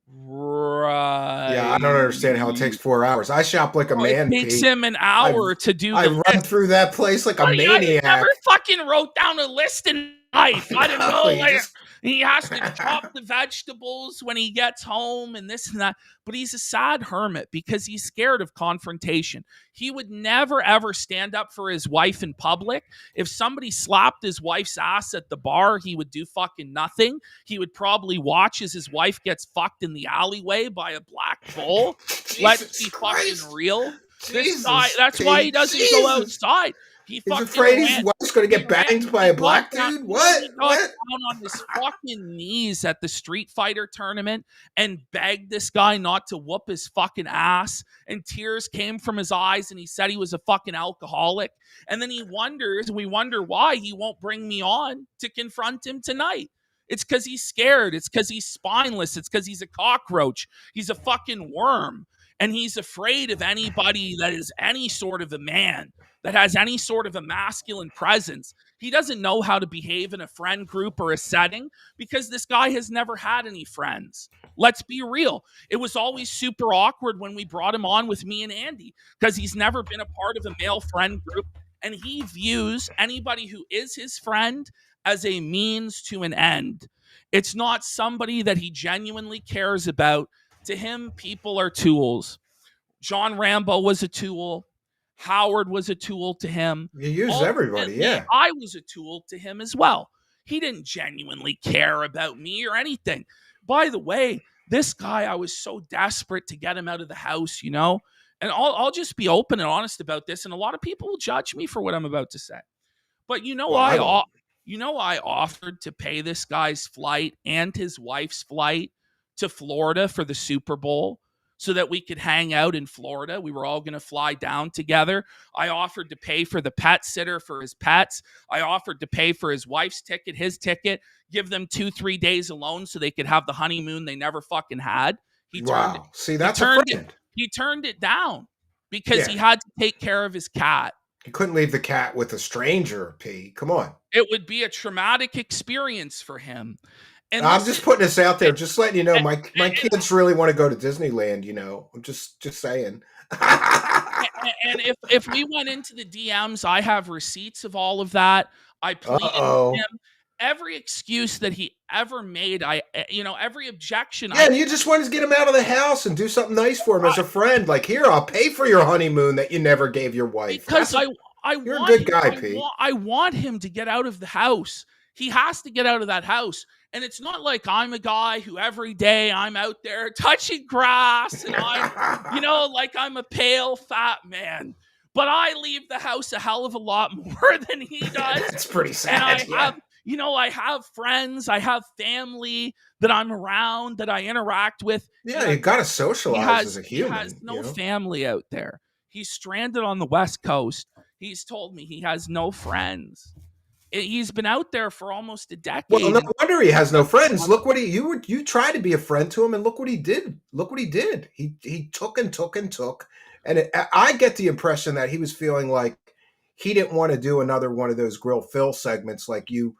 Right. Yeah, I don't understand how it takes 4 hours. I shop like a man. It takes him an hour to do. I run through that place like a maniac. I never fucking wrote down a list in life. I didn't know. He has to chop the vegetables when he gets home and this and that. But he's a sad hermit because he's scared of confrontation. He would never, ever stand up for his wife in public. If somebody slapped his wife's ass at the bar, he would do fucking nothing. He would probably watch as his wife gets fucked in the alleyway by a black bull. Let's be fucking real. This guy, that's why he doesn't go outside. He's afraid his wife's going to get banged by a black dude? What? He got down on his fucking knees at the Street Fighter tournament and begged this guy not to whoop his fucking ass. And tears came from his eyes, and he said he was a fucking alcoholic. And then we wonder why he won't bring me on to confront him tonight. It's because he's scared. It's because he's spineless. It's because he's a cockroach. He's a fucking worm. And he's afraid of anybody that is any sort of a man, that has any sort of a masculine presence. He doesn't know how to behave in a friend group or a setting because this guy has never had any friends. Let's be real. It was always super awkward when we brought him on with me and Andy because he's never been a part of a male friend group, and he views anybody who is his friend as a means to an end. It's not somebody that he genuinely cares about. To him, people are tools. John Rambo was a tool. Howard was a tool to him. You use everybody, yeah. I was a tool to him as well. He didn't genuinely care about me or anything. By the way, this guy, I was so desperate to get him out of the house, And I'll just be open and honest about this, and a lot of people will judge me for what I'm about to say. But I offered to pay this guy's flight and his wife's flight to Florida for the Super Bowl so that we could hang out in Florida. We were all going to fly down together. I offered to pay for the pet sitter for his pets. I offered to pay for his wife's ticket, his ticket, give them 2-3 days alone so they could have the honeymoon they never fucking had. He turned it down because he had to take care of his cat. He couldn't leave the cat with a stranger, P. Come on. It would be a traumatic experience for him. And I'm just putting this out there, just letting you know, my kids really want to go to Disneyland. I'm just saying. And if we went into the DMs, I have receipts of all of that. I pleaded with Uh-oh. him. Every excuse that he ever made, every objection. Yeah, and you just wanted to get him out of the house and do something nice for him as a friend. Like, here, I'll pay for your honeymoon that you never gave your wife. Because You're a good guy, Pete. I want him to get out of the house. He has to get out of that house. And it's not like I'm a guy who every day I'm out there touching grass and like I'm a pale fat man. But I leave the house a hell of a lot more than he does. That's pretty sad. And I have friends, I have family that I'm around, that I interact with. Yeah, you got to socialize as a human. He has no family out there. He's stranded on the West Coast. He's told me he has no friends. He's been out there for almost a decade. Well, no wonder he has no friends. Look what you tried to be a friend to him, and look what he did. Look what he did. He took and took and took. And I get the impression that he was feeling like he didn't want to do another one of those Grill Phil segments like you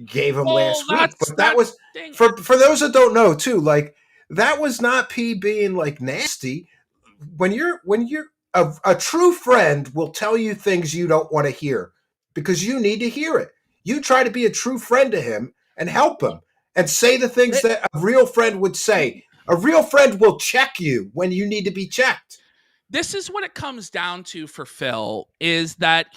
gave him last week. But that was for those that don't know too. Like, that was not P being like nasty. When you're a true friend will tell you things you don't want to hear because you need to hear it. You try to be a true friend to him and help him and say the things that a real friend would say. A real friend will check you when you need to be checked. This is what it comes down to for Phil, is that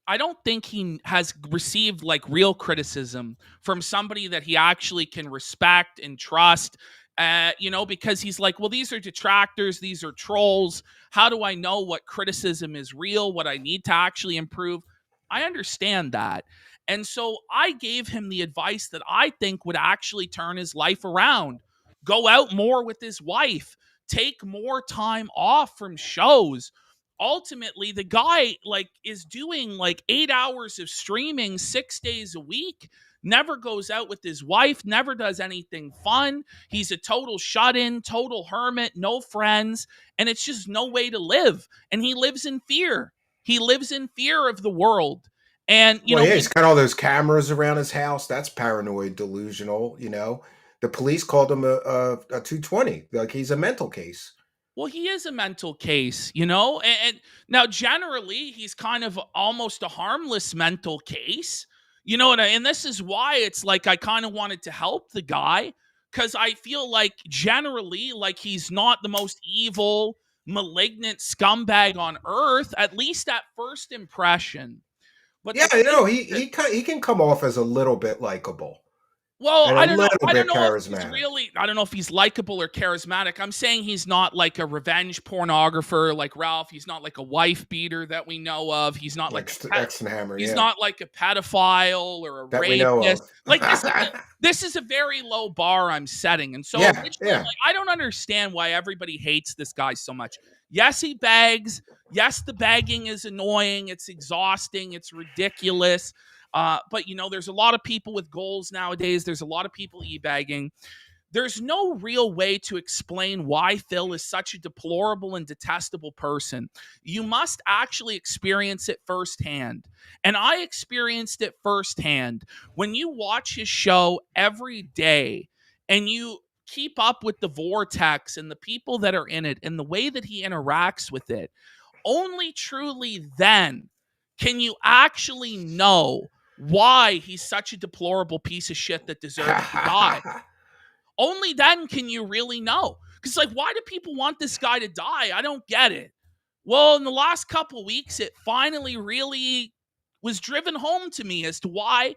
I don't think he has received like real criticism from somebody that he actually can respect and trust, because he's like, well, these are detractors, these are trolls. How do I know what criticism is real, what I need to actually improve? I understand that. And so I gave him the advice that I think would actually turn his life around. Go out more with his wife. Take more time off from shows. Ultimately, the guy is doing 8 hours of streaming 6 days a week, never goes out with his wife, never does anything fun. He's a total shut-in, total hermit, no friends, and it's just no way to live. And he lives in fear. He lives in fear of the world. And he's got all those cameras around his house. That's paranoid, delusional. The police called him a 220. Like, he's a mental case. Well, he is a mental case, and now generally he's kind of almost a harmless mental case, and this is why it's like I kind of wanted to help the guy, because I feel like generally he's not the most evil, malignant scumbag on earth, at least at first impression. But yeah, he can come off as a little bit likable. Well, I don't know if he's likable or charismatic. I'm saying he's not like a revenge pornographer like Ralph. He's not like a wife beater that we know of. He's not like he's not like a pedophile or a that rapist. We know of. Like this is a very low bar I'm setting. And so I don't understand why everybody hates this guy so much. Yes, he begs. Yes, the begging is annoying. It's exhausting. It's ridiculous. But there's a lot of people with goals nowadays. There's a lot of people e-bagging. There's no real way to explain why Phil is such a deplorable and detestable person. You must actually experience it firsthand. And I experienced it firsthand. When you watch his show every day and you keep up with the vortex and the people that are in it and the way that he interacts with it, only truly then can you actually know why he's such a deplorable piece of shit that deserves to die. Only then can you really know. Because why do people want this guy to die? I don't get it. Well, in the last couple weeks, it finally really was driven home to me as to why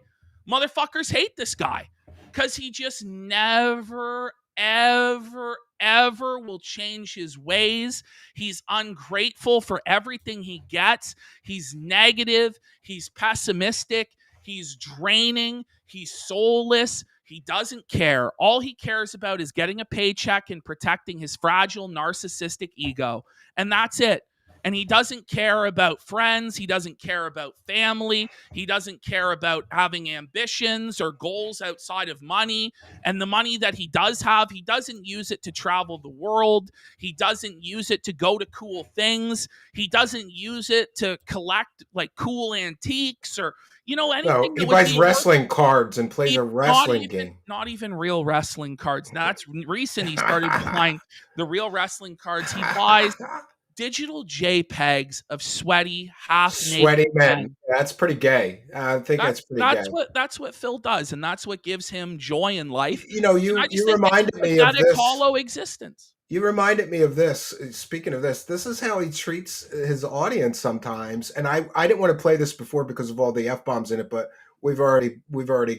motherfuckers hate this guy. Because he just never, ever, ever will change his ways. He's ungrateful for everything he gets. He's negative. He's pessimistic. He's draining. He's soulless. He doesn't care. All he cares about is getting a paycheck and protecting his fragile, narcissistic ego. And that's it. And he doesn't care about friends. He doesn't care about family. He doesn't care about having ambitions or goals outside of money. And the money that he does have, he doesn't use it to travel the world. He doesn't use it to go to cool things. He doesn't use it to collect cool antiques or anything. No, he buys wrestling cards and plays a wrestling game. Not even real wrestling cards. Now, that's recent. He started buying the real wrestling cards. He buys digital JPEGs of sweaty, half-naked Sweaty men. men. That's pretty gay. I think that's pretty gay. That's what Phil does, and that's what gives him joy in life. You know, And you I just you think it's reminded a me of pathetic, this. hollow existence. You reminded me of this. Speaking of this, this is how he treats his audience sometimes. And I didn't want to play this before because of all the F-bombs in it, but we've already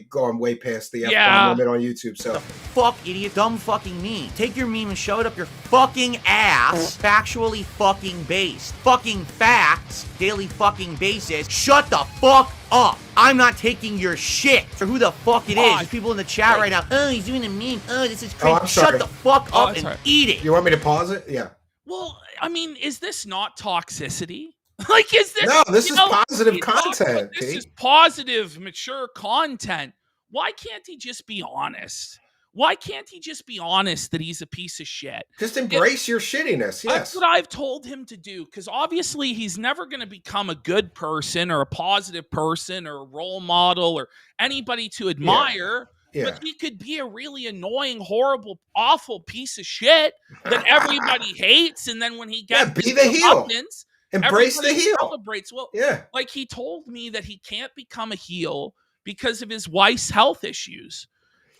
gone way past the F-bomb Yeah. limit on YouTube. So Fuck, idiot, dumb fucking meme. Take your meme and shove it up your fucking ass. Factually fucking based. Fucking facts, daily fucking basis. Shut the fuck up. I'm not taking your shit for who the fuck it is. There's people in the chat right now. Oh, he's doing a meme. Oh, this is crazy. I'm sorry. Shut the fuck Oh, up that's and all right. eat it. you want me to pause it? Yeah. Well, I mean, is this not toxicity? Like, is this? No, this you is know, positive he talks about content, This Pete. is positive, mature content. Why can't he just be honest? Why can't he just be honest that he's a piece of shit? Just embrace your shittiness. That's Yes. what I've told him to do, because obviously he's never going to become a good person or a positive person or a role model or anybody to admire. Yeah. But he could be a really annoying, horrible, awful piece of shit that everybody hates. And then when he gets be his the heel. comeuppance, Embrace the everybody heel. celebrates. Well, Yeah. like he told me that he can't become a heel because of his wife's health issues.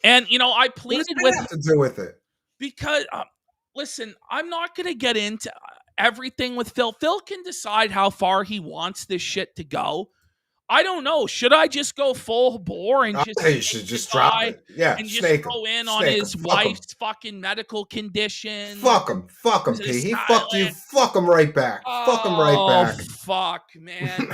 And, you know, I What does pleaded that with have to do with it? because listen, I'm not going to get into everything with Phil. Phil can decide how far he wants this shit to go. I don't know. Should I just go full bore and just You should just drop it. Yeah. and just Snake throw in him. on Snake his him. Fuck him. wife's fucking medical condition? Fuck him. Fuck him, Is it P. He silent? fucked you. Fuck him right back. Fuck him right back. Fuck, man.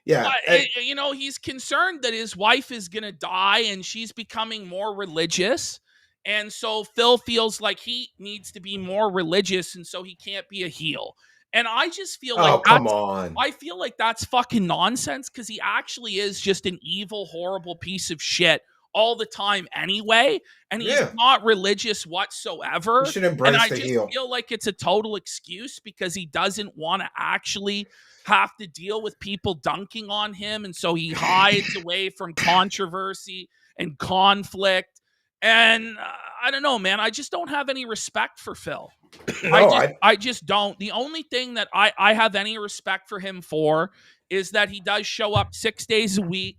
Yeah. But, and- you know, he's concerned that his wife is going to die and she's becoming more religious. And so Phil feels like he needs to be more religious, and so he can't be a heel. And I just feel like oh, come on. I feel like that's fucking nonsense, because he actually is just an evil, horrible piece of shit all the time anyway. And he's Yeah. not religious whatsoever. You should embrace And I the just heel. feel like it's a total excuse because he doesn't want to actually have to deal with people dunking on him. And so he hides away from controversy and conflict. And I don't know, man. I just don't have any respect for Phil. No, I just don't. The only thing that I have any respect for him for is that he does show up 6 days a week,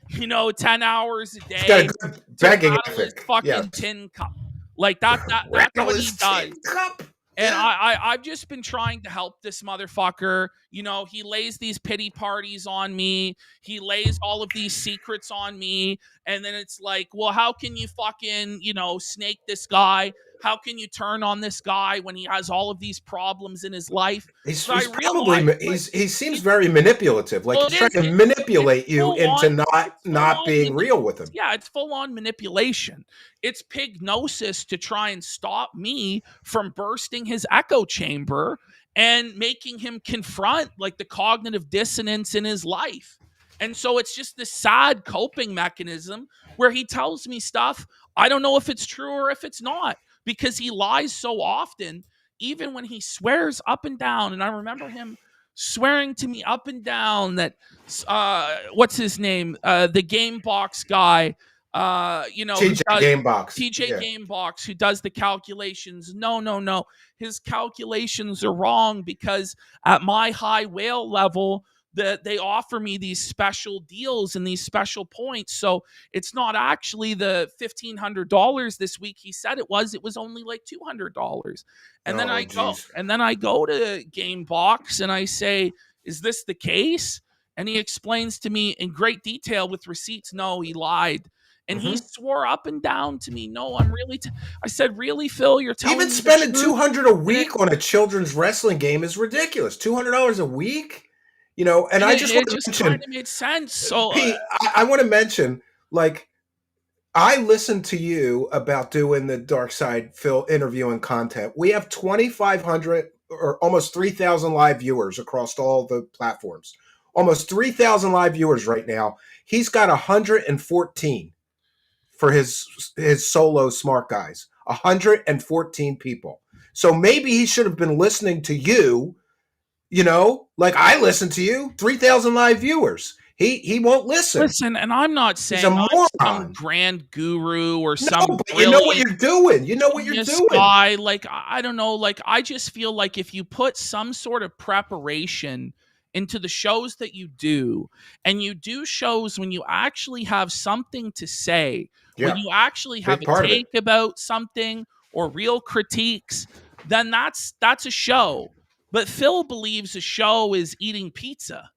you know, 10 hours a day. He's got a good begging rattle his ethic. fucking Yeah. tin cup. Like that's Rattle what he his does. tin cup. And Yeah. I've just been trying to help this motherfucker. You know, he lays these pity parties on me. He lays all of these secrets on me. And then it's like, well, how can you fucking, you know, snake this guy? How can you turn on this guy when he has all of these problems in his life? He's But I probably realize- he seems very manipulative. Like Well, he's it trying is. to manipulate you It's full into on- not being real with him. Yeah, it's full on manipulation. It's pignosis to try and stop me from bursting his echo chamber and making him confront like the cognitive dissonance in his life. And so it's just this sad coping mechanism where he tells me stuff. I don't know if it's true or if it's not, because he lies so often, even when he swears up and down. And I remember him swearing to me up and down that what's his name, the game box guy, you know, TJ Gamebox. TJ Yeah. Gamebox, who does the calculations. No, his calculations are wrong, because at my high whale level, that they offer me these special deals and these special points. So it's not actually the $1,500 this week he said it was only like $200. And then Oh, I go geez. and then I go to Gamebox and I say, is this the case? And he explains to me in great detail with receipts, no, he lied. And he swore up and down to me, no, I'm really I said, really, Phil, you're telling Even me the spending truth? $200 a week on a children's wrestling game is ridiculous. $200 a week, you know. And I just it want to just mention, kind of made sense. So Pete, I want to mention, like, I listened to you about doing the Darksydephil interviewing content. We have 2,500 or almost 3,000 live viewers across all the platforms. Almost 3,000 live viewers right now. He's got 114 for his solo Smart Guys. 114 people. So maybe he should have been listening to you, you know, like I listened to you. 3,000 live viewers. He won't listen. Listen, and I'm not saying a I'm some moron. grand guru or No, some but you know what brilliant you're doing. You know what you're genius doing. guy. Like, I don't know. Like, I just feel like if you put some sort of preparation into the shows that you do, and you do shows when you actually have something to say, when Yeah. you actually have Big a part of it. take about something or real critiques, then that's a show. But Phil believes a show is eating pizza.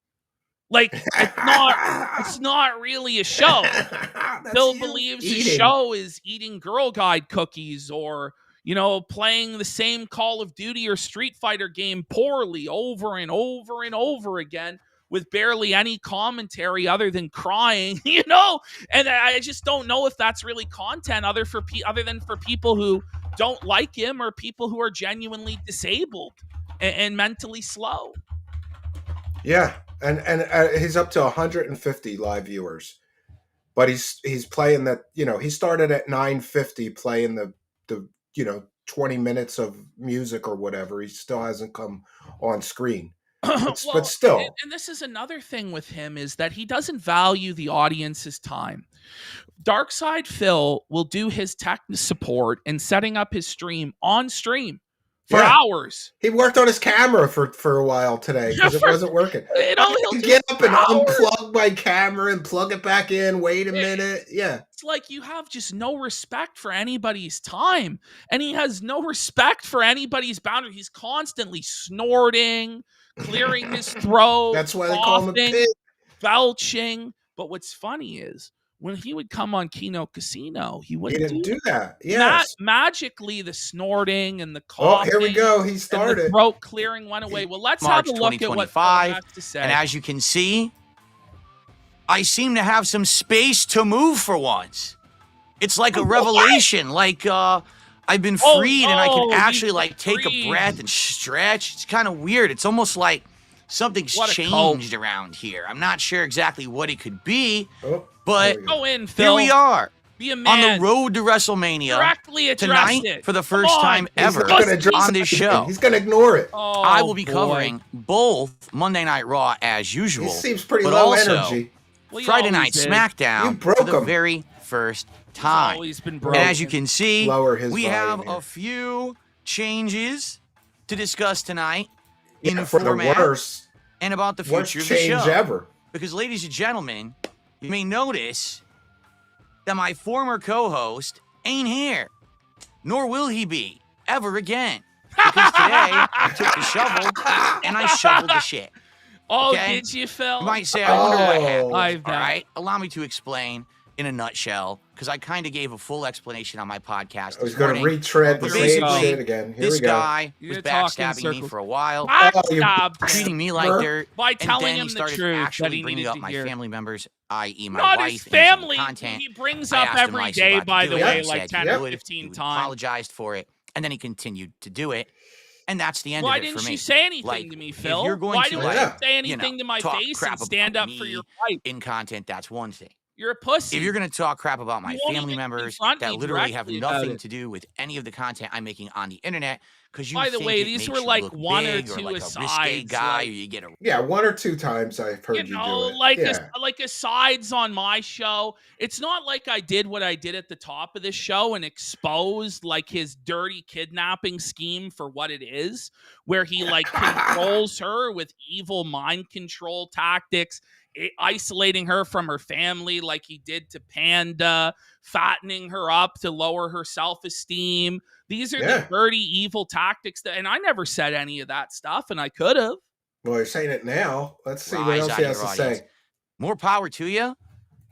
Like, it's not really a show. That's Phil you believes a eating. show is eating Girl Guide cookies or, you know, playing the same Call of Duty or Street Fighter game poorly over and over and over again with barely any commentary other than crying, you know? And I just don't know if that's really content other than for people who don't like him or people who are genuinely disabled and mentally slow. Yeah, and he's up to 150 live viewers, but he's playing that. You know, he started at 950 playing the 20 minutes of music or whatever. He still hasn't come on screen, but still. And this is another thing with him is that he doesn't value the audience's time. Darksydephil will do his tech support and setting up his stream on stream for hours. He worked on his camera for a while today because it wasn't working. He'll get up and unplug my camera and plug it back in. Wait a minute. Yeah. It's like you have just no respect for anybody's time. And he has no respect for anybody's boundary. He's constantly snorting, clearing his throat. That's why they call him a pig. Belching. But what's funny is when he would come on Kino Casino, he didn't do that. Yes. Magically, the snorting and the coughing. Oh, here we go. He started. And the throat clearing went away. Well, let's March have a look at what Phil has to say. And as you can see, I seem to have some space to move for once. It's like a revelation. Like I've been freed and I can actually take a breath and stretch. It's kind of weird. It's almost like something's changed around here. I'm not sure exactly what it could be, but go in, Phil. Here we are. Be a man. On the road to WrestleMania Directly tonight for the first time ever on this show. He's going to ignore it. I will be covering both Monday Night Raw as usual. He seems pretty but low also energy. Friday Night SmackDown for the very first time. And as you can see, we have a few changes to discuss tonight in the format and about the future of the show. Ever. Because, ladies and gentlemen, you may notice that my former co-host ain't here, nor will he be ever again. Because today I took the shovel and I shoveled the shit. Oh, did you, Phil? You might say, I wonder what happened. All right, allow me to explain in a nutshell, because I kind of gave a full explanation on my podcast. I was going to retread the same shit again. Here this we go. guy was backstabbing me for a while, treating me like dirt, by telling him the started truth actually bringing up my family members, i.e. my Not wife, his family. And content. He brings up every day, by the way, like 10 or 15 times. Apologized for it, and then he continued to do it. And that's the end of it for me. Why didn't you say anything to me, Phil? If you're going Why to didn't you say anything to my face and stand up for your wife? In content, that's one thing. You're a pussy. If you're going to talk crap about my family members that literally have nothing to do with any of the content I'm making on the internet, because you by the think way, it these makes were you like look one or big two like asides. a risque guy, or you get a one or two times I've heard you do it. Like asides on my show. It's not like I did what I did at the top of this show and exposed like his dirty kidnapping scheme for what it is, where he like controls her with evil mind control tactics, isolating her from her family like he did to Panda, fattening her up to lower her self-esteem. These are the dirty, evil tactics and I never said any of that stuff, and I could have. Well, you're saying it now. Let's see what else he has to say. More power to you.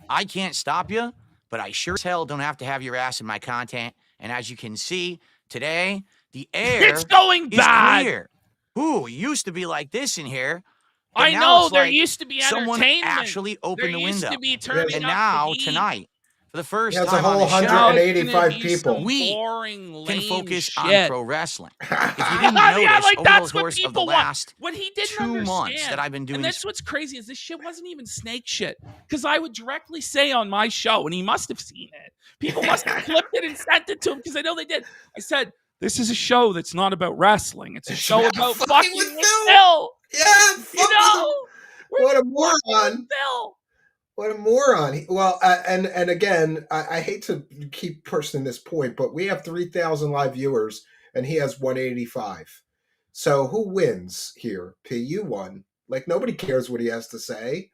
I can't stop you, but I sure as hell don't have to have your ass in my content. And as you can see, today, the air it's going bad. Clear. Ooh, it used to be like this in here. I know there used to be entertainment. Someone actually opened the window. To be turning and up now, the heat. tonight, for the first time on a whole the show, 185 people. We boring, can focus shit. on pro wrestling. If you didn't notice, like, over the course of the last what he didn't 2 months that I've been doing and that's what's crazy is this shit wasn't even snake shit. Because I would directly say on my show, and he must have seen it. People must have clipped it and sent it to him because I know they did. I said, this is a show that's not about wrestling. It's a show about fucking with Phil. Yeah, you know? what a moron. Phil. What a moron! And again, I hate to keep pushing this point, but we have 3,000 live viewers, and he has 185. So who wins here? P, you won. Like nobody cares what he has to say,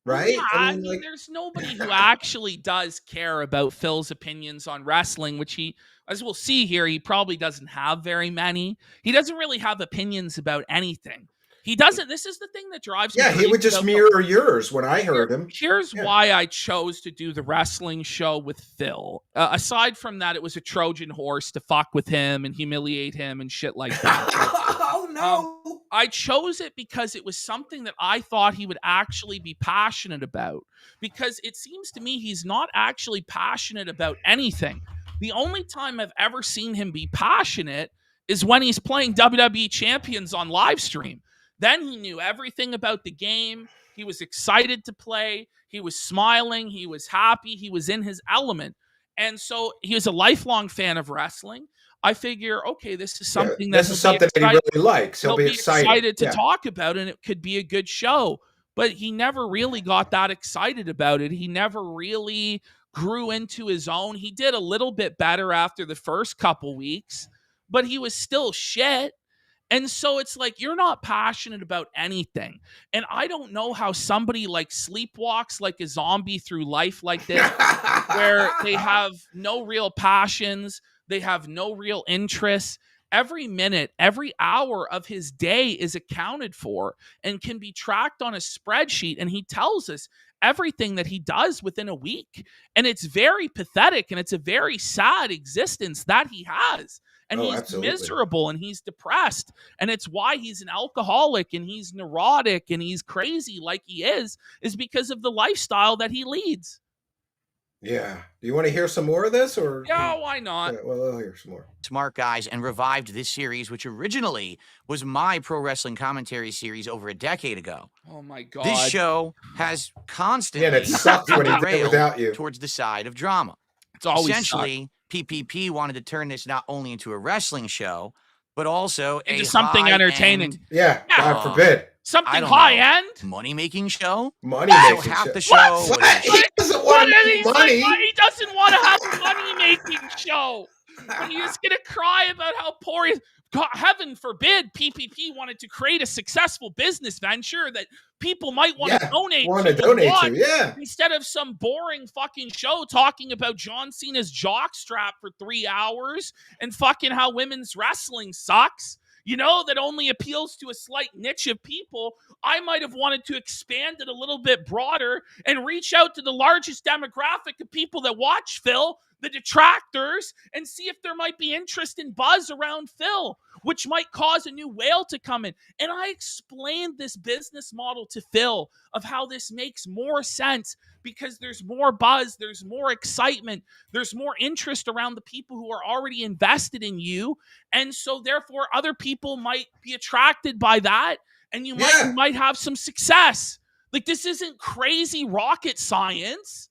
right? Yeah, I mean, there's nobody who actually does care about Phil's opinions on wrestling, which he, as we'll see here, he probably doesn't have very many. He doesn't really have opinions about anything. He doesn't. This is the thing that drives me Yeah, he crazy would just about mirror yours when I heard him. Here's Yeah. why I chose to do the wrestling show with Phil. Aside from that, it was a Trojan horse to fuck with him and humiliate him and shit like that. Oh no! I chose it because it was something that I thought he would actually be passionate about. Because it seems to me he's not actually passionate about anything. The only time I've ever seen him be passionate is when he's playing WWE Champions on live stream. Then he knew everything about the game. He was excited to play. He was smiling. He was happy. He was in his element. And so he was a lifelong fan of wrestling. I figure, okay, this is something that he really likes. He'll be excited to talk about, and it could be a good show. But he never really got that excited about it. He never really grew into his own. He did a little bit better after the first couple weeks, but he was still shit. And so it's like, you're not passionate about anything. And I don't know how somebody like sleepwalks like a zombie through life like this, where they have no real passions, they have no real interests. Every minute, every hour of his day is accounted for and can be tracked on a spreadsheet. And he tells us everything that he does within a week. And it's very pathetic, and it's a very sad existence that he has. And he's absolutely miserable, and he's depressed. And it's why he's an alcoholic, and he's neurotic, and he's crazy like he is because of the lifestyle that he leads. Yeah. Do you want to hear some more of this? Or Yeah, why not? Yeah, well, I'll hear some more. Smart guys, and revived this series, which originally was my pro wrestling commentary series over a decade ago. Oh my God. This show has constantly Yeah, and it sucked when he did it derailed without you. towards the side of drama. It's always Essentially, PPP wanted to turn this not only into a wrestling show, but also into a something high-end, entertaining. Yeah, God forbid. Something I don't high know, end. money-making show. Money So making half shit. the show What? was He doesn't want to make money. He doesn't want to have a money-making show. But he's going to cry about how poor he is. God, heaven forbid PPP wanted to create a successful business venture that people might want to donate to. Yeah. Instead of some boring fucking show talking about John Cena's jockstrap for 3 hours and fucking how women's wrestling sucks, you know, that only appeals to a slight niche of people. I might have wanted to expand it a little bit broader and reach out to the largest demographic of people that watch Phil, the detractors, and see if there might be interest and buzz around Phil, which might cause a new whale to come in. And I explained this business model to Phil of how this makes more sense because there's more buzz, there's more excitement, there's more interest around the people who are already invested in you. And so therefore other people might be attracted by that, and you might have some success. Like, this isn't crazy rocket science.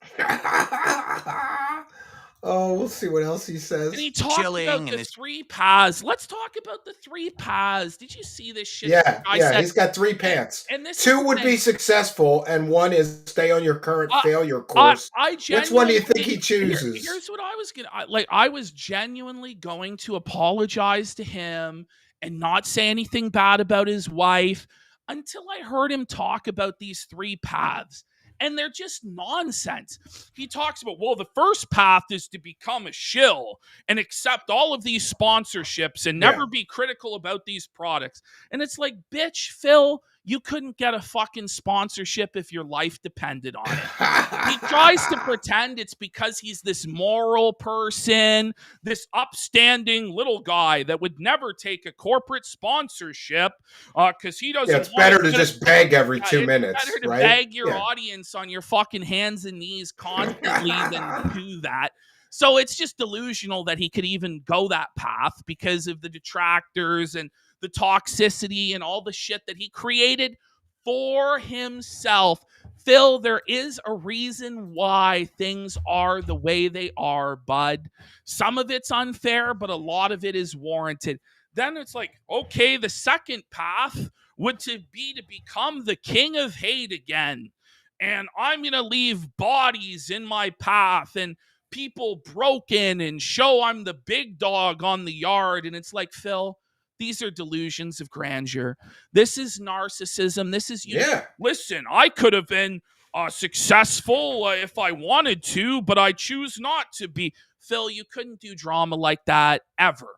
Oh, we'll see what else he says. And he talked about the 3 paths. Let's talk about the 3 paths. Did you see this shit? Yeah, he's got 3 paths. And this 2 would be successful, and 1 is stay on your current failure course. Which one do you think he chooses? Here's what I was gonna I was genuinely going to apologize to him and not say anything bad about his wife until I heard him talk about these 3 paths. And they're just nonsense. He talks about, well, the first path is to become a shill and accept all of these sponsorships and never be critical about these products. And it's like, bitch, Phil, you couldn't get a fucking sponsorship if your life depended on it. He tries to pretend it's because he's this moral person, this upstanding little guy that would never take a corporate sponsorship because he doesn't. Yeah, it's better to just beg every 2 minutes. It's better to right? beg your audience on your fucking hands and knees constantly than do that. So it's just delusional that he could even go that path because of the detractors and the toxicity and all the shit that he created for himself. Phil, there is a reason why things are the way they are, bud. Some of it's unfair, but a lot of it is warranted. Then it's like, okay, the second path would be to become the king of hate again. and I'm going to leave bodies in my path and people broken and show I'm the big dog on the yard. And it's like, Phil, these are delusions of grandeur. This is narcissism. This is, listen, I could have been successful if I wanted to, but I choose not to be. Phil, you couldn't do drama like that ever.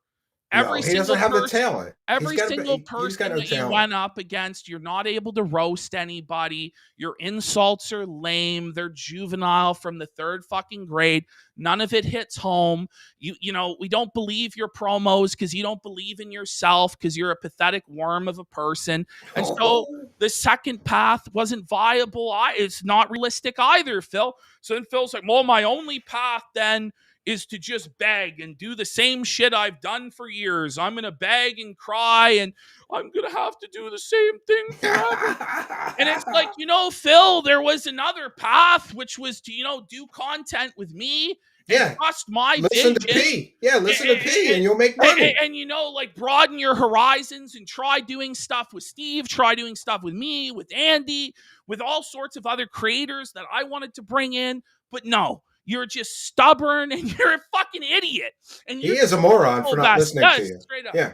No, he doesn't have the talent. Every single person that you went up against, you're not able to roast anybody. Your insults are lame. They're juvenile from the third fucking grade. None of it hits home. You know, we don't believe your promos because you don't believe in yourself because you're a pathetic worm of a person. And so the second path wasn't viable. It's not realistic either, Phil. So then Phil's like, well, my only path then is to just beg and do the same shit I've done for years. I'm going to beg and cry, and I'm going to have to do the same thing forever. And it's like, you know, Phil, there was another path, which was to, you know, do content with me. Yeah. Trust my listen vision. To P. Yeah, listen to P, and you'll make money. And, you know, like, broaden your horizons and try doing stuff with Steve, try doing stuff with me, with Andy, with all sorts of other creators that I wanted to bring in. But no. You're just stubborn and you're a fucking idiot. And he is a moron for not listening to you. Straight up. Yeah.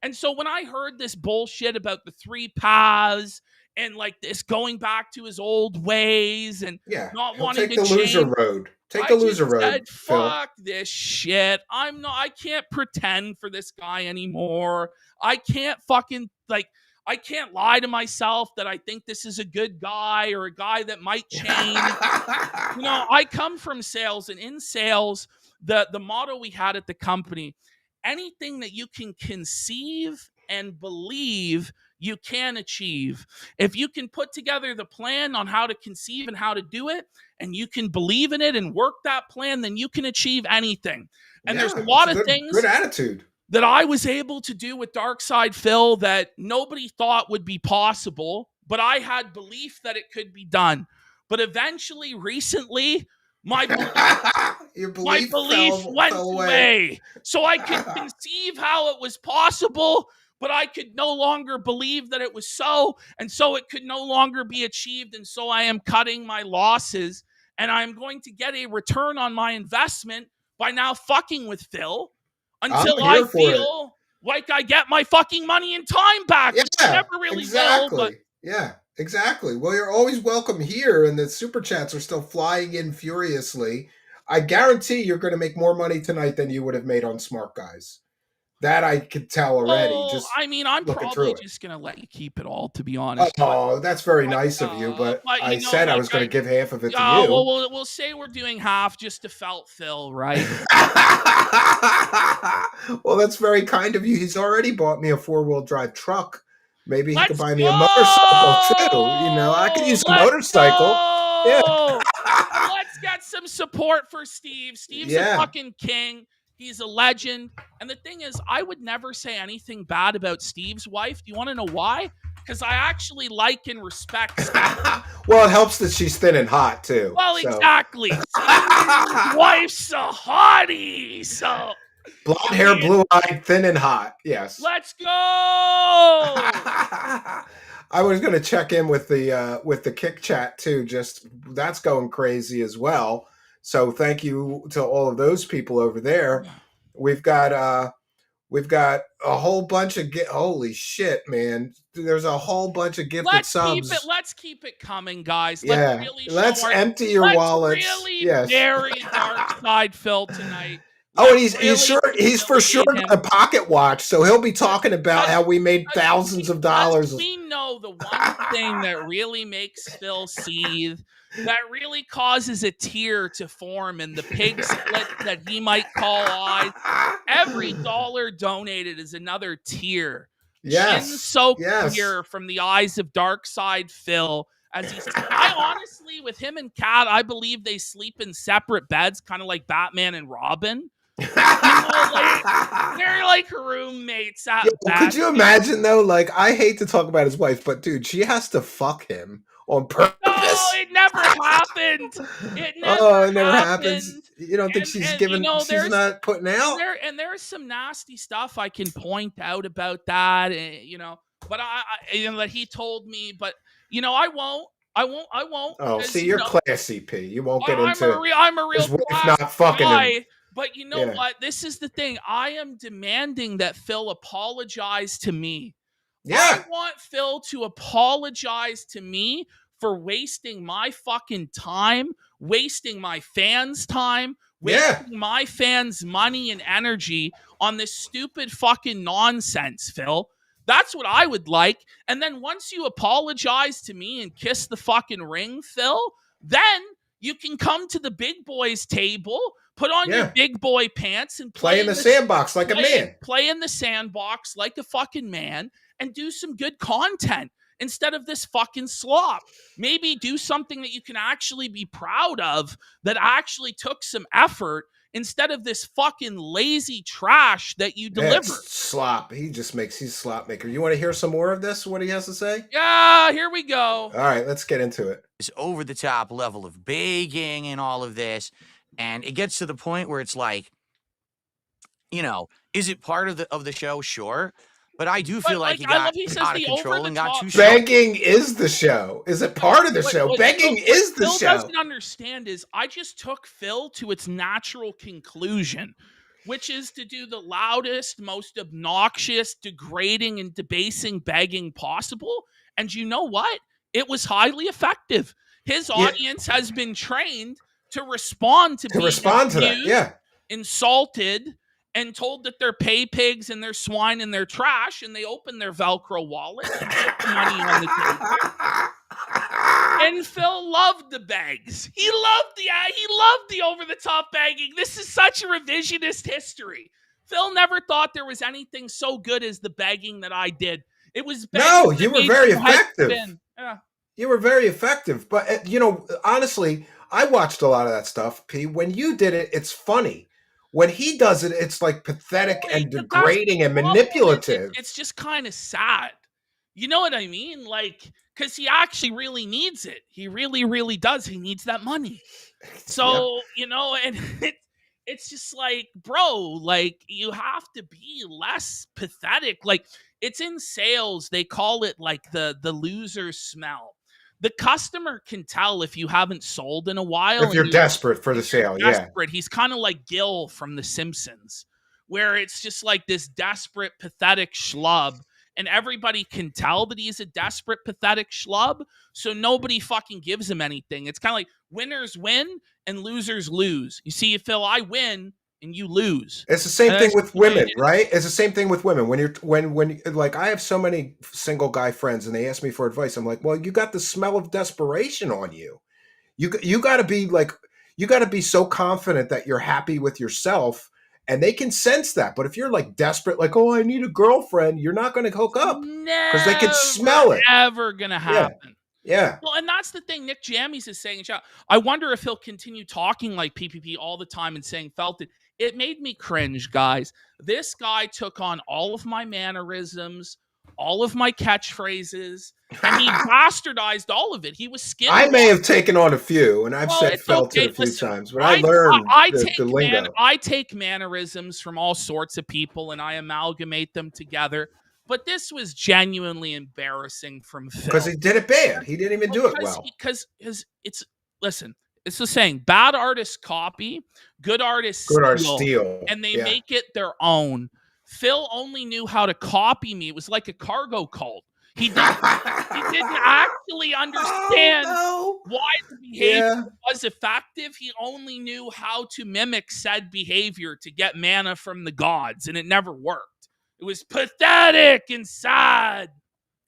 And so when I heard this bullshit about the 3 paths and like this going back to his old ways and not wanting to take the loser road. Take the loser road. Said, fuck this shit. I can't pretend for this guy anymore. I can't fucking I can't lie to myself that I think this is a good guy or a guy that might change. You know, I come from sales, and in sales, the motto we had at the company, anything that you can conceive and believe, you can achieve. If you can put together the plan on how to conceive and how to do it, and you can believe in it and work that plan, then you can achieve anything. And there's a lot of things. Good attitude. That I was able to do with Darksydephil that nobody thought would be possible, but I had belief that it could be done. But eventually, recently, my belief went away. So I could conceive how it was possible, but I could no longer believe that it was so, and so it could no longer be achieved, and so I am cutting my losses, and I'm going to get a return on my investment by now fucking with Phil. Until I feel like I get my fucking money and time back. Yeah, I never really will. But yeah, exactly. Well, you're always welcome here, and the super chats are still flying in furiously. I guarantee you're going to make more money tonight than you would have made on Smart Guys. That I could tell already. I'm probably just going to let you keep it all, to be honest. Oh, that's very nice of you, but I said I was going to give half of it to you. Well, we'll say we're doing half just to felt Phil, right? Well, that's very kind of you. He's already bought me a 4-wheel drive truck. Maybe he could buy me a motorcycle too. You know, I could use a motorcycle. Yeah. Let's get some support for Steve. Steve's a fucking king. He's a legend. And the thing is, I would never say anything bad about Steve's wife. Do you want to know why? Because I actually like and respect Steve. Well, it helps that she's thin and hot, too. Well, exactly. Steve's wife's a hottie. So blonde hair, blue-eyed, thin and hot. Yes. Let's go! I was going to check in with the Kick Chat, too. Just that's going crazy as well. So thank you to all of those people over there. We've got a whole bunch of holy shit, man. There's a whole bunch of gifted subs. Let's keep it coming, guys. Let's empty your wallets. Let's really bury Darksydephil tonight. Oh, and he's for sure a pocket watch, so he'll be talking about how we made thousands of dollars. We know the one thing that really makes Phil seethe, that really causes a tear to form in the pig split that he might call eyes. Every dollar donated is another tear. Chin-soaked tear from the eyes of Darksydephil. I honestly, with him and Kat, I believe they sleep in separate beds, kind of like Batman and Robin. You know, they're like roommates at best. Could you imagine though? Like, I hate to talk about his wife, but dude, she has to fuck him on purpose. No, it never happened. It never happens. You don't think she's giving? She's not putting out. There's some nasty stuff I can point out about that. You know, but I that he told me, but you know, I won't. I won't. Oh, 'Cause, see, you you're know, classy, P. You won't get I'm into I'm a real his wife classy not fucking him. guy. But you know Yeah. what? This is the thing. I am demanding that Phil apologize to me. I Yeah. want Phil to apologize to me for wasting my fucking time, wasting my fans' time, Yeah. wasting my fans' money and energy on this stupid fucking nonsense, Phil. That's what I would like. And then once you apologize to me and kiss the fucking ring, Phil, then you can come to the big boys table, put on your Yeah. big boy pants and Play in the sandbox like a man. play in the sandbox like a fucking man and do some good content instead of this fucking slop. Maybe do something that you can actually be proud of that actually took some effort instead of this fucking lazy trash that you deliver. It's slop. He's slop maker. You want to hear some more of this? What he has to say? Yeah, here we go. All right, let's get into it. This over the top level of begging and all of this. And it gets to the point where it's like, you know, is it part of the show? Sure. But I do feel like he got out of control and got too Begging is the show. Is it part of the show? Begging is the show. Phil doesn't understand is I just took Phil to its natural conclusion, which is to do the loudest, most obnoxious, degrading, and debasing begging possible. And you know what? It was highly effective. His audience has been trained to respond to that. Yeah. Insulted, and told that they're pay pigs and they're swine and they're trash, and they open their Velcro wallet and put money on the table. And Phil loved the begs. He loved the over-the-top begging. This is such a revisionist history. Phil never thought there was anything so good as the begging that I did. It was no, you were very effective. Yeah. You were very effective. But, you know, honestly, I watched a lot of that stuff, P. When you did it, it's funny. When he does it, it's like pathetic and degrading and manipulative. It's just kind of sad. You know what I mean? Like, because he actually really needs it. He really, really does. He needs that money. So, you know, and it's just like, bro, like, you have to be less pathetic. Like, it's in sales. They call it like the loser smell. The customer can tell if you haven't sold in a while. If you're desperate for the sale, desperate. He's kind of like Gil from The Simpsons, where it's just like this desperate, pathetic schlub, and everybody can tell that he's a desperate, pathetic schlub, so nobody fucking gives him anything. It's kind of like winners win and losers lose. You see, Phil, I win and you lose. It's the same thing with women, right? It's the same thing with women. When like I have so many single guy friends and they ask me for advice. I'm like, well, you got the smell of desperation on you. You got to be like, you got to be so confident that you're happy with yourself, and they can sense that. But if you're like desperate, like, oh, I need a girlfriend, you're not going to hook up because they can smell it. Never going to happen. Yeah. Well, and that's the thing Nick Jammies is saying in chat. I wonder if he'll continue talking like PPP all the time and saying felt it. It made me cringe, guys. This guy took on all of my mannerisms, all of my catchphrases, and he bastardized all of it. He was skinny. I may have taken on a few, and I've said felt it a few times, but I learned the lingo. I take mannerisms from all sorts of people, and I amalgamate them together. But this was genuinely embarrassing from Phil. Because he did it bad. He didn't even do it well. Because listen, it's the saying, bad artists copy, good artists steal, and they make it their own. Phil only knew how to copy me. It was like a cargo cult. He didn't actually understand why the behavior was effective. He only knew how to mimic said behavior to get mana from the gods, and it never worked. It was pathetic and sad.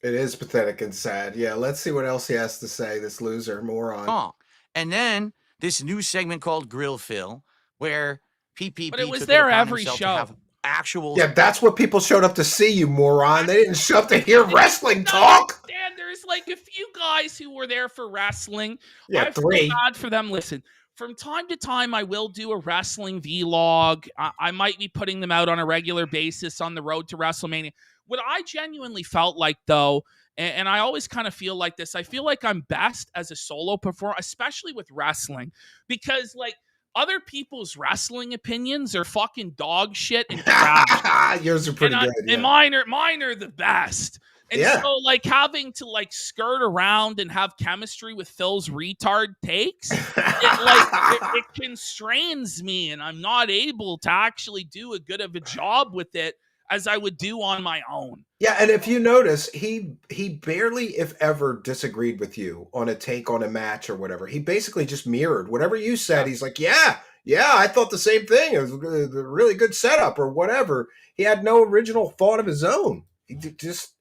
It is pathetic and sad. Yeah, let's see what else he has to say, this loser moron. Oh. And then this new segment called Grill Phil, where PPP but it was there every show. Actual. Yeah, that's what people showed up to see, you moron. They didn't show up to hear wrestling talk. And there's like a few guys who were there for wrestling. Yeah, I feel bad for them. Listen, from time to time, I will do a wrestling vlog. I might be putting them out on a regular basis on the road to WrestleMania. What I genuinely felt like, though, and I always kind of feel like this, I feel like I'm best as a solo performer, especially with wrestling, because like other people's wrestling opinions are fucking dog shit and trash. Yours are pretty good. And mine are the best. And so, like, having to, like, skirt around and have chemistry with Phil's retard takes, it constrains me, and I'm not able to actually do a good of a job with it as I would do on my own. Yeah, and if you notice, he barely, if ever, disagreed with you on a take on a match or whatever. He basically just mirrored whatever you said. He's like, yeah, I thought the same thing. It was a really good setup or whatever. He had no original thought of his own. He just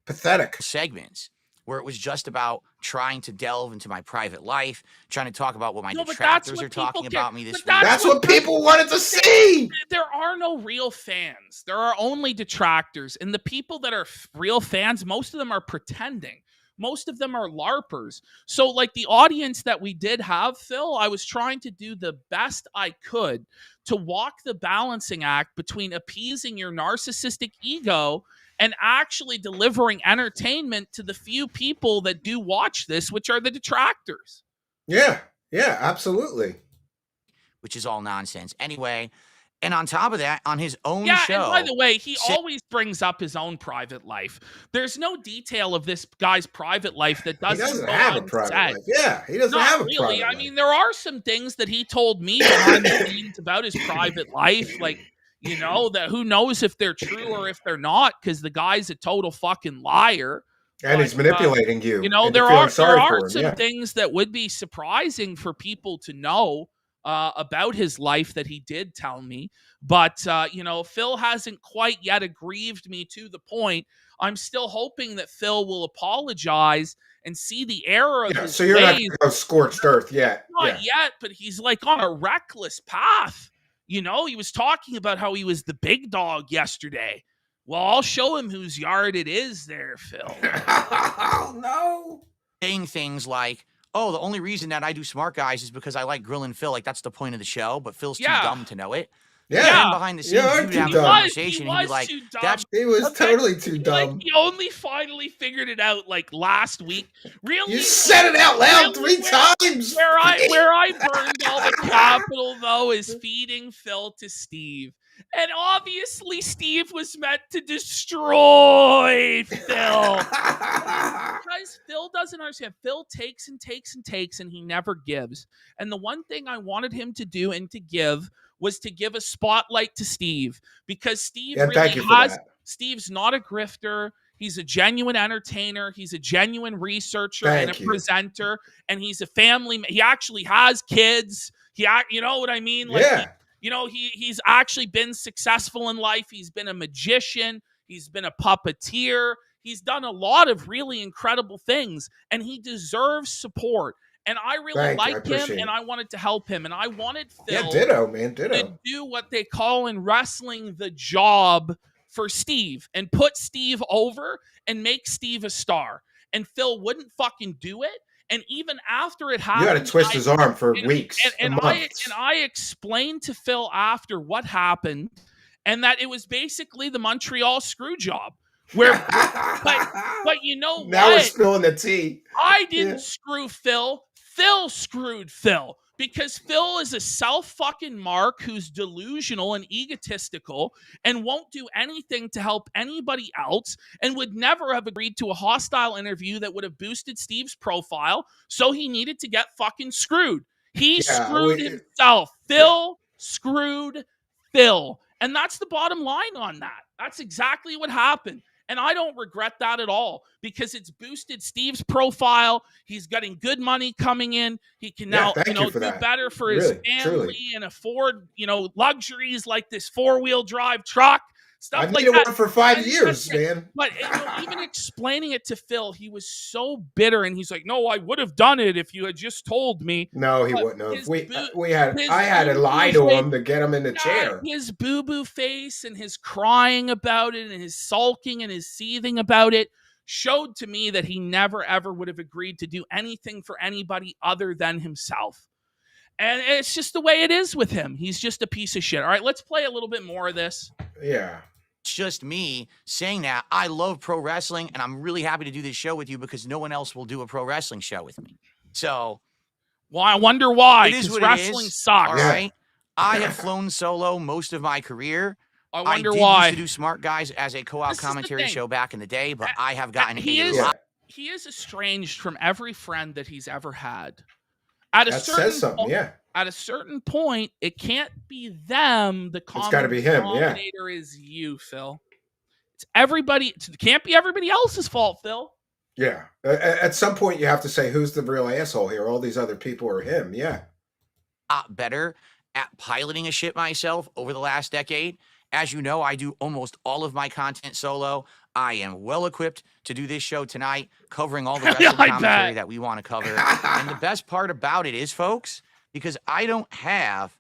pathetic segments where it was just about trying to delve into my private life, trying to talk about what my No, but that's detractors what are talking people care. about me this But week. That's what people wanted to see. There are no real fans. There are only detractors. And the people that are real fans, most of them are pretending. Most of them are LARPers. So, like, the audience that we did have, Phil, I was trying to do the best I could to walk the balancing act between appeasing your narcissistic ego and actually delivering entertainment to the few people that do watch this, which are the detractors. Yeah, absolutely. Which is all nonsense. Anyway, and on top of that, on his own show. And by the way, he always brings up his own private life. There's no detail of this guy's private life that doesn't have a private life. Yeah, he doesn't have a private life. I mean, there are some things that he told me behind the scenes about his private life, like, you know, that who knows if they're true or if they're not, because the guy's a total fucking liar. And he's manipulating you. You know, there are some things that would be surprising for people to know about his life that he did tell me. But, you know, Phil hasn't quite yet aggrieved me to the point. I'm still hoping that Phil will apologize and see the error of his so you're ways. not going to go scorched earth yet. Not yet, but he's like on a reckless path. You know, he was talking about how he was the big dog yesterday. Well, I'll show him whose yard it is there, Phil. Oh, no. Saying things like, oh, the only reason that I do Smart Guys is because I like grilling Phil. Like, that's the point of the show, but Phil's too dumb to know it. Yeah. And behind the scenes, you would have a conversation and be like, he was totally too dumb. Like, he only finally figured it out, like, last week. Really? You said it out loud 3 times. Where I burned all the capital, though, is feeding Phil to Steve. And obviously, Steve was meant to destroy Phil. Because Phil doesn't understand. Phil takes and takes and takes, and he never gives. And the one thing I wanted him to do and to give was to give a spotlight to Steve. Because Steve Steve's not a grifter. He's a genuine entertainer. He's a genuine researcher and a presenter. And he's a family man. He actually has kids. You know what I mean? Like, he's actually been successful in life. He's been a magician. He's been a puppeteer. He's done a lot of really incredible things, and he deserves support. And I really like him, and I wanted to help him. And I wanted Phil to do what they call in wrestling the job for Steve and put Steve over and make Steve a star. And Phil wouldn't fucking do it. And even after it happened, you had to twist his arm for weeks and months. I explained to Phil after what happened, and that it was basically the Montreal screw job. Where, but you know what? Now we're spilling the tea. I didn't screw Phil. Phil screwed Phil. Because Phil is a self-fucking mark who's delusional and egotistical and won't do anything to help anybody else and would never have agreed to a hostile interview that would have boosted Steve's profile, so he needed to get fucking screwed. He screwed himself. Phil screwed Phil. And that's the bottom line on that. That's exactly what happened. And I don't regret that at all because it's boosted Steve's profile. He's getting good money coming in. He can now, do better for his family and afford, luxuries like this 4-wheel drive truck. Stuff like that. One for 5 years, man. But even explaining it to Phil, he was so bitter, and he's like, "No, I would have done it if you had just told me." No, he wouldn't have. I had to lie to him to get him in the chair. His boo-boo face and his crying about it and his sulking and his seething about it showed to me that he never ever would have agreed to do anything for anybody other than himself. And it's just the way it is with him. He's just a piece of shit. All right, let's play a little bit more of this. Yeah. It's just me saying that I love pro wrestling and I'm really happy to do this show with you because no one else will do a pro wrestling show with me. So, well, I wonder why. It is what wrestling it is. sucks. All right. I have flown solo most of my career. I wonder did why. used to do Smart Guys as a co-op This is the commentary thing. show back in the day, but I have gotten He a is lot. he is estranged from every friend that he's ever had. At a That certain says something, yeah. At a certain point, it can't be them. The It's gotta be him, yeah. denominator is you, Phil. It's everybody. It can't be everybody else's fault, Phil. Yeah. At some point, you have to say, who's the real asshole here? All these other people are him. Yeah. Better at piloting a ship myself over the last decade. As you know, I do almost all of my content solo. I am well equipped to do this show tonight, covering all the wrestling commentary that we want to cover. And the best part about it is, folks, because I don't have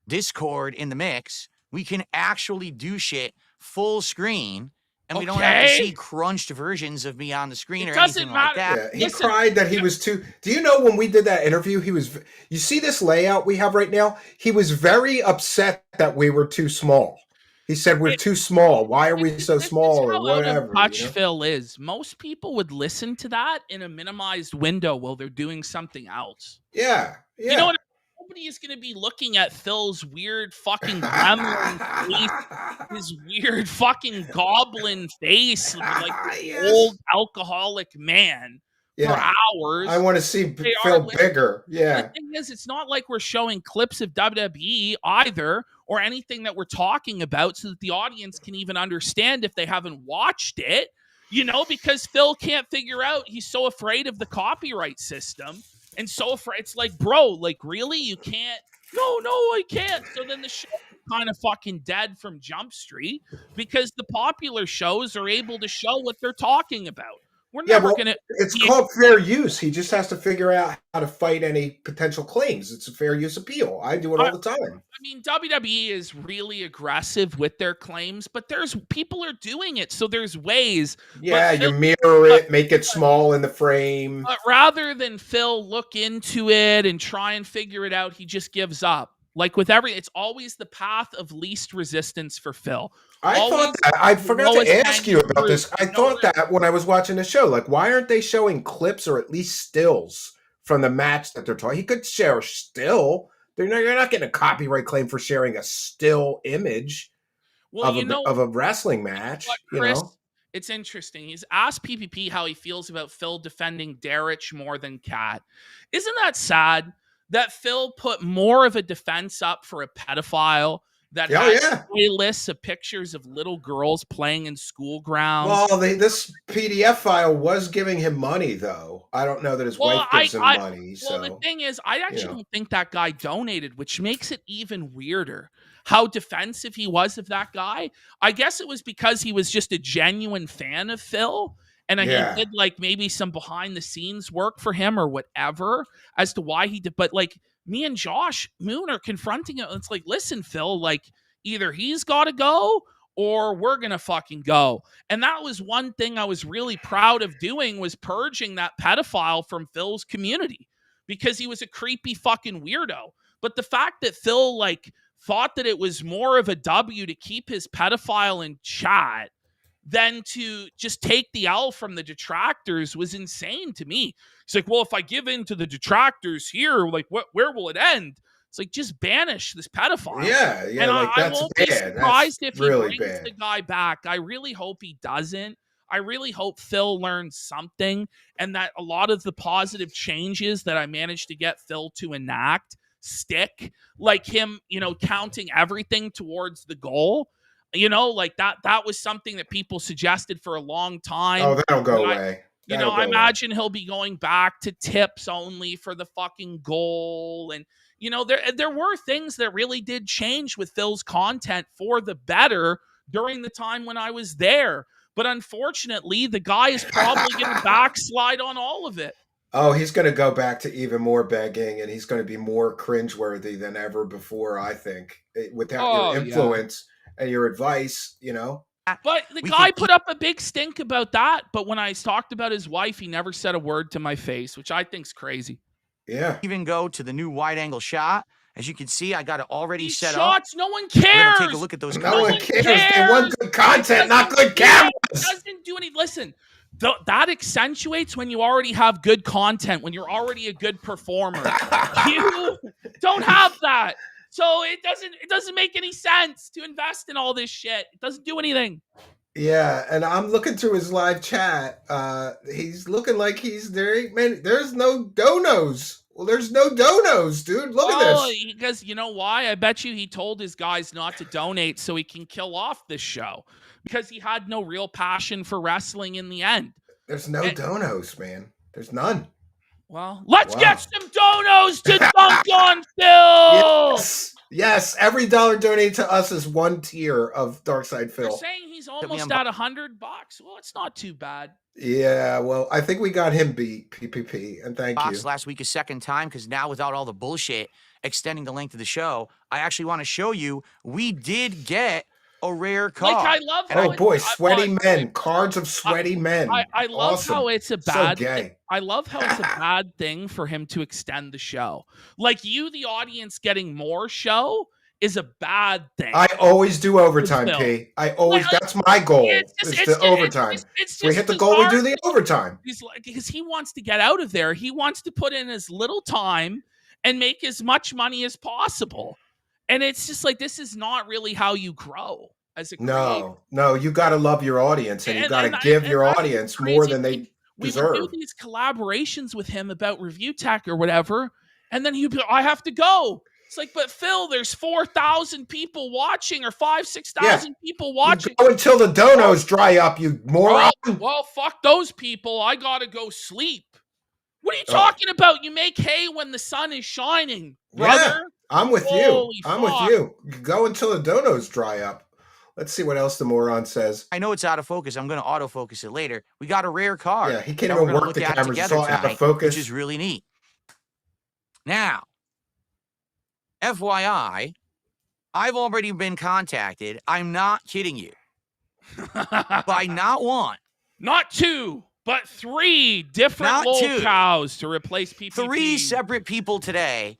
Discord in the mix, we can actually do shit full screen. And we don't have to see crunched versions of me on the screen or anything like that. Yeah, he cried that he was too. Do you know when we did that interview, he was. You see this layout we have right now? He was very upset that we were too small. He said we're too small. Why are we so small or whatever? Touch Phil is. Most people would listen to that in a minimized window while they're doing something else. Yeah. You know what? Nobody is going to be looking at Phil's weird fucking gremlin face, his weird fucking goblin face, like old alcoholic man for hours. I want to see Phil bigger. Yeah. The thing is, it's not like we're showing clips of WWE either or anything that we're talking about so that the audience can even understand if they haven't watched it, because Phil can't figure out, he's so afraid of the copyright system. And so afraid, it's like, bro, like, really? You can't? No, I can't. So then the show is kind of fucking dead from Jump Street because the popular shows are able to show what they're talking about. We're never going to. It's called fair use. He just has to figure out how to fight any potential claims. It's a fair use appeal. I do it all the time. I mean, WWE is really aggressive with their claims, but people are doing it. So there's ways. Yeah, you mirror it, make it small in the frame. But rather than Phil look into it and try and figure it out, he just gives up. Like with it's always the path of least resistance for Phil. I forgot to ask you about this. I thought that when I was watching the show, like, why aren't they showing clips or at least stills from the match that they're talking? He could share a still. You're not getting a copyright claim for sharing a still image of a wrestling match. Chris, it's interesting. He's asked PPP how he feels about Phil defending Derich more than Kat. Isn't that sad that Phil put more of a defense up for a pedophile that has playlists of pictures of little girls playing in school grounds? Well, this PDF file was giving him money, though. I don't know that his wife gives him money. Well, the thing is, I actually don't think that guy donated, which makes it even weirder. How defensive he was of that guy. I guess it was because he was just a genuine fan of Phil. And he did like maybe some behind the scenes work for him or whatever as to why he did. But like me and Josh Moon are confronting it. It's like, listen, Phil, like either he's got to go or we're going to fucking go. And that was one thing I was really proud of doing, was purging that pedophile from Phil's community because he was a creepy fucking weirdo. But the fact that Phil like thought that it was more of a W to keep his pedophile in chat than to just take the L from the detractors was insane to me. It's like, well, if I give in to the detractors here, like, where will it end? It's like, just banish this pedophile. Yeah, and like I that's won't bad. be surprised if he really brings bad. the guy back. I really hope he doesn't. I really hope Phil learns something and that a lot of the positive changes that I managed to get Phil to enact stick, like him, counting everything towards the goal. Like that was something that people suggested for a long time. Oh, that'll go away. I imagine he'll be going back to tips only for the fucking goal. And, there were things that really did change with Phil's content for the better during the time when I was there. But unfortunately, the guy is probably going to backslide on all of it. Oh, he's going to go back to even more begging, and he's going to be more cringeworthy than ever before, I think, without your influence. And your advice, But the guy put up a big stink about that. But when I talked about his wife, he never said a word to my face, which I think's crazy. Yeah. Even go to the new wide angle shot. As you can see, I got it already set shots, up. no one cares. We're gonna take a look at those. No one cares. They want good content, not good cameras. It doesn't do any. Listen, that accentuates when you already have good content, when you're already a good performer. You don't have that. So it doesn't make any sense to invest in all this shit. It doesn't do anything. Yeah, and I'm looking through his live chat. He's looking like he's there. Ain't many. There's no donos. Well, there's no donos, dude. Look at Oh, this. because you know why? I bet you he told his guys not to donate so he can kill off this show because he had no real passion for wrestling in the end. There's no donos, man. There's none. Well, let's Wow. get some donos to dunk on Phil. Yes. Every dollar donated to us is one tier of Darksydephil. They're saying he's almost at $100. Well, it's not too bad. Yeah, well, I think we got him beat, PPP, and thank you. Last week a second time because now without all the bullshit extending the length of the show, I actually want to show you we did get a rare card. Like I love. Oh boy, sweaty men, cards of sweaty men. I love Awesome. how it's a So bad. gay. I love how it's a bad thing for him to extend the show. Like you, the audience, getting more show is a bad thing. I always do overtime, Phil. P. I always. Like, That's my goal. it's just- Is it's the just- overtime. it's If we just hit the goal, we do bizarre. the overtime. He's like, because he wants to get out of there. He wants to put in as little time and make as much money as possible. And it's just like this is not really how you grow as a creator. No, you got to love your audience, and you got to give your that's audience crazy. more than they We would deserve. do these collaborations with him about review tech or whatever, and then he'd be, I have to go. It's like, but Phil, there's 4,000 people watching, or 6,000 people watching. You go until the donos dry up, you moron. Well, fuck those people. I gotta go sleep. What are you talking about? You make hay when the sun is shining, brother. Yeah, I'm with Holy you. I'm fuck. with you. Go until the donos dry up. Let's see what else the moron says. I know it's out of focus. I'm going to autofocus it later. We got a rare card. Yeah, he can't that even we're gonna work look the at cameras. It's together all out of tonight, focus. which is really neat. Now, FYI, I've already been contacted. I'm not kidding you. By not one, Not two, but three different Not lol two. cows to replace PPP. 3 separate people today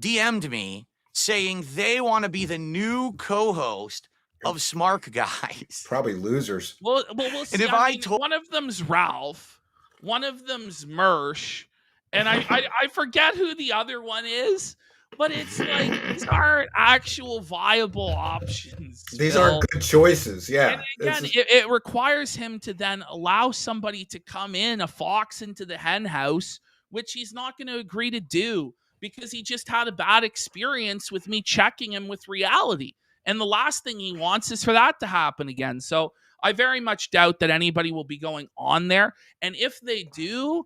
DM'd me saying they want to be the new co-host of Smart Guys. Probably losers. Well, we'll see. if I I mean, told- one of them's Ralph, one of them's Mersh, and I forget who the other one is. But it's like these aren't actual viable options. These Phil. aren't good choices. Yeah. And again, it requires him to then allow somebody to come in, a fox into the hen house, which he's not going to agree to do because he just had a bad experience with me checking him with reality. And the last thing he wants is for that to happen again. So I very much doubt that anybody will be going on there. And if they do,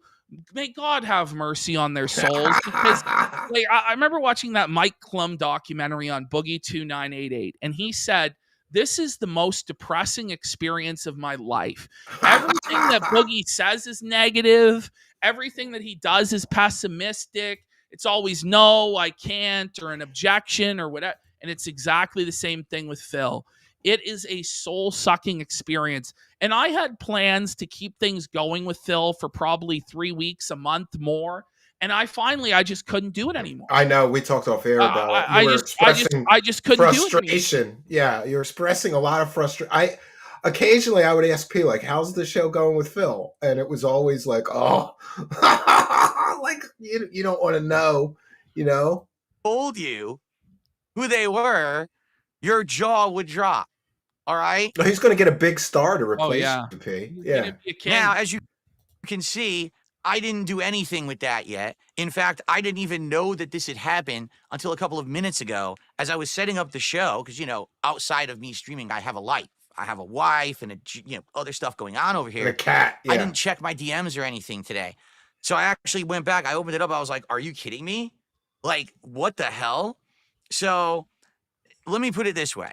may God have mercy on their souls. Because like, I remember watching that Mike Klum documentary on Boogie 2988, and he said, this is the most depressing experience of my life. Everything that Boogie says is negative. Everything that he does is pessimistic. It's always no, I can't, or an objection, or whatever. And it's exactly the same thing with Phil. It is a soul-sucking experience. And I had plans to keep things going with Phil for probably 3 weeks, a month more. And I just couldn't do it anymore. I know. We talked off air about it. You were expressing I just couldn't do it anymore. frustration. Yeah, you're expressing a lot of frustration. Occasionally I would ask P, like, how's the show going with Phil? And it was always like, oh, like you don't want to know, you know? Told you who they were, your jaw would drop. All right. He's going to get a big star to replace yeah. P. He's Yeah. gonna be a king. Now, as you can see, I didn't do anything with that yet. In fact, I didn't even know that this had happened until a couple of minutes ago as I was setting up the show. Because, you know, outside of me streaming, I have a life. I have a wife and other stuff going on over And here. a cat. Yeah. I didn't check my DMs or anything today. So I actually went back. I opened it up. I was like, are you kidding me? Like, what the hell? So let me put it this way.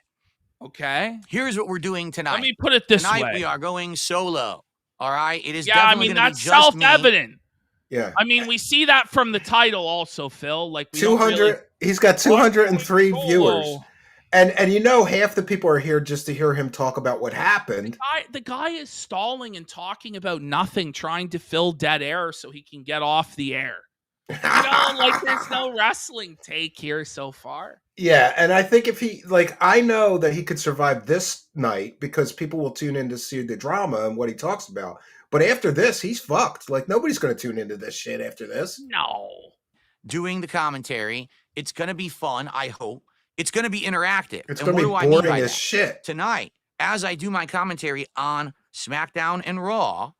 Okay. Here's what we're doing tonight. Let me put it this Tonight way. we are going solo. All right. It is Yeah, I definitely mean, going to be that's just me. self-evident. Yeah. I mean, we see that from the title also, Phil. Like, we don't 200. really- He's got 203 Solo. viewers. And you know, half the people are here just to hear him talk about what happened. The guy is stalling and talking about nothing, trying to fill dead air so he can get off the air. You know, like there's no wrestling take here so far. Yeah, and I think if he, like, I know that he could survive this night because people will tune in to see the drama and what he talks about. But after this, he's fucked. Like, nobody's going to tune into this shit after this. No. Doing the commentary. It's going to be fun, I hope. It's going to be interactive. It's And going to what be do I mean boring by as that? shit. Tonight, as I do my commentary on SmackDown and Raw,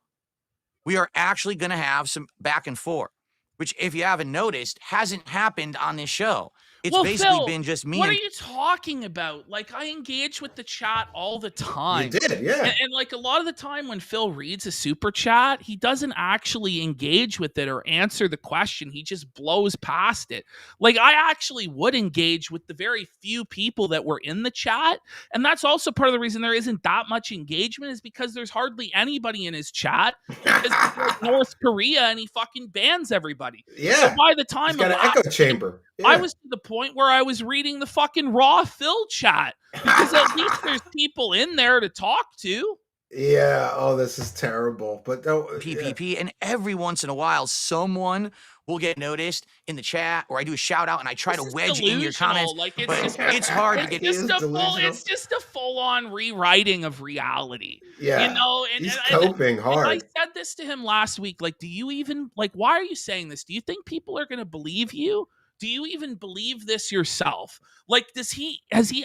we are actually going to have some back and forth, which, if you haven't noticed, hasn't happened on this show. It's Well, basically Phil, been just me what are and you talking about? Like, I engage with the chat all the You time. did, yeah. And like a lot of the time when Phil reads a super chat, he doesn't actually engage with it or answer the question. He just blows past it. Like, I actually would engage with the very few people that were in the chat. And that's also part of the reason there isn't that much engagement, is because there's hardly anybody in his chat, because it's like North Korea and he fucking bans everybody. So Yeah. by the time He's got of an last echo chamber. Yeah. I was to the point where I was reading the fucking Raw Phil chat, because at least there's people in there to talk to. Yeah. Oh, this is terrible. But PPP, and every once in a while, someone will get noticed in the chat, or I do a shout out and I try This to is wedge in your delusional. comments. Like, it's But just it's hard to it's get. He is just a full, delusional. it's just a full-on rewriting of reality. Yeah. You know, and, He's and coping I hard. said this to him last week. Like, do you even, like, why are you saying this? Do you think people are going to believe you? Do you even believe this yourself? Like, has he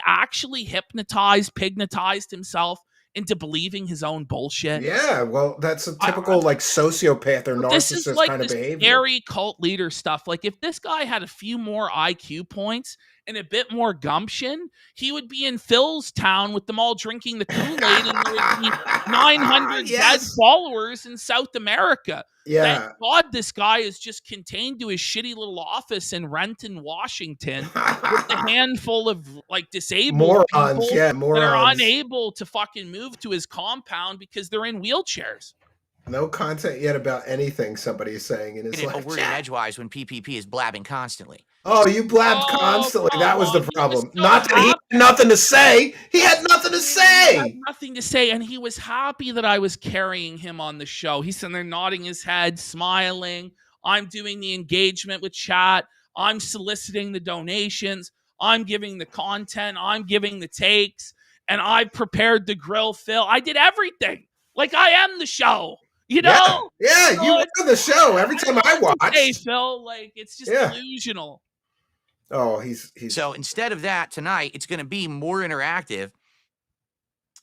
actually pignatized himself into believing his own bullshit? Yeah. Well, that's a typical like sociopath or This is narcissist like kind of this behavior. scary cult leader stuff. Like, if this guy had a few more IQ points and a bit more gumption, he would be in Phil's town with them all drinking the Kool-Aid, and there would be 900 dead followers in South America. Yeah. Thank God this guy is just contained to his shitty little office in Renton, Washington, with a handful of like disabled Morons. people Yeah. that are Morons. unable to fucking move to his compound because they're in wheelchairs. No content yet about anything somebody is saying in his A live word in chat. edgewise when PPP is blabbing constantly. Oh, you blabbed Oh, constantly. come That was the on. He was problem. so Not that he had nothing to say. He had nothing to He had say. nothing to say, and he was happy that I was carrying him on the show. He's sitting there nodding his head, smiling. I'm doing the engagement with chat. I'm soliciting the donations. I'm giving the content. I'm giving the takes. And I prepared the grill, Phil. I did everything. Like, I am the show. You know? Yeah, So you it's- were the show every time I watched. Hey, Phil, like, it's just Yeah. delusional. Oh, he's So instead of that, tonight, it's going to be more interactive,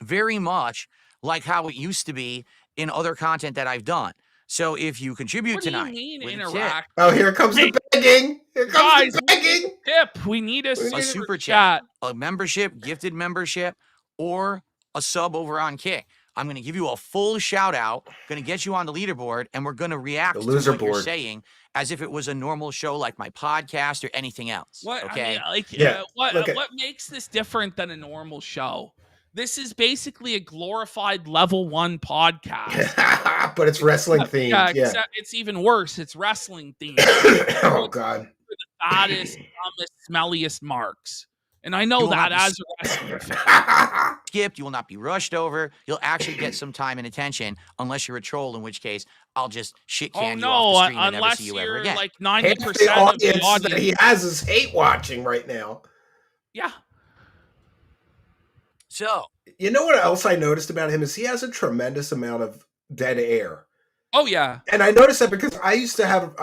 very much like how it used to be in other content that I've done. So if you contribute What do tonight, you mean with a tip, interact? Oh, here comes the begging. Here comes Guys, the begging. Tip, we need a We need a a super chat, a membership, gifted membership, or a sub over on Kick. I'm going to give you a full shout out, going to get you on the leaderboard, and we're going to react The to loser what you're board. saying as if it was a normal show like my podcast or anything else. What Okay. I mean, like, Yeah, what look at- what makes this different than a normal show? This is basically a glorified level 1 podcast. But it's wrestling themed. Yeah, Yeah. except it's even worse. It's wrestling themed. Oh God. The fattest, dumbest, smelliest marks. And I know You will that not be as a wrestling fan. Skipped, you will not be rushed over. You'll actually get some time and attention, unless you're a troll, in which case I'll just shit Oh can you no, off the screen and never unless see you ever you're again. like Half 90% the of the audience that audience. he has is hate watching right now. Yeah. So You know what else I noticed about him is he has a tremendous amount of dead air. Oh yeah. And I noticed that because I used to have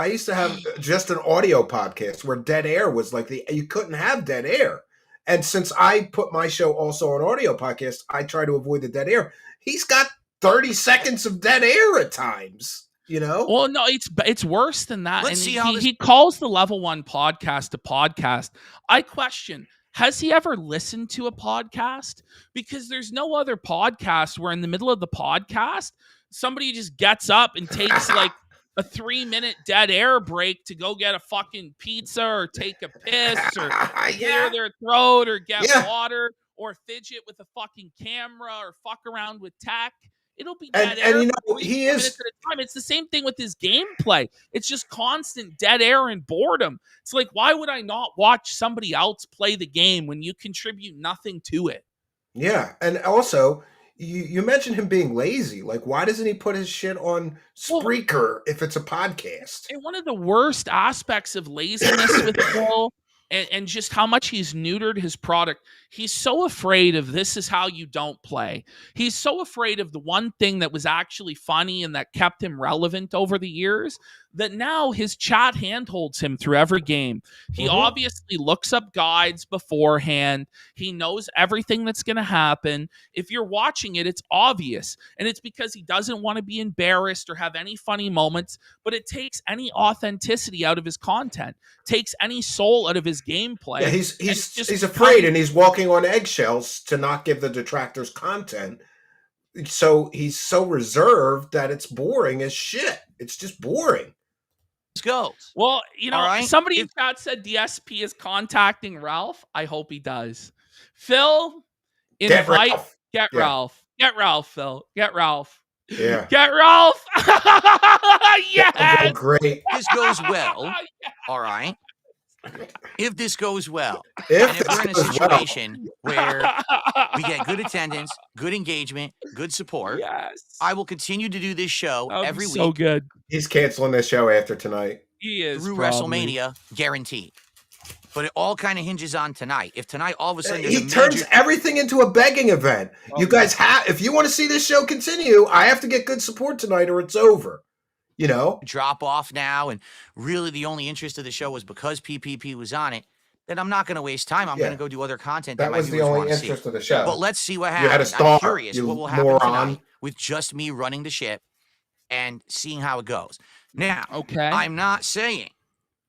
just an audio podcast where dead air was like you couldn't have dead air. And since I put my show also on audio podcast, I try to avoid the dead air. He's got 30 seconds of dead air at times, you know? Well, no, it's worse than that. Let's and see how he, this- he calls the level 1 podcast a podcast. I question, has he ever listened to a podcast? Because there's no other podcast where in the middle of the podcast, somebody just gets up and takes like a 3-minute dead air break to go get a fucking pizza or take a piss or clear their throat or get water or fidget with a fucking camera or fuck around with tech. It'll be dead air. And you know, for 3 he minutes is at a time. It's the same thing with his gameplay. It's just constant dead air and boredom. It's like, why would I not watch somebody else play the game when you contribute nothing to it? Yeah, and also you mentioned him being lazy. Like, why doesn't he put his shit on Spreaker if it's a podcast? And one of the worst aspects of laziness with Phil and just how much he's neutered his product, he's so afraid of this is how you don't play. He's so afraid of the one thing that was actually funny and that kept him relevant over the years that now his chat handholds him through every game. He obviously looks up guides beforehand. He knows everything that's going to happen. If you're watching it, it's obvious. And it's because he doesn't want to be embarrassed or have any funny moments, but it takes any authenticity out of his content, takes any soul out of his gameplay. Yeah, he's afraid and he's walking on eggshells to not give the detractors content. So he's so reserved that it's boring as shit. It's just boring. Goes. Well, you know, right. Somebody in chat said DSP is contacting Ralph. I hope he does. Phil, Get Ralph. Get Ralph. Get Ralph, Phil. Get Ralph. Yeah. Get Ralph. Yes. Great. This goes well. All right. If this goes well, if we're in a situation where we get good attendance, good engagement, good support, I will continue to do this show every week. So good. He's canceling this show after tonight. He is through WrestleMania, guaranteed. But it all kind of hinges on tonight. If tonight all of a sudden he turns everything into a begging event. You guys have, if you want to see this show continue, I have to get good support tonight or it's over. You know, drop off now, and really the only interest of the show was because PPP was on it. Then I'm not going to waste time. I'm going to go do other content. That was the only interest of the show. But let's see what happens. You had a star. I'm curious what will happen tonight with just me running the ship and seeing how it goes. Now, I'm not saying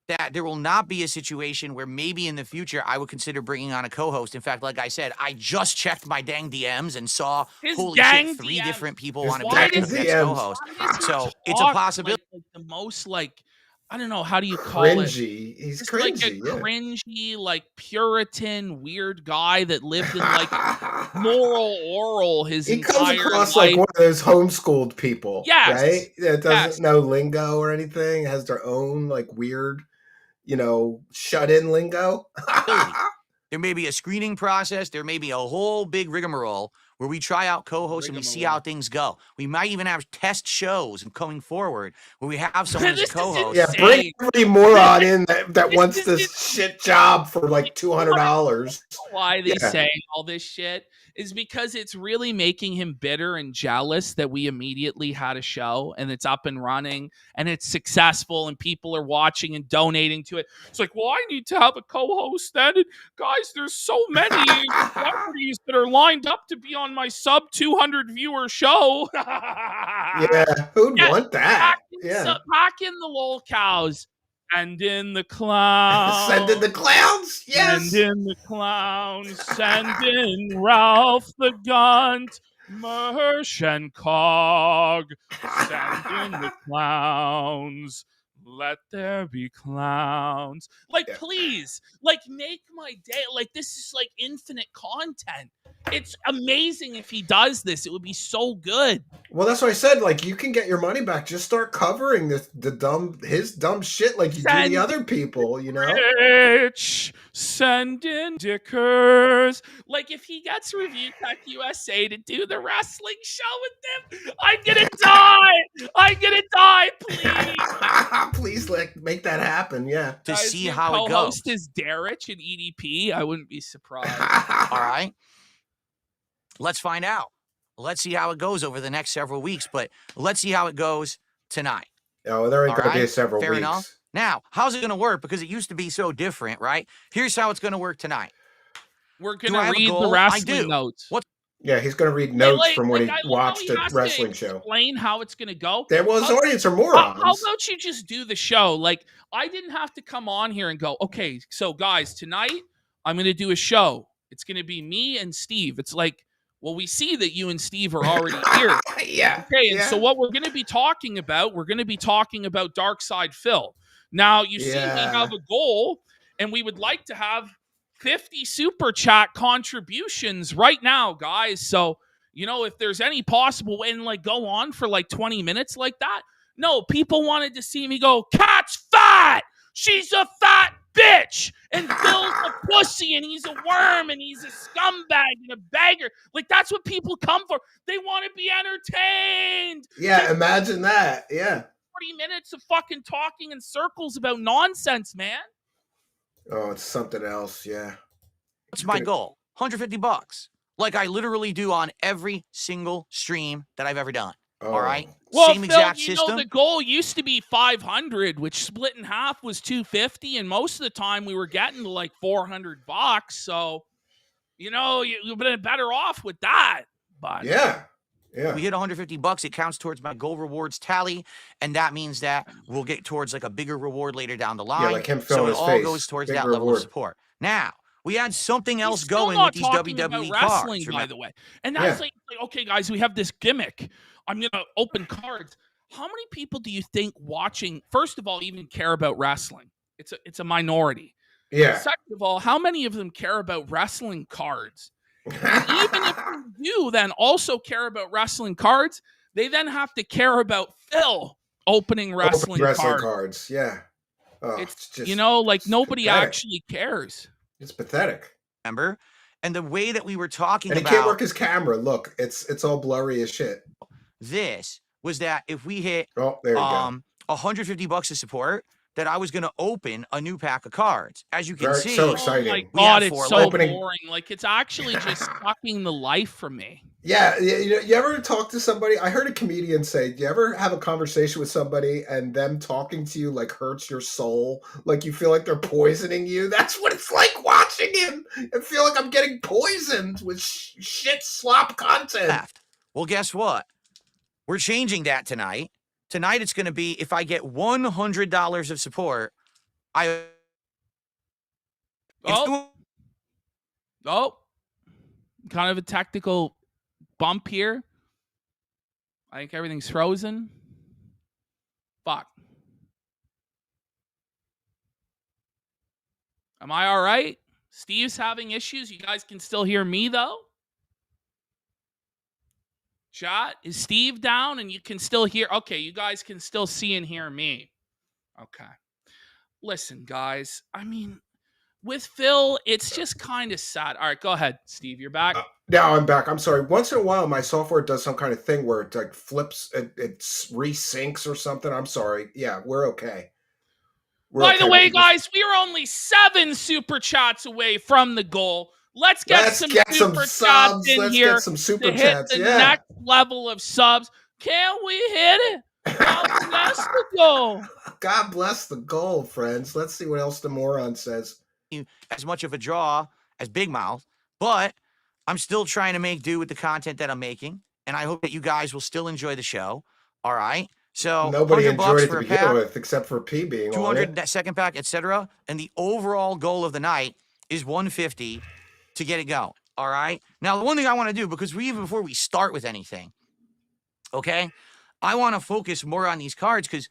that there will not be a situation where maybe in the future I would consider bringing on a co-host. In fact, like I said, I just checked my dang DMs and saw, holy shit, 3 different people want to be the next co-host. So it's a possibility. Like the most, like, I don't know, how do you call cringy. it? He's Just cringy. like a cringy, like Puritan, weird guy that lived in like moral oral his entire life. He comes across like one of those homeschooled people, right? That doesn't know lingo or anything, has their own like weird, you know, shut-in lingo. There may be a screening process. There may be a whole big rigmarole where we try out co-hosts and we see how things go. We might even have test shows and going forward where we have someone as a co-host. Yeah, bring every moron in that wants this shit job for like $200. Why they say all this shit is because it's really making him bitter and jealous that we immediately had a show and it's up and running and it's successful and people are watching and donating to it. It's like, well, I need to have a co-host then. And guys, there's so many celebrities that are lined up to be on my sub 200 viewer show. Who'd want that? Pack in the lol cows. And in the clowns. Send in the clowns? Yes. Send in the clowns. Send in Ralph the Gunt, Mersh and Cog. Send in the clowns. Let there be clowns. Like, please, like, make my day. Like, this is like infinite content. It's amazing if he does this. It would be so good. Well, that's what I said. Like, you can get your money back. Just start covering his dumb shit like you do the other people, you know? Rich, send in dickers. Like, if he gets Review Tech USA to do the wrestling show with them, I'm gonna die. I'm gonna die, please. Please, like, make that happen, To Guys, see how it goes. Co-host is Derek in EDP. I wouldn't be surprised. All right. Let's find out. Let's see how it goes over the next several weeks, but let's see how it goes tonight. Oh, there ain't going to be several weeks. Enough. Now, how's it going to work? Because it used to be so different, right? Here's how it's going to work tonight. We're going to read the wrestling notes. Yeah, he's going to read notes from when he watched the wrestling show. Explain how it's going to go. Well, his audience are morons. How about you just do the show? Like, I didn't have to come on here and go, okay, so guys, tonight I'm going to do a show. It's going to be me and Steve. It's like, well, we see that you and Steve are already here. Okay, and so what we're going to be talking about, Darksydephil. Now, you see, we have a goal, and we would like to have 50 super chat contributions right now, guys. So, you know, if there's any possible way and like go on for like 20 minutes like that. No, people wanted to see me go, Cat's fat. She's a fat bitch. And Phil's a pussy and he's a worm and he's a scumbag and a beggar. Like, that's what people come for. They want to be entertained. Yeah, imagine that. Yeah. 40 minutes of fucking talking in circles about nonsense, man. Oh, it's something else. Yeah. What's my goal? $150. Like I literally do on every single stream that I've ever done. All right. Well, Same Phil, exact you system. know, the goal used to be 500, which split in half was 250, and most of the time we were getting to like $400. So, you know, you've been better off with that. But Yeah. We hit $150, it counts towards my goal rewards tally, and that means that we'll get towards like a bigger reward later down the line. Yeah, like him so filling it his all face. goes towards Big that level of reward. support. Now, we had something else he's still going not with these talking WWE about wrestling, cards. by Remember? the way. And that's like, okay, guys, we have this gimmick. I'm gonna open cards. How many people do you think watching, first of all, even care about wrestling? It's a minority. Yeah. Second of all, how many of them care about wrestling cards? And even if they do then also care about wrestling cards, they then have to care about Phil opening wrestling cards. Yeah. Oh, it's just, you know, like nobody pathetic. actually cares. It's pathetic. Remember? And the way that we were talking And he about can't work his camera. Look, it's all blurry as shit. this was that if we hit Oh, there you go. $150 of support, that I was going to open a new pack of cards. As you can Very- see, so exciting. Oh my We God, have it's four so left. boring. Like, it's actually just sucking the life from me. Yeah, you ever talk to somebody? I heard a comedian say, do you ever have a conversation with somebody and them talking to you like hurts your soul? Like you feel like they're poisoning you? That's what it's like watching him. I feel like I'm getting poisoned with shit slop content. left. Well, guess what? We're changing that tonight. Tonight it's going to be if I get $100 of support, Oh, kind of a tactical bump here. I think everything's frozen. Fuck. Am I all right? Steve's having issues. You guys can still hear me, though. Chat, is Steve down and you can still hear? Okay, you guys can still see and hear me. Okay. Listen, guys, I mean, with Phil, it's just kind of sad. All right, go ahead, Steve. You're back. Now I'm back. I'm sorry. Once in a while, my software does some kind of thing where it like flips, it resyncs or something. I'm sorry. Yeah, we're okay. By the way, guys, we are only 7 super chats away from the goal. Let's get some super chats in here get some super to hit chats. the Yeah. next level of subs. Can we hit it? God bless the goal. God bless the goal, friends. Let's see what else the moron says. as much of a draw as Big Mouth, but I'm still trying to make do with the content that I'm making, and I hope that you guys will still enjoy the show. All right. So Nobody enjoyed it for to a begin pack, with, except for P being on 200 it. that second pack, etc. And the overall goal of the night is 150 to get it going. All right. Now, the one thing I want to do, because even before we start with anything, okay, I want to focus more on these cards because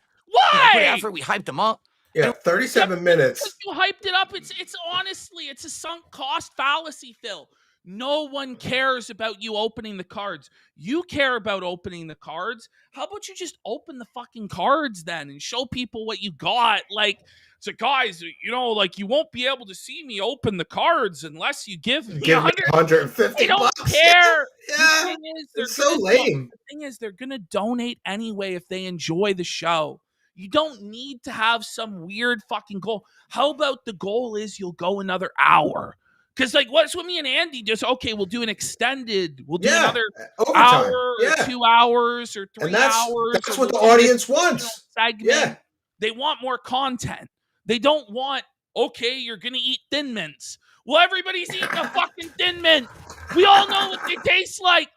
after we hyped them up. Yeah, 37 minutes. You hyped it up. It's honestly, it's a sunk cost fallacy, Phil. No one cares about you opening the cards. You care about opening the cards. How about you just open the fucking cards then and show people what you got? Like, so guys, you know, like you won't be able to see me open the cards unless you give me 150 They don't bucks. care. Yeah, The thing is, it's so lame. The thing is, they're gonna donate anyway if they enjoy the show. You don't need to have some weird fucking goal. How about the goal is you'll go another hour? Because, like, what's what me and Andy just, okay, we'll do an extended, we'll do another overtime. hour or 2 hours or 3 hours. That's what the audience wants. Segment. Yeah. They want more content. They don't want, okay, you're going to eat Thin Mints. Well, everybody's eating a fucking Thin Mint. We all know what they taste like.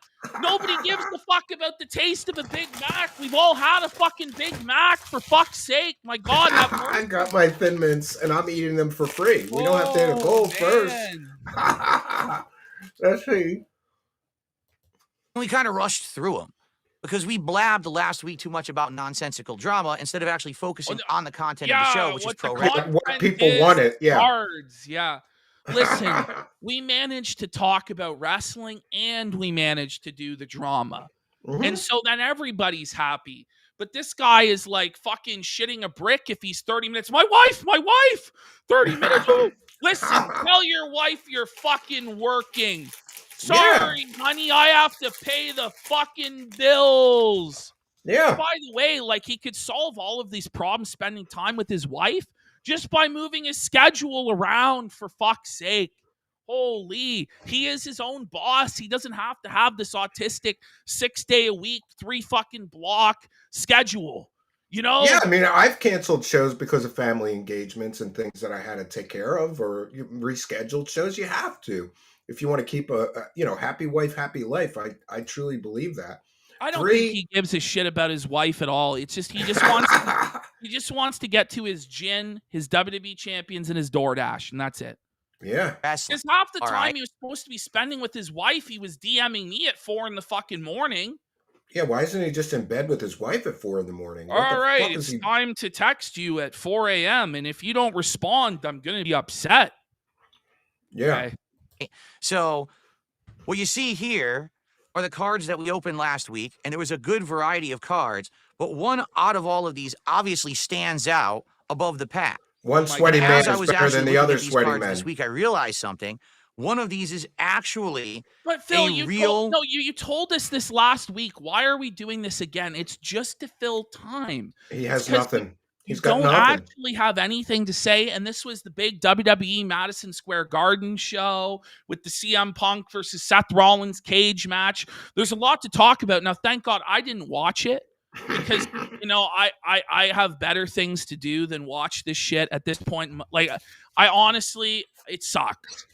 Nobody gives a fuck about the taste of a Big Mac. We've all had a fucking Big Mac, for fuck's sake. My God. I got my Thin Mints, and I'm eating them for free. We don't have to hit a goal first. Let's see. We kind of rushed through them because we blabbed last week too much about nonsensical drama instead of actually focusing on the content of the show, which is pro wrestling. What people wanted, yeah. Cards, yeah. Listen, we managed to talk about wrestling and we managed to do the drama. Mm-hmm. And so then everybody's happy. But this guy is like fucking shitting a brick if he's 30 minutes. My wife, 30 minutes. Listen, tell your wife you're fucking working. Sorry, honey, I have to pay the fucking bills. Yeah. By the way, like he could solve all of these problems spending time with his wife just by moving his schedule around, for fuck's sake. Holy, he is his own boss. He doesn't have to have this autistic 6-day a week, 3 fucking block schedule. You know? Yeah, I mean, I've canceled shows because of family engagements and things that I had to take care of, or rescheduled shows. You have to if you want to keep a happy wife, happy life. I truly believe that. I don't think he gives a shit about his wife at all. It's just he just wants to get to his gin, his WWE champions, and his DoorDash, and that's it. Yeah. Because half the time he was supposed to be spending with his wife, he was DMing me at 4 in the fucking morning. Yeah, why isn't he just in bed with his wife at 4 in the morning? All right, it's time to text you at 4 a.m. And if you don't respond, I'm going to be upset. Yeah. Okay. So what you see here are the cards that we opened last week, and there was a good variety of cards, but one out of all of these obviously stands out above the pack. One sweaty man As I is was better actually than the looking other at these sweaty cards men. this week, I realized something. One of these is actually But Phil, you told us this last week. Why are we doing this again? It's just to fill time. He has nothing. He's got don't nothing. actually have anything to say. And this was the big WWE Madison Square Garden show with the CM Punk versus Seth Rollins cage match. There's a lot to talk about. Now, thank God I didn't watch it because, I have better things to do than watch this shit at this point. Like, I honestly, it sucks.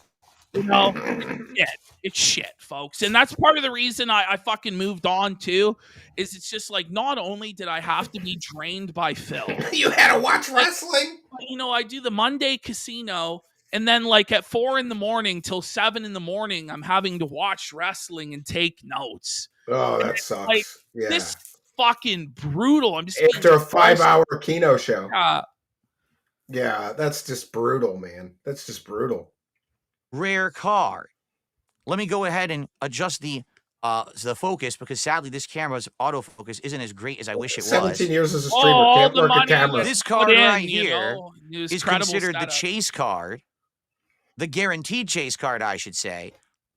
It's shit, folks. And that's part of the reason I fucking moved on too, is it's just like, not only did I have to be drained by Phil. You had to watch wrestling? I do the Monday casino, and then like at 4 in the morning till 7 in the morning, I'm having to watch wrestling and take notes. Oh, that sucks. Like, yeah. This brutal. I'm just after a 5-hour Kino show. Yeah. Yeah, that's just brutal, man. That's just brutal. Rare card. Let me go ahead and adjust the focus, because sadly this camera's autofocus isn't as great as I wish it was. 17 years as a streamer, can't work a camera. This card right here is considered the chase card, the guaranteed chase card, I should say,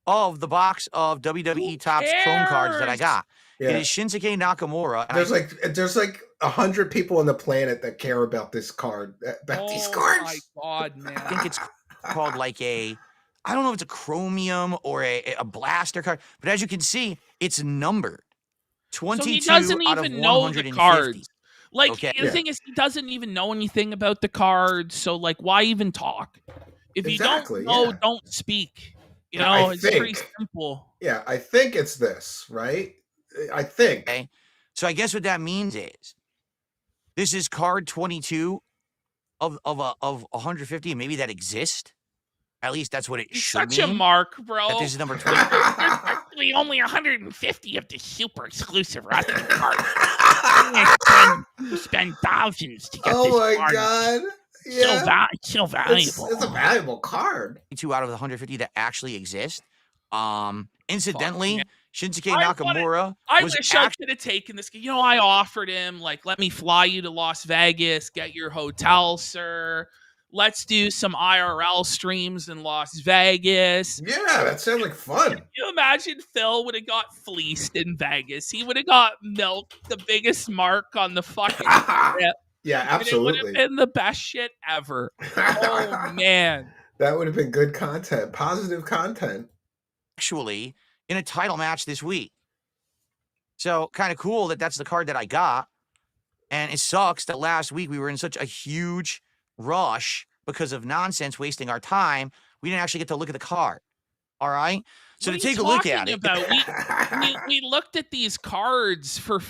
of the box of WWE Topps Chrome cards that I got. Yeah. It is Shinsuke Nakamura. There's like 100 people on the planet that care about this card, about these cards. Oh my God, man! I think it's called like I don't know if it's a chromium or a blaster card, but as you can see, it's numbered. 22 so he doesn't out even of know 150. the cards. Like, okay. The thing is, he doesn't even know anything about the cards, so like, why even talk? If you don't know, don't speak. It's pretty simple. Yeah, I think it's this, right? I think. Okay. So I guess what that means is this is card 22 of 150, and maybe that exists. At least that's what it should mean. Such a mark, bro. That this is number 20. There's actually only 150 of the super exclusive wrestling cards. You spend thousands to get this card. Oh my God. Yeah. It's so valuable. It's a valuable card. 2 out of the 150 that actually exist. Incidentally, Shinsuke Nakamura. I wish I could have taken this. I offered him, like, let me fly you to Las Vegas, get your hotel, sir. Let's do some IRL streams in Las Vegas. Yeah, that sounds like fun. Can you imagine Phil would have got fleeced in Vegas? He would have got milked, the biggest mark on the fucking trip. Yeah, absolutely. And it would have been the best shit ever. Oh, man. That would have been good content, positive content. Actually, in a title match this week. So kind of cool that that's the card that I got. And it sucks that last week we were in such a huge rush because of nonsense wasting our time. We didn't actually get to look at the card. All right. So to take a look at it, we looked at these cards for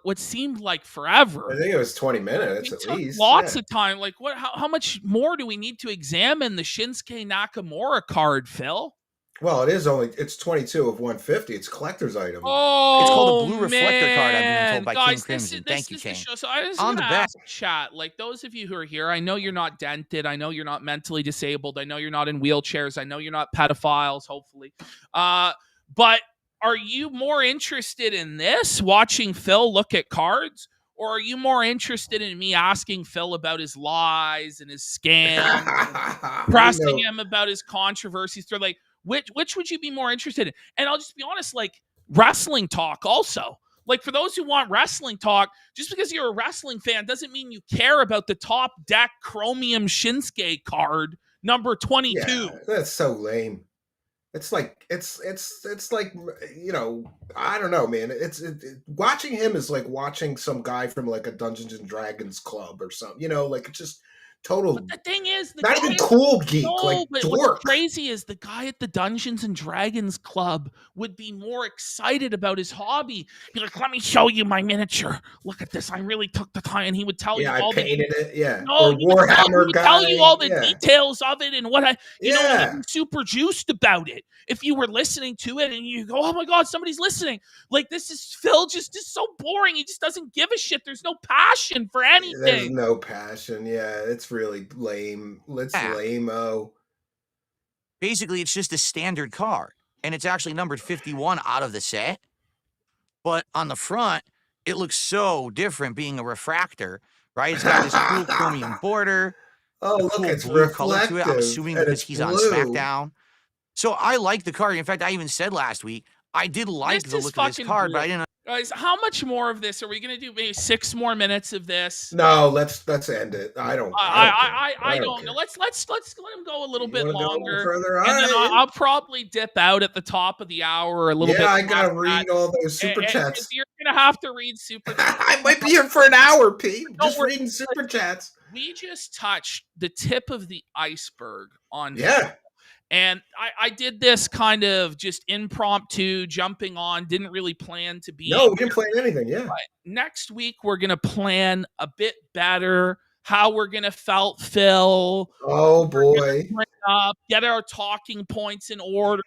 what seemed like forever. I think it was 20 minutes at least. Lots of time. Like, what? How much more do we need to examine the Shinsuke Nakamura card, Phil? Well, it's 22 of 150. It's a collector's item. Oh, it's called a blue reflector card. I've been told by King Crimson. Thank you, King. So I was on the back chat. Like, those of you who are here, I know you're not dented. I know you're not mentally disabled. I know you're not in wheelchairs. I know you're not pedophiles. Hopefully, but are you more interested in this, watching Phil look at cards, or are you more interested in me asking Phil about his lies and his scams, pressing him about his controversies? They're like, which would you be more interested in? And I'll just be honest, like, wrestling talk also. Like, for those who want wrestling talk, just because you're a wrestling fan doesn't mean you care about the top deck chromium Shinsuke card number 22. Yeah, that's so lame. It's like it's like, you know, I don't know, man. Watching him is like watching some guy from like a Dungeons and Dragons club or something. You know, like it's just total, The thing is, the not guy even cool geek, no, like but what's dork. crazy is the guy at the Dungeons and Dragons Club would be more excited about his hobby. Be like, "Let me show you my miniature. Look at this. I really took the time." And he would tell you Yeah, I all painted it. Yeah, no, or he would Warhammer guy. tell you all the Yeah, details of it and what I, you know, and yeah. he'd be super juiced about it. If you were listening to it and you go, "Oh my God, somebody's listening!" Like this is Phil just is so boring. He just doesn't give a shit. There's no passion for There's anything. no passion. Yeah, it's really lame. It's Yeah. lame-o. Basically, it's just a standard card, and it's actually numbered 51 out of the set. But on the front, it looks so different being a refractor, right? It's got this cool chromium border, Oh, a look, cool it's blue color to it. I'm reflective, assuming and because it's he's on blue. SmackDown. So I like the card. In fact, I even said last week, I did like This the is look of this fucking card, but I brutal. didn't. Guys, how much more of this are we gonna do? Maybe 6 more minutes of this. No, let's end it. I don't I don't care. know. Let's let him go a little You bit wanna go a little longer, further? and then Alright. I'll probably dip out at the top of the hour or a little bit. Yeah, I gotta past that. read all those super And chats. you're gonna have to read super chats. I might be here for an hour, Pete. Don't Just worry. reading super chats. We just touched the tip of the iceberg on Yeah. and I did this kind of just impromptu jumping on, didn't really plan to be. No, we didn't plan anything. Yeah. But next week, we're going to plan a bit better how we're going to felt Phil, Oh boy. bring up, get our talking points in order,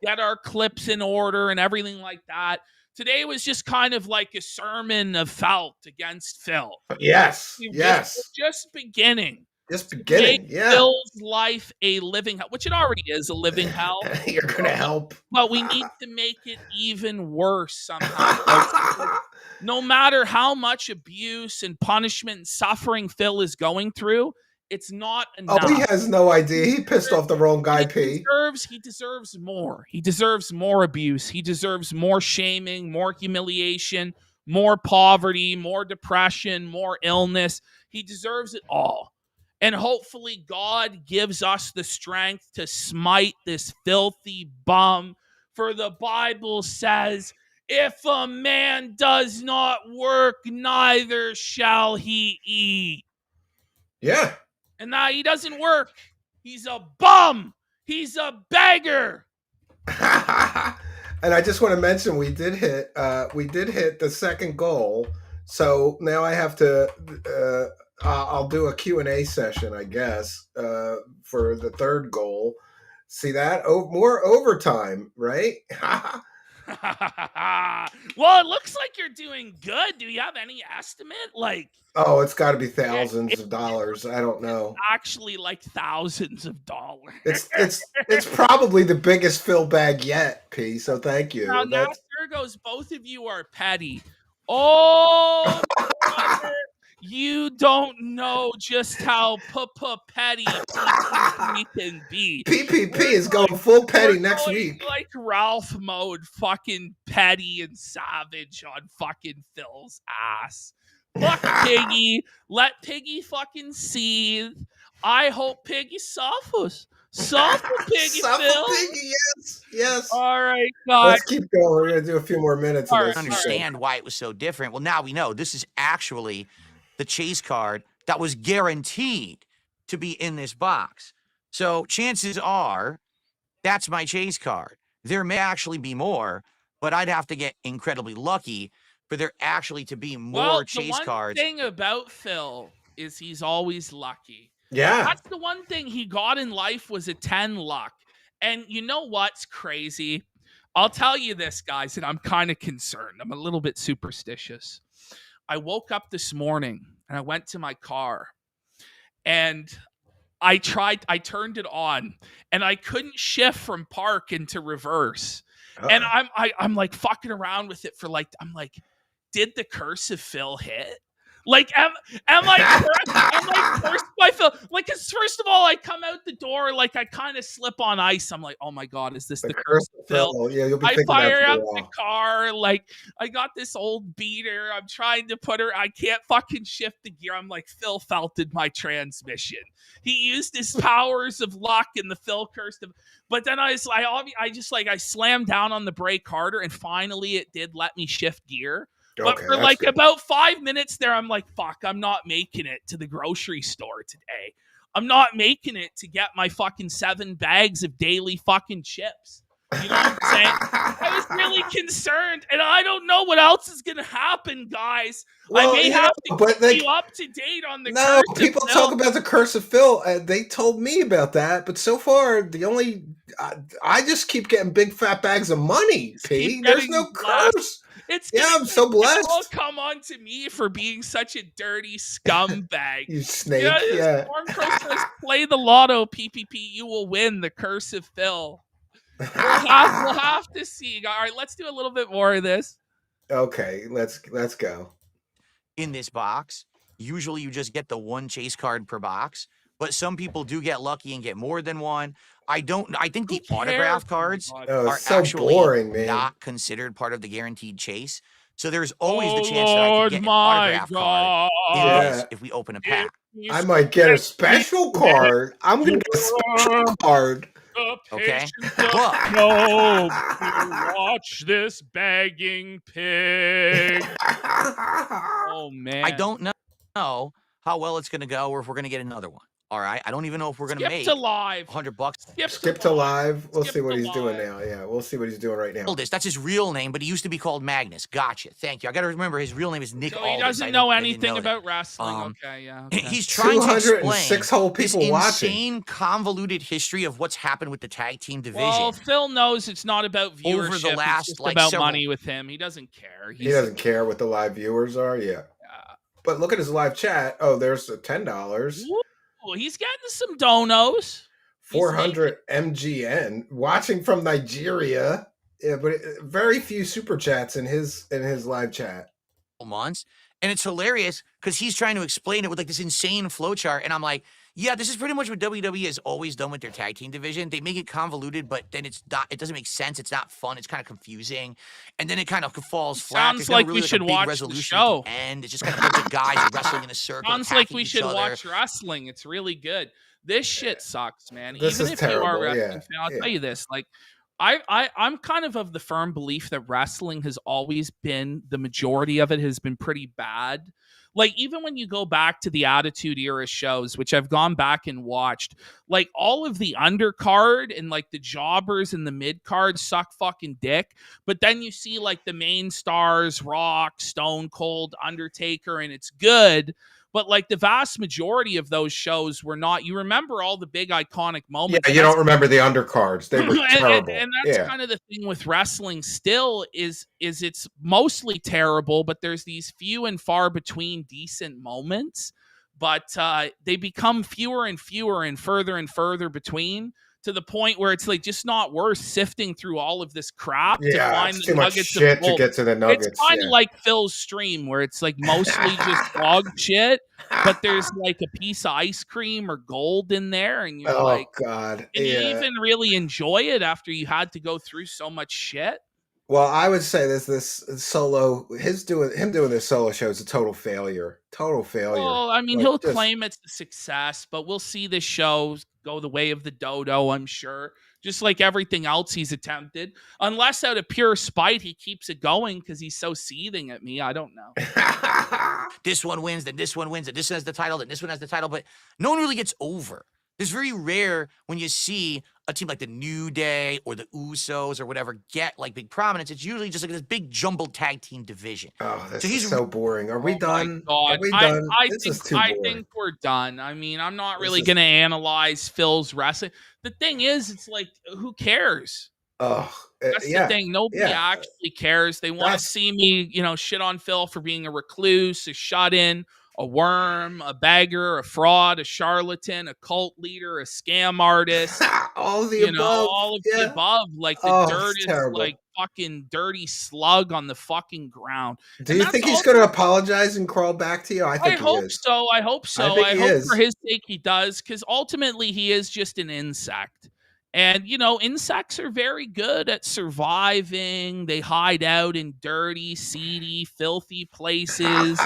get our clips in order, and everything like that. Today was just kind of like a sermon of felt against Phil. Yes. We're Yes. just beginning. Just beginning. Make Yeah. Phil's life a living hell, which it already is a living hell. You're gonna help. But we need to make it even worse somehow. No matter how much abuse and punishment and suffering Phil is going through, it's not enough. Oh, he has no idea. He pissed off the wrong guy, P. He deserves more. He deserves more abuse. He deserves more shaming, more humiliation, more poverty, more depression, more illness. He deserves it all. And hopefully God gives us the strength to smite this filthy bum. For the Bible says, if a man does not work, neither shall he eat. Yeah. And now he doesn't work. He's a bum. He's a beggar. And I just want to mention we did hit the second goal. So now I have to I'll do a Q&A session, I guess, for the third goal. See that? More overtime, right? Well, it looks like you're doing good. Do you have any estimate? Like, oh, it's got to be thousands of dollars. I don't know. actually, like thousands of dollars. It's probably the biggest fill bag yet, P. So thank you. Now there goes. Both of you are petty. Oh, brother, you don't know just how petty PPP can be. PPP is going full petty We're next going week. like Ralph mode, fucking petty and savage on fucking Phil's ass. Fuck Piggy. Let Piggy fucking seethe. I hope Piggy suffers. Suffer, Piggy, Suffer, Phil. Piggy, yes. All right, guys. Let's keep going. We're gonna do a few more minutes of All this. right, Understand why it was so different. Well, now we know this is actually the chase card that was guaranteed to be in this box. So chances are that's my chase card. There may actually be more, but I'd have to get incredibly lucky for there actually to be more chase cards. The one thing about Phil is he's always lucky. Yeah. That's the one thing he got in life was a 10 luck. And you know what's crazy? I'll tell you this, guys, and I'm kind of concerned. I'm a little bit superstitious. I woke up this morning and I went to my car and I turned it on and I couldn't shift from park into reverse. And I'm like fucking around with it for like, I'm like, did the curse of Phil hit? Like, am I cursed by Phil? Like, cause first of all, I come out the door, like I kind of slip on ice. I'm like, oh my god, is this the curse of Phil? Yeah, you'll be I thinking that fire for a up the while. car, like I got this old beater. I'm trying to put her. I can't fucking shift the gear. I'm like, Phil felted my transmission. He used his powers of luck, and the Phil cursed him. But then I slammed down on the brake harder, and finally it did let me shift gear. But Okay, for that's like good. about 5 minutes there, I'm like, fuck, I'm not making it to the grocery store today. I'm not making it to get my fucking 7 bags of daily fucking chips. You know what I'm saying? I was really concerned, and I don't know what else is going to happen, guys. I Well, may you have know, to but keep you up to date on the no, curse people of talk Phil. about the curse of Phil. They told me about that, but so far the only I just keep getting big fat bags of money. Just P. keep There's getting no blessed. curse. It's Yeah, gonna I'm so It all blessed. come on to me for being such a dirty scumbag. You snake. Yeah, Yeah. Stormcrow says, play the lotto, PPP. You will win the curse of Phil. We'll have to see. All right, let's do a little bit more of this. Okay, let's go. In this box, usually you just get the one chase card per box, but some people do get lucky and get more than one. I think Who the autograph cares? cards Oh my God. Oh, are it's so actually boring, man. not considered part of the guaranteed chase. So there's always the Oh, chance that I could Lord, get an my autograph card in God. this Yeah. if we open a It pack. I is might get a special card. I'm gonna get a special card. the Okay? patience But of Job to watch this begging pig. Oh, man. I don't know how well it's going to go or if we're going to get another one. All right. I don't even know if we're going to Skip make to live. $100. Skip to live. We'll Skip see what to he's doing live. now. Yeah, we'll see what he's doing right now. Aldis, that's his real name, but he used to be called Magnus. Gotcha. Thank you. I got to remember his real name is Nick So Aldis. he doesn't know anything about wrestling. Okay, yeah. Okay. He's trying to explain 206 whole this people watching. insane, convoluted history of what's happened with the tag team division. Well, Phil knows it's not about viewership. Over the last, it's just like, about several- money with him. He doesn't care. He doesn't care what the live viewers are. Yeah. But look at his live chat. Oh, there's $10. Ooh, he's getting some donos. 400 MGN watching from Nigeria. Yeah, but very few super chats in his live chat. Months, and it's hilarious because he's trying to explain it with like this insane flowchart, and I'm like, yeah, this is pretty much what WWE has always done with their tag team division. They make it convoluted, but then it doesn't make sense. It's not fun. It's kind of confusing, and then it kind of falls flat. Sounds There's like never we really, should a big watch the resolution show. at the end. It's just kind of a bunch of guys wrestling in a circle. Sounds like attacking we each should other. watch wrestling. It's really good. This shit sucks, man. This Even is if you are a terrible, wrestling yeah, fan, I'll yeah. tell you this. Like, I'm kind of the firm belief that wrestling has always been, the majority of it has been pretty bad. Like, even when you go back to the Attitude Era shows, which I've gone back and watched, like, all of the undercard and, like, the jobbers and the mid-card suck fucking dick. But then you see, like, the main stars, Rock, Stone Cold, Undertaker, and it's good. But, like, the vast majority of those shows were not. You remember all the big iconic moments. Yeah, you don't remember the undercards. They were terrible. And that's yeah. kind of the thing with wrestling still is it's mostly terrible, but there's these few and far between decent moments. But they become fewer and fewer and further between, to the point where it's like just not worth sifting through all of this crap to find it's the too much nuggets shit of to gold. get to the nuggets. It's kind of like Phil's stream, where it's like mostly just dog shit, but there's like a piece of ice cream or gold in there, and you're like, God, can you even really enjoy it after you had to go through so much shit? Well, I would say this solo, him doing this solo show is a total failure. Total failure. Well, I mean, Like, he'll just- claim it's a success, but we'll see this show go the way of the dodo, I'm sure. Just like everything else he's attempted. Unless out of pure spite, he keeps it going because he's so seething at me. I don't know. This one wins, then this one wins, and this one has the title, then this one has the title, but no one really gets over. It's very rare when you see a team like the New Day or the Usos or whatever get like big prominence. It's usually just like this big jumbled tag team division. Oh, this So is he's- so boring. Are we Oh done? my God. Are we done? I This think, is too I boring. think we're done. I mean, I'm not This really is- going to analyze Phil's wrestling. The thing is, it's like, who cares? Oh, That's yeah. the thing. Nobody yeah. actually cares. They want to That's- see me, shit on Phil for being a recluse, a shut in. a worm, a beggar, a fraud, a charlatan, a cult leader, a scam artist. All of the above. All of the Yeah. above, like the Oh, it's dirtiest, terrible. like fucking dirty slug on the fucking ground. Do And you that's think he's all. going to apologize and crawl back to you? I I think he hope is. so. I hope I so. think I he hope for is. his sake he does, because ultimately he is just an insect. And, insects are very good at surviving. They hide out in dirty, seedy, filthy places.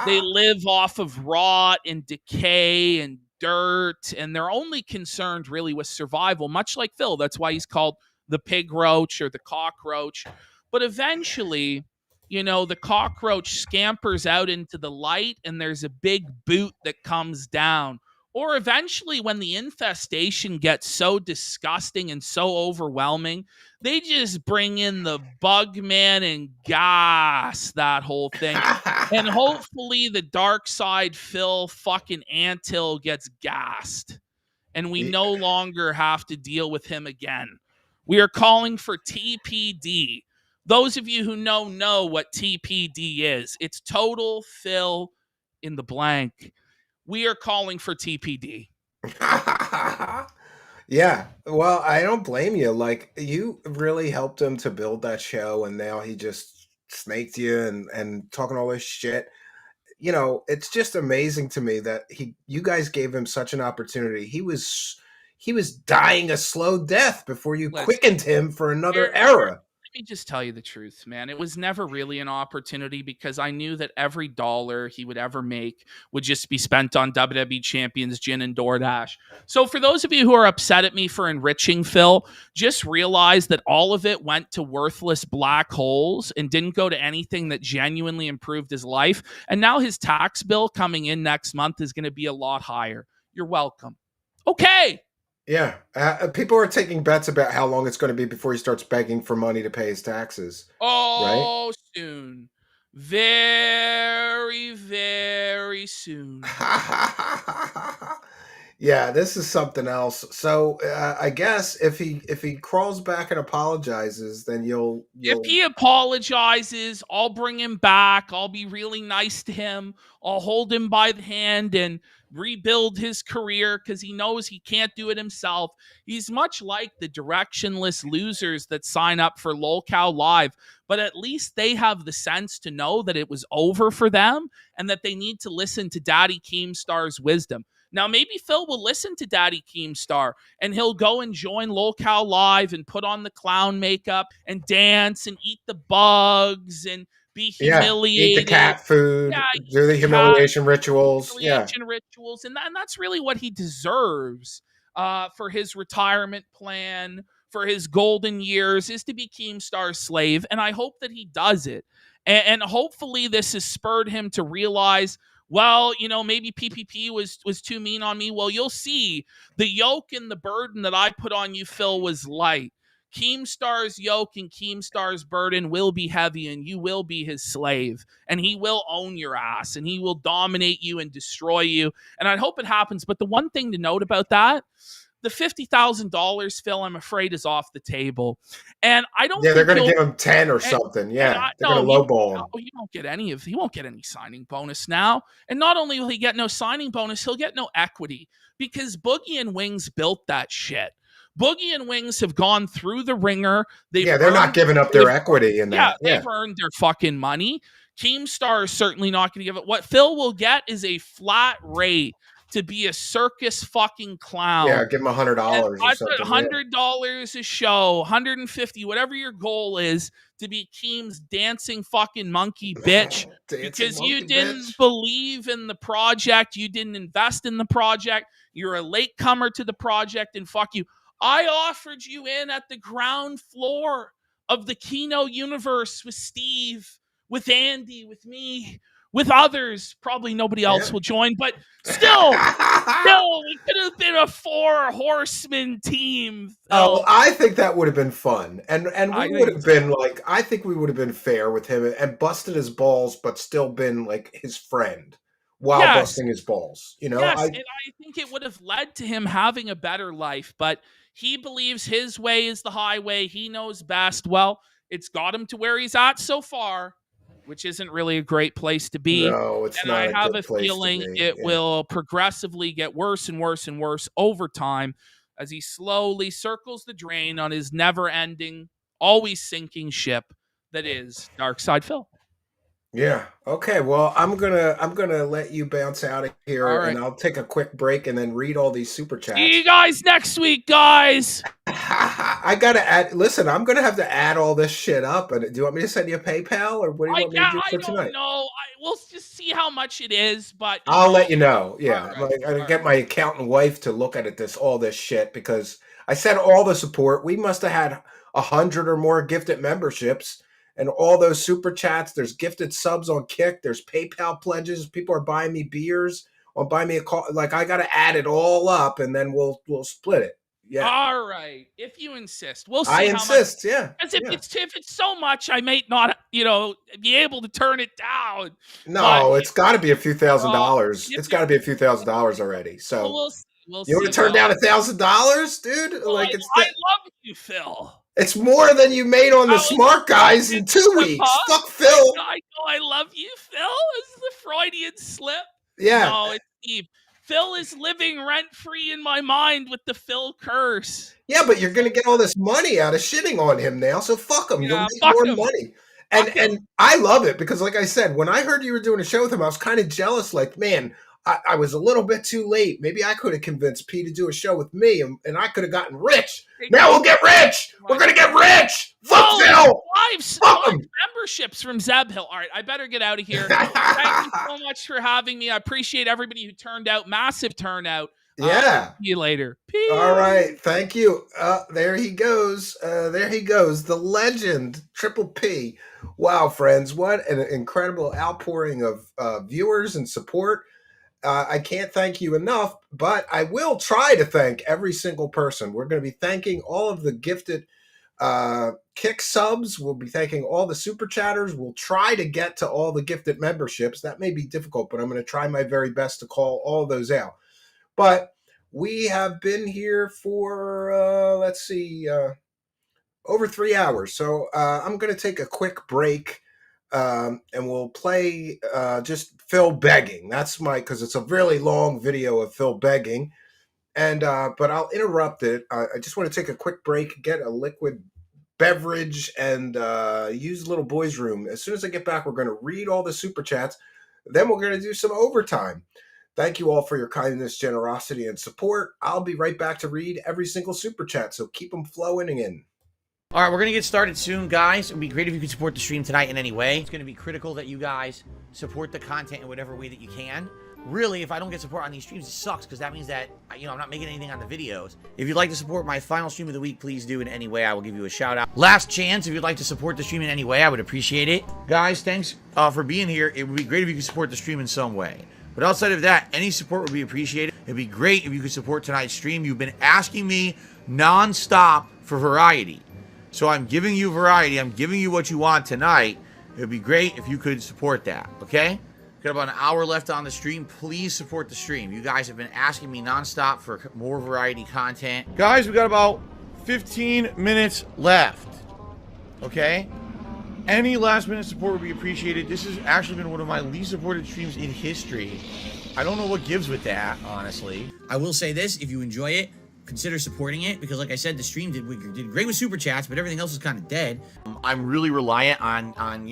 They live off of rot and decay and dirt, and they're only concerned really with survival, much like Phil. That's why he's called the pig roach or the cockroach. But eventually, the cockroach scampers out into the light, and there's a big boot that comes down. Or eventually, when the infestation gets so disgusting and so overwhelming, they just bring in the bug man and gas that whole thing. And hopefully the Darksydephil fucking anthill gets gassed. And we no longer have to deal with him again. We are calling for TPD. Those of you who know what TPD is. It's total fill in the blank. We are calling for TPD. Yeah. Well, I don't blame you. Like, you really helped him to build that show, and now he just snaked you and talking all this shit. It's just amazing to me that you guys gave him such an opportunity. He was dying a slow death before you Listen, quickened him for another Here- era. Let me just tell you the truth, man. It was never really an opportunity, because I knew that every dollar he would ever make would just be spent on WWE Champions Gin and DoorDash. So for those of you who are upset at me for enriching Phil, just realize that all of it went to worthless black holes and didn't go to anything that genuinely improved his life. And now his tax bill coming in next month is going to be a lot higher. You're welcome. Okay. Yeah. People are taking bets about how long it's going to be before he starts begging for money to pay his taxes. Oh, soon. Very, very soon. Yeah, this is something else. So I guess if he crawls back and apologizes, then you'll If he apologizes, I'll bring him back. I'll be really nice to him. I'll hold him by the hand and rebuild his career, because he knows he can't do it himself. He's much like the directionless losers that sign up for LolCow Live, but at least they have the sense to know that it was over for them and that they need to listen to Daddy Keemstar's wisdom. Now, maybe Phil will listen to Daddy Keemstar and he'll go and join LolCow Live and put on the clown makeup and dance and eat the bugs and be humiliated. eat the cat food, do the humiliation rituals. Rituals. And that's really what he deserves for his retirement plan, for his golden years, is to be Keemstar's slave. And I hope that he does it. And hopefully this has spurred him to realize, well, maybe PPP was too mean on me. Well, you'll see the yoke and the burden that I put on you, Phil, was light. Keemstar's yoke and Keemstar's burden will be heavy, and you will be his slave, and he will own your ass, and he will dominate you and destroy you. And I hope it happens. But the one thing to note about that, the $50,000, Phil, I'm afraid, is off the table. And I don't. Yeah, they're going to give him 10 or something. Yeah, they're going to lowball him. He won't get any signing bonus now. And not only will he get no signing bonus, he'll get no equity, because Boogie and Wings built that shit. Boogie and Wings have gone through the ringer. They're not giving up their equity in that. Yeah, they've earned their fucking money. Keemstar is certainly not going to give it. What Phil will get is a flat rate to be a circus fucking clown. Yeah, give him $100 or something. $100 a show, $150, whatever your goal is, to be Keem's dancing fucking monkey bitch. Because you didn't believe in the project, you didn't invest in the project, you're a latecomer to the project, and fuck you. I offered you in at the ground floor of the Kino universe with Steve, with Andy, with me, with others. Probably nobody else will join, but still, we could have been a 4-horseman team. Oh, I think that would have been fun. And we would have been like, I think we would have been fair with him and busted his balls, but still been like his friend while busting his balls. Yes, and I think it would have led to him having a better life, but he believes his way is the highway. He knows best. Well, it's got him to where he's at so far. which isn't really a great place to be. No, it's And not I a have good a place to feeling be. it Yeah. will progressively get worse and worse and worse over time as he slowly circles the drain on his never-ending, always sinking ship that is Darksydephil. Yeah. Okay. Well, I'm gonna let you bounce out of here, All and right. I'll take a quick break and then read all these super See you chats. guys next week, guys. I gotta add. Listen, I'm gonna have to add all this shit up. And do you want me to send you a PayPal, or what do you want me to do I for don't tonight? know. We'll just see how much it is, but I'll let you know. Yeah, All right. like, I All gotta get my accountant wife to look at all this shit, because I said all the support. We must have had 100 or more gifted memberships, and all those super chats. There's gifted subs on Kick. There's PayPal pledges. People are buying me beers or buying me a call. Like, I gotta add it all up, and then we'll split it. Yeah, All right, if you insist, we'll see I how much. insist. Yeah, Because if yeah. it's so much, I may not, be able to turn it down. No, it's got to be a few $1,000s. if It's got to be a few $1,000s already. Well, So we'll see. We'll you want see. to turn Well, down $1,000, dude? well, Like, I love you, Phil. it's more than you made on the I was Smart Guys in 2 slip, weeks. huh? Fuck Phil. I know I love you, Phil. Is the Freudian slip? Yeah. No, it's Steve. Phil is living rent free in my mind with the Phil curse. Yeah, but you're going to get all this money out of shitting on him now, so fuck him. You'll Yeah, make fuck more him. money. Fuck And I love it because, like I said, when I heard you were doing a show with him, I was kind of jealous. Like, man, I was a little bit too late. Maybe I could have convinced P to do a show with me, and I could have gotten rich. Now we'll get rich. We're going to get rich. Fuck Phil. Fuck him. Memberships from Zeb Hill. All right, I better get out of here. Thank you so much for having me. I appreciate everybody who turned out. Massive turnout. Yeah. See you later. Peace. All right. Thank you. There he goes. There he goes. The legend, Triple P. Wow, friends. What an incredible outpouring of viewers and support. I can't thank you enough, but I will try to thank every single person. We're going to be thanking all of the gifted Kick subs. We'll be thanking all the super chatters. We'll try to get to all the gifted memberships. That may be difficult, but I'm going to try my very best to call all those out. But we have been here for, over 3 hours. So I'm going to take a quick break, and we'll play just Phil begging. That's because it's a really long video of Phil begging. And but I'll interrupt it. I just want to take a quick break, get a liquid beverage, and use the little boys' room. As soon as I get back, we're going to read all the super chats. Then we're going to do some overtime. Thank you all for your kindness, generosity, and support. I'll be right back to read every single super chat, so keep them flowing in. All right, we're going to get started soon, guys. It would be great if you could support the stream tonight in any way. It's going to be critical that you guys support the content in whatever way that you can. Really, if I don't get support on these streams, it sucks, because that means that, I'm not making anything on the videos. If you'd like to support my final stream of the week, please do in any way. I will give you a shout out. Last chance, if you'd like to support the stream in any way, I would appreciate it. Guys, thanks for being here. It would be great if you could support the stream in some way. But outside of that, any support would be appreciated. It'd be great if you could support tonight's stream. You've been asking me non-stop for variety. So I'm giving you variety. I'm giving you what you want tonight. It would be great if you could support that, okay? Got about an hour left on the stream. Please support the stream. You guys have been asking me nonstop for more variety content. Guys, we got about 15 minutes left, okay? Any last minute support would be appreciated. This has actually been one of my least supported streams in history. I don't know what gives with that, honestly. I will say this, if you enjoy it, consider supporting it, because like I said, the stream did great with super chats, but everything else is kind of dead. I'm really reliant on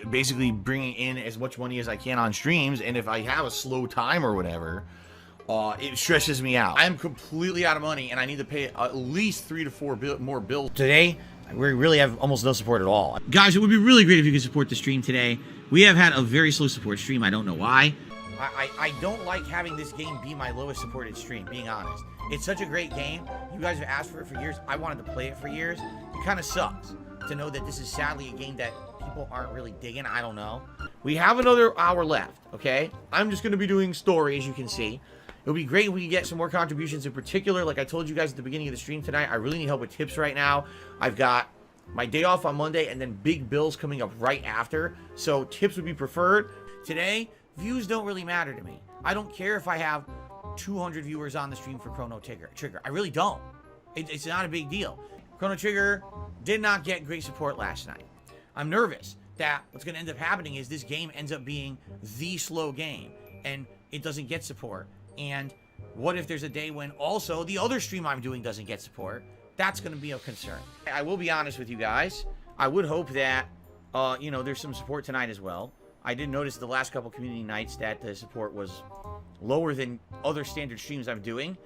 basically bringing in as much money as I can on streams, and if I have a slow time or whatever, it stresses me out. I'm completely out of money, and I need to pay at least 3 to 4 more bills. Today, we really have almost no support at all. Guys, it would be really great if you could support the stream today. We have had a very slow support stream. I don't know why. I don't like having this game be my lowest supported stream, being honest. It's such a great game. You guys have asked for it for years. I wanted to play it for years. It kind of sucks to know that this is sadly a game that people aren't really digging. I don't know. We have another hour left, okay? I'm just going to be doing story, as you can see. It would be great if we could get some more contributions. In particular, like I told you guys at the beginning of the stream tonight, I really need help with tips right now. I've got my day off on Monday and then big bills coming up right after. So tips would be preferred. Today, views don't really matter to me. I don't care if I have 200 viewers on the stream for Chrono Trigger. I really don't. It's not a big deal. Chrono Trigger did not get great support last night. I'm nervous that what's going to end up happening is this game ends up being the slow game and it doesn't get support. And what if there's a day when also the other stream I'm doing doesn't get support? That's going to be a concern. I will be honest with you guys. I would hope that, there's some support tonight as well. I did notice the last couple community nights that the support was lower than other standard streams I'm doing.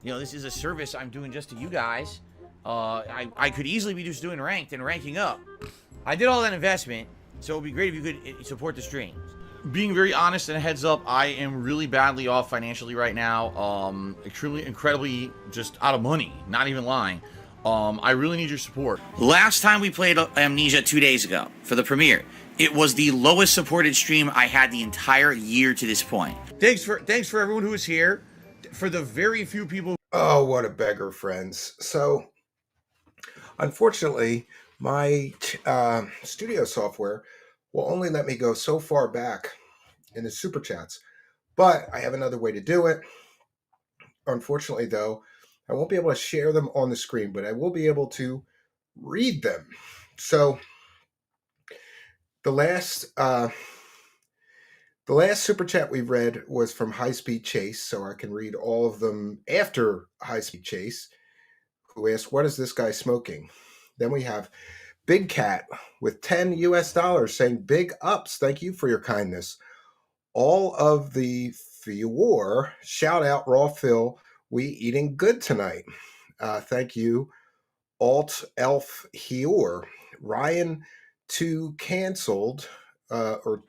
This is a service I'm doing just to you guys. I could easily be just doing ranked and ranking up. I did all that investment, so it would be great if you could support the stream. Being very honest and a heads up, I am really badly off financially right now. Incredibly just out of money, not even lying. I really need your support. Last time we played Amnesia 2 days ago for the premiere, it was the lowest supported stream I had the entire year to this point. Thanks for everyone who was here. For the very few people. Oh, what a beggar, friends. So, unfortunately, my studio software will only let me go so far back in the super chats, but I have another way to do it. Unfortunately, though, I won't be able to share them on the screen, but I will be able to read them. So the last super chat we read was from High Speed Chase, so I can read all of them after High Speed Chase, who asked, "What is this guy smoking?" Then we have Big Cat with $10 saying, "Big ups, thank you for your kindness. All of the Fior, shout out Raw Phil, we eating good tonight. Thank you, Alt Elf Hior. Ryan too canceled, or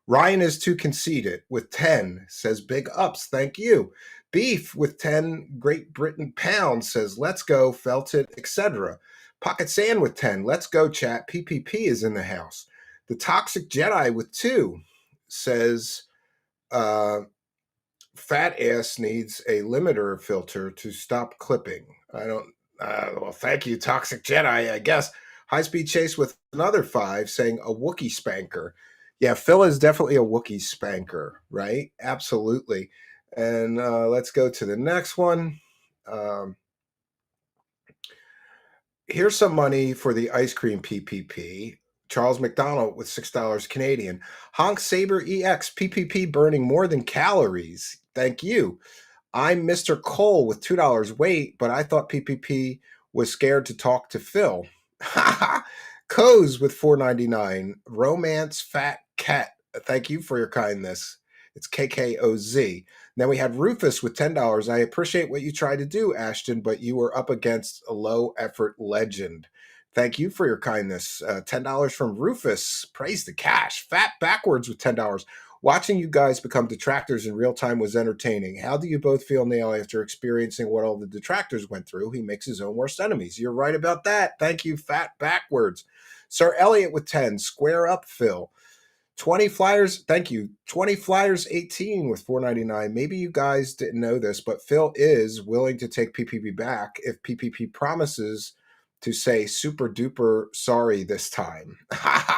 Ryan is too conceited with 10, says big ups, thank you. Beef with 10 Great Britain pounds says let's go, felt it, etc. Pocket Sand with 10, let's go chat, PPP is in the house. The Toxic Jedi with 2 says fat ass needs a limiter filter to stop clipping. Well, thank you, Toxic Jedi, I guess. High Speed Chase with another 5 saying a Wookiee spanker. Yeah, Phil is definitely a Wookiee spanker, right? Absolutely. And let's go to the next one. Here's some money for the ice cream PPP. Charles McDonald with $6 Canadian. Honk Saber EX PPP burning more than calories. Thank you. I'm Mr. Cole with $2. Wait, but I thought PPP was scared to talk to Phil. Coz with $4.99. Romance Fat Cat. Thank you for your kindness. It's KKOZ. Then we had Rufus with $10. I appreciate what you tried to do, Ashton, but you were up against a low effort legend. Thank you for your kindness. $10 from Rufus. Praise the cash. Fat Backwards with $10. Watching you guys become detractors in real time was entertaining. How do you both feel now after experiencing what all the detractors went through? He makes his own worst enemies. You're right about that. Thank you, Fat Backwards. Sir Elliot with 10. Square up, Phil. 20 Flyers, thank you. 20 Flyers 18 with $4.99. Maybe you guys didn't know this, but Phil is willing to take PPP back if PPP promises to say super duper sorry this time.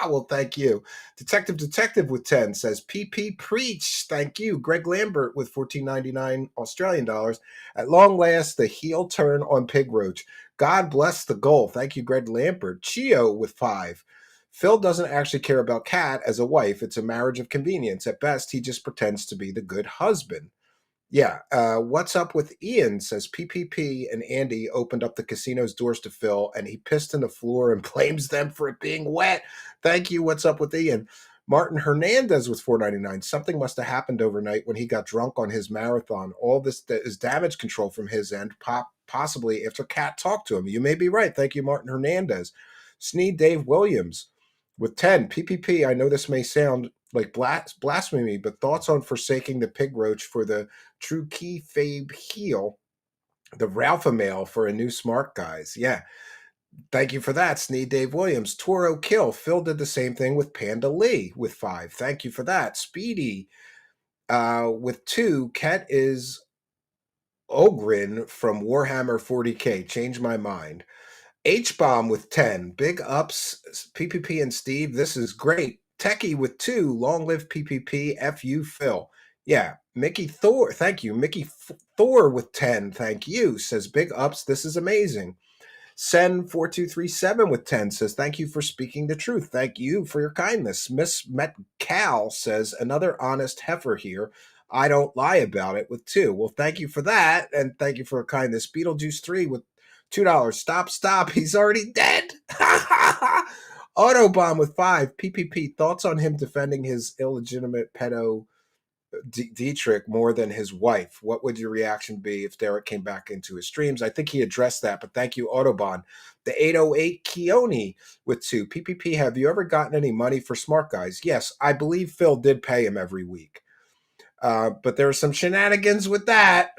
Well, thank you. Detective with 10 says PP preach. Thank you. Greg Lambert with $14.99 Australian dollars. At long last, the heel turn on Pigroast. God bless the goal. Thank you, Greg Lambert. Chio with 5. Phil doesn't actually care about Kat as a wife. It's a marriage of convenience. At best, he just pretends to be the good husband. Yeah. What's up with Ian? Says PPP and Andy opened up the casino's doors to Phil, and he pissed in the floor and blames them for it being wet. Thank you. What's up with Ian? Martin Hernandez with $4.99. Something must have happened overnight when he got drunk on his marathon. All this is damage control from his end, possibly after Kat talked to him. You may be right. Thank you, Martin Hernandez. Sneed Dave Williams with 10. PPP, I know this may sound like blasphemy, but thoughts on forsaking the pig roach for the true keyfabe heel, the Ralpha male for a new smart guys. Yeah. Thank you for that, Sneed Dave Williams. Toro Kill. Phil did the same thing with Panda Lee with 5. Thank you for that. Speedy with 2. Ket is Ogrin from Warhammer 40K. Change my mind. H-Bomb with 10. Big ups, PPP and Steve. This is great. Techie with 2. Long live PPP. F-U, Phil. Yeah. Mickey Thor. Thank you. Mickey Thor with 10. Thank you. Says big ups. This is amazing. Sen4237 with 10 says, thank you for speaking the truth. Thank you for your kindness. Miss Metcal says, another honest heifer here. I don't lie about it with 2. Well, thank you for that. And thank you for your kindness. Beetlejuice3 with $2. Stop. He's already dead. Autobahn with 5. PPP, thoughts on him defending his illegitimate pedo Dietrich more than his wife. What would your reaction be if Derek came back into his streams? I think he addressed that, but thank you, Autobahn. The 808 Keone with 2. PPP, have you ever gotten any money for Smart Guys? Yes, I believe Phil did pay him every week. But there are some shenanigans with that.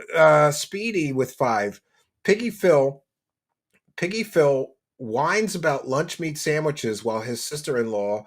Speedy with 5. Piggy Phil whines about lunch meat sandwiches while his sister-in-law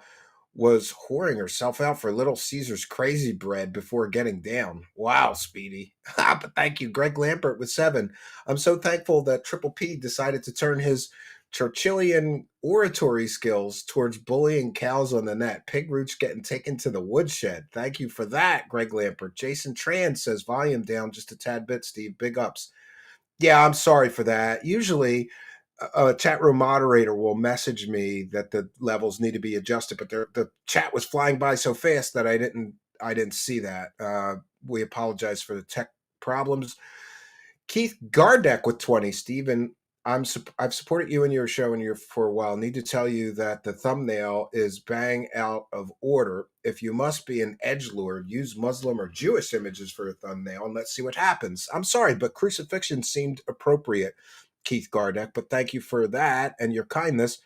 was whoring herself out for Little Caesar's crazy bread before getting down. Wow, Speedy. But thank you, Greg Lampert with 7. I'm so thankful that Triple P decided to turn his Churchillian oratory skills towards bullying cows on the net. Pig Rooch getting taken to the woodshed. Thank you for that, Greg Lampert. Jason Tran says, volume down just a tad bit, Steve. Big ups. Yeah, I'm sorry for that. Usually a chat room moderator will message me that the levels need to be adjusted, but the chat was flying by so fast that I didn't see that. We apologize for the tech problems. Keith Gardeck with 20. Steven, I've supported you and your show for a while. Need to tell you that the thumbnail is bang out of order. If you must be an edgelord, use Muslim or Jewish images for a thumbnail and let's see what happens. I'm sorry, but crucifixion seemed appropriate, Keith Gardeck, but thank you for that and your kindness.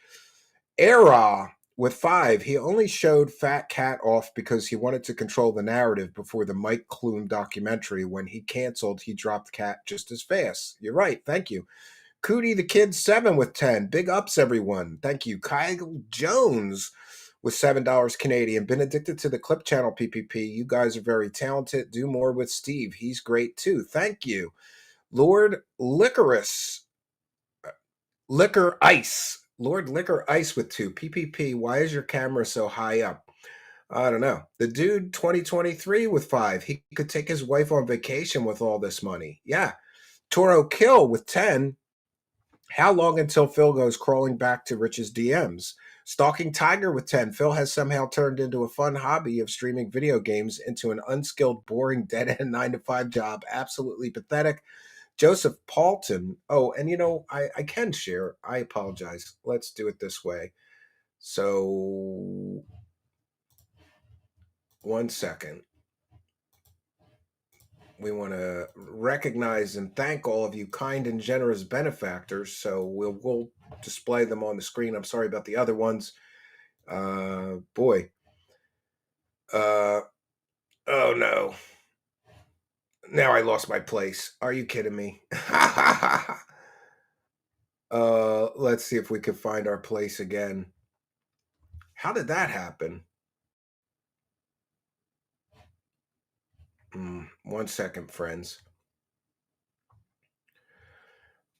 Era with 5. He only showed Fat Cat off because he wanted to control the narrative before the Mike Clume documentary. When he canceled, he dropped Cat just as fast. You're right. Thank you. Cootie the Kid 7 with 10. Big ups, everyone. Thank you. Kyle Jones with $7 Canadian. Been addicted to the Clip Channel, PPP. You guys are very talented. Do more with Steve. He's great too. Thank you. Lord Licorice. Liquor Ice. Lord Liquor Ice with 2. PPP, why is your camera so high up? I don't know. The dude 2023 with 5. He could take his wife on vacation with all this money. Yeah. Toro Kill with 10. How long until Phil goes crawling back to Rich's DMs? Stalking Tiger with 10. Phil has somehow turned into a fun hobby of streaming video games into an unskilled, boring, dead-end 9-to-5 job. Absolutely pathetic. Joseph Paulton. Oh, and I can share. I apologize. Let's do it this way. So, 1 second. We want to recognize and thank all of you kind and generous benefactors. So we'll display them on the screen. I'm sorry about the other ones. Boy. Oh no. Now I lost my place. Are you kidding me? Let's see if we can find our place again. How did that happen? 1 second, friends.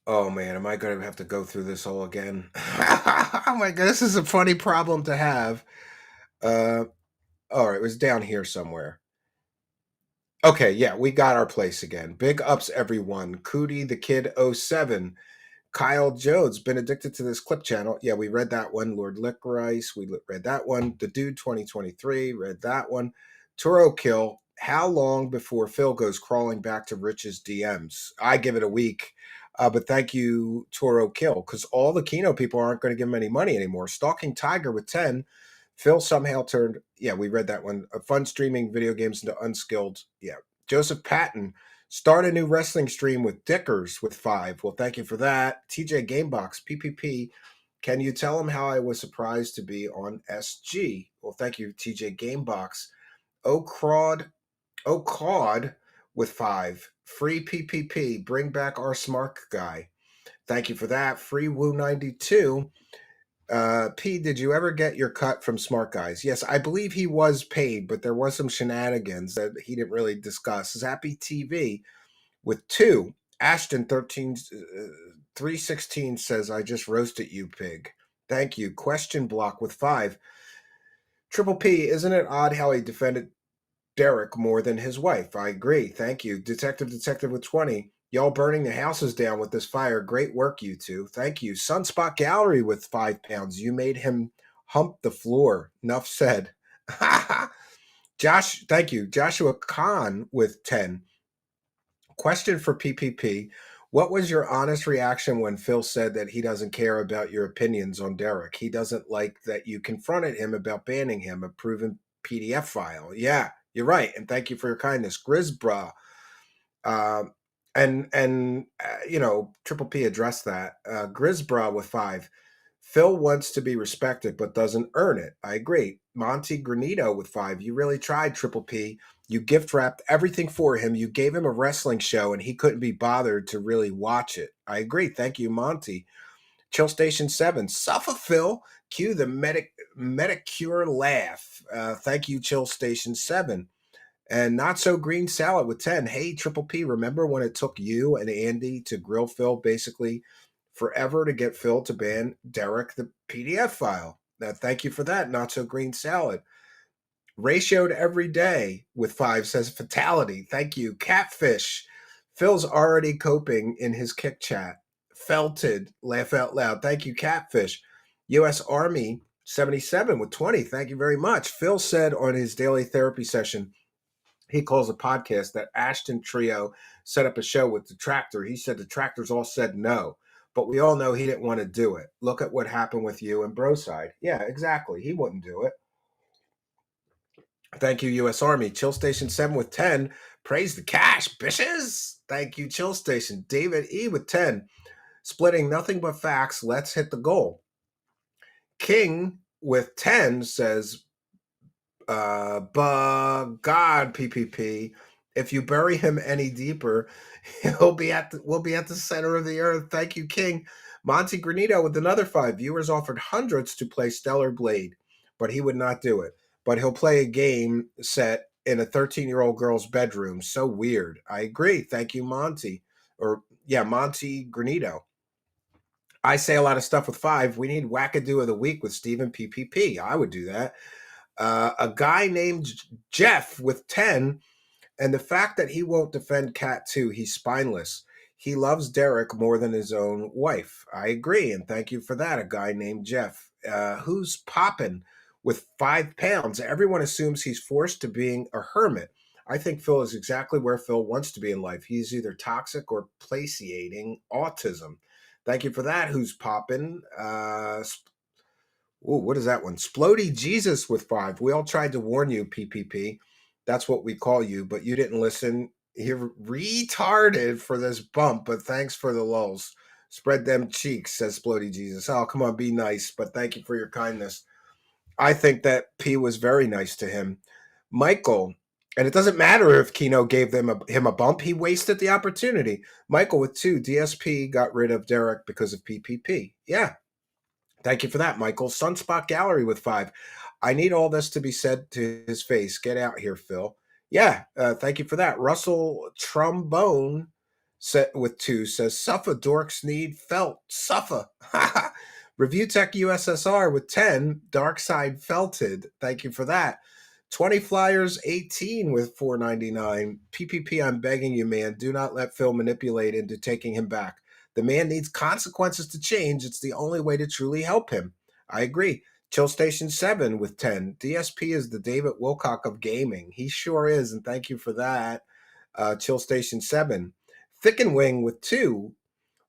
Oh man, am I going to have to go through this all again? Oh my god, this is a funny problem to have. All right, it was down here somewhere. Okay, yeah, we got our place again. Big ups, everyone. Cootie the Kid 07. Kyle Jones, been addicted to this Clip Channel. Yeah, we read that one. Lord Licorice, we read that one. The Dude 2023, read that one. Toro Kill, how long before Phil goes crawling back to Rich's DMs? I give it a week. But thank you, Toro Kill, because all the Kino people aren't going to give him any money anymore. Stalking Tiger with 10. Phil somehow turned, yeah, we read that one. A fun streaming video games into unskilled. Yeah. Joseph Patton, start a new wrestling stream with Dickers with 5. Well, thank you for that. TJ Gamebox, PPP. Can you tell him how I was surprised to be on SG? Well, thank you, TJ Gamebox. O'Crawd with 5. Free PPP. Bring back our smart guy. Thank you for that. Free Woo 92. P, did you ever get your cut from Smart Guys? Yes, I believe he was paid, but there was some shenanigans that he didn't really discuss. Zappy TV with 2. Ashton 316 says, I just roasted you, pig. Thank you. Question Block with 5. Triple P, isn't it odd how he defended Derek more than his wife? I agree. Thank you. Detective with 20. Y'all burning the houses down with this fire. Great work, you two. Thank you. Sunspot Gallery with 5 pounds. You made him hump the floor. Enough said. Josh, thank you. Joshua Khan with 10. Question for PPP. What was your honest reaction when Phil said that he doesn't care about your opinions on Derek? He doesn't like that you confronted him about banning him, a proven PDF file. Yeah, you're right. And thank you for your kindness. Grisbra. Triple P addressed that. Grisbra with 5. Phil wants to be respected but doesn't earn it. I agree. Monty Granito with 5. You really tried, Triple P. You gift wrapped everything for him. You gave him a wrestling show and he couldn't be bothered to really watch it. I agree. Thank you, Monty. Chill Station 7. Suffer, Phil. Cue the Medicure laugh. Thank you, Chill Station 7. And Not So Green Salad with 10. Hey, Triple P, remember when it took you and Andy to grill Phil basically forever to get Phil to ban Derek the PDF file? Now, thank you for that, Not So Green Salad. Ratioed every day with 5 says fatality. Thank you. Catfish. Phil's already coping in his kick chat. Felted. Laugh out loud. Thank you, Catfish. U.S. Army 77 with 20. Thank you very much. Phil said on his daily therapy session, he calls a podcast, that Ashton Trio set up a show with Detractor. He said Detractors all said no, but we all know he didn't want to do it. Look at what happened with you and Broside. Yeah, exactly. He wouldn't do it. Thank you, U.S. Army. Chill Station 7 with 10. Praise the cash, bitches. Thank you, Chill Station. David E. with 10. Splitting nothing but facts. Let's hit the goal. King with 10 says, but God, PPP, if you bury him any deeper, we'll be at the center of the earth. Thank you, King. Monty Granito with another 5. Viewers offered hundreds to play Stellar Blade, but he would not do it. But he'll play a game set in a 13-year-old girl's bedroom. So weird. I agree. Thank you, Monty. Monty Granito. I say a lot of stuff with 5. We need Wackadoo of the Week with Stephen PPP. I would do that. A guy named Jeff with 10, and the fact that he won't defend Cat 2, he's spineless. He loves Derek more than his own wife. I agree, and thank you for that, a guy named Jeff. Who's poppin' with 5 pounds? Everyone assumes he's forced to being a hermit. I think Phil is exactly where Phil wants to be in life. He's either toxic or placating autism. Thank you for that, who's poppin'. What is that one? Splody Jesus with 5. We all tried to warn you, PPP. That's what we call you, but you didn't listen. You're retarded for this bump, but thanks for the lulls. Spread them cheeks, says Splody Jesus. Oh, come on, be nice, but thank you for your kindness. I think that P was very nice to him. Michael, and it doesn't matter if Keno gave him a bump. He wasted the opportunity. Michael with 2. DSP got rid of Derek because of PPP. Yeah. Thank you for that, Michael. Sunspot Gallery with 5. I need all this to be said to his face. Get out here, Phil. Yeah, thank you for that. Russell Trombone with 2 says, Suffer, dorks need felt. Suffer. Review Tech USSR with 10. Darkside felted. Thank you for that. 20 Flyers 18 with 4.99. PPP, I'm begging you, man. Do not let Phil manipulate into taking him back. The man needs consequences to change. It's the only way to truly help him. I agree. Chill Station 7 with 10. DSP is the David Wilcock of gaming. He sure is, and thank you for that. Chill Station 7. Thick and Wing with 2.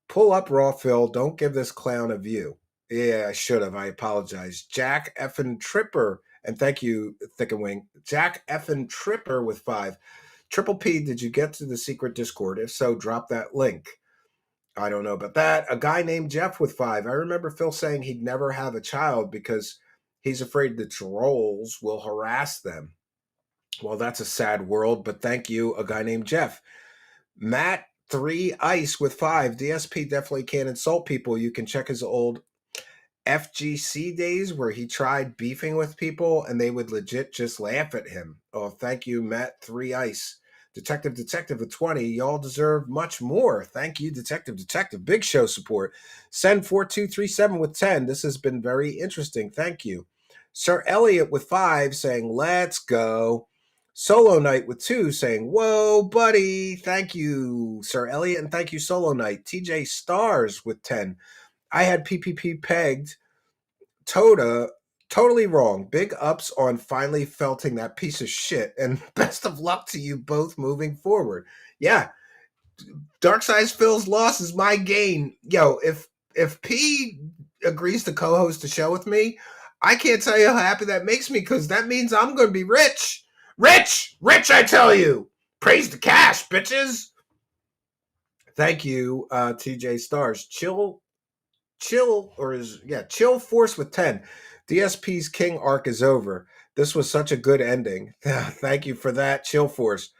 Pull up Raw Phil. Don't give this clown a view. Yeah, I should have. I apologize. Jack effin' Tripper. And thank you, Thick and Wing. Jack effin' Tripper with 5. Triple P, did you get to the secret Discord? If so, drop that link. I don't know about that. A guy named Jeff with 5. I remember Phil saying he'd never have a child because he's afraid the trolls will harass them. Well, that's a sad world, but thank you, a guy named Jeff. Matt 3 Ice with 5. DSP definitely can't insult people. You can check his old FGC days where he tried beefing with people and they would legit just laugh at him. Oh, thank you, Matt 3 Ice. Detective with 20. Y'all deserve much more. Thank you, Detective. Big show support. Send 4237 with 10. This has been very interesting. Thank you. Sir Elliot with 5 saying, let's go. Solo Knight with 2 saying, whoa, buddy. Thank you, Sir Elliot, and thank you, Solo Knight. TJ Stars with 10. I had PPP pegged. Totally wrong. Big ups on finally felting that piece of shit, and best of luck to you both moving forward. Yeah, Darksydephil's loss is my gain. Yo, if P agrees to co-host the show with me, I can't tell you how happy that makes me, because that means I'm going to be rich. Rich! Rich, I tell you! Praise the cash, bitches! Thank you, TJ Stars. Chill Force with 10. DSP's King arc is over. This was such a good ending. Thank you for that, Chill Force.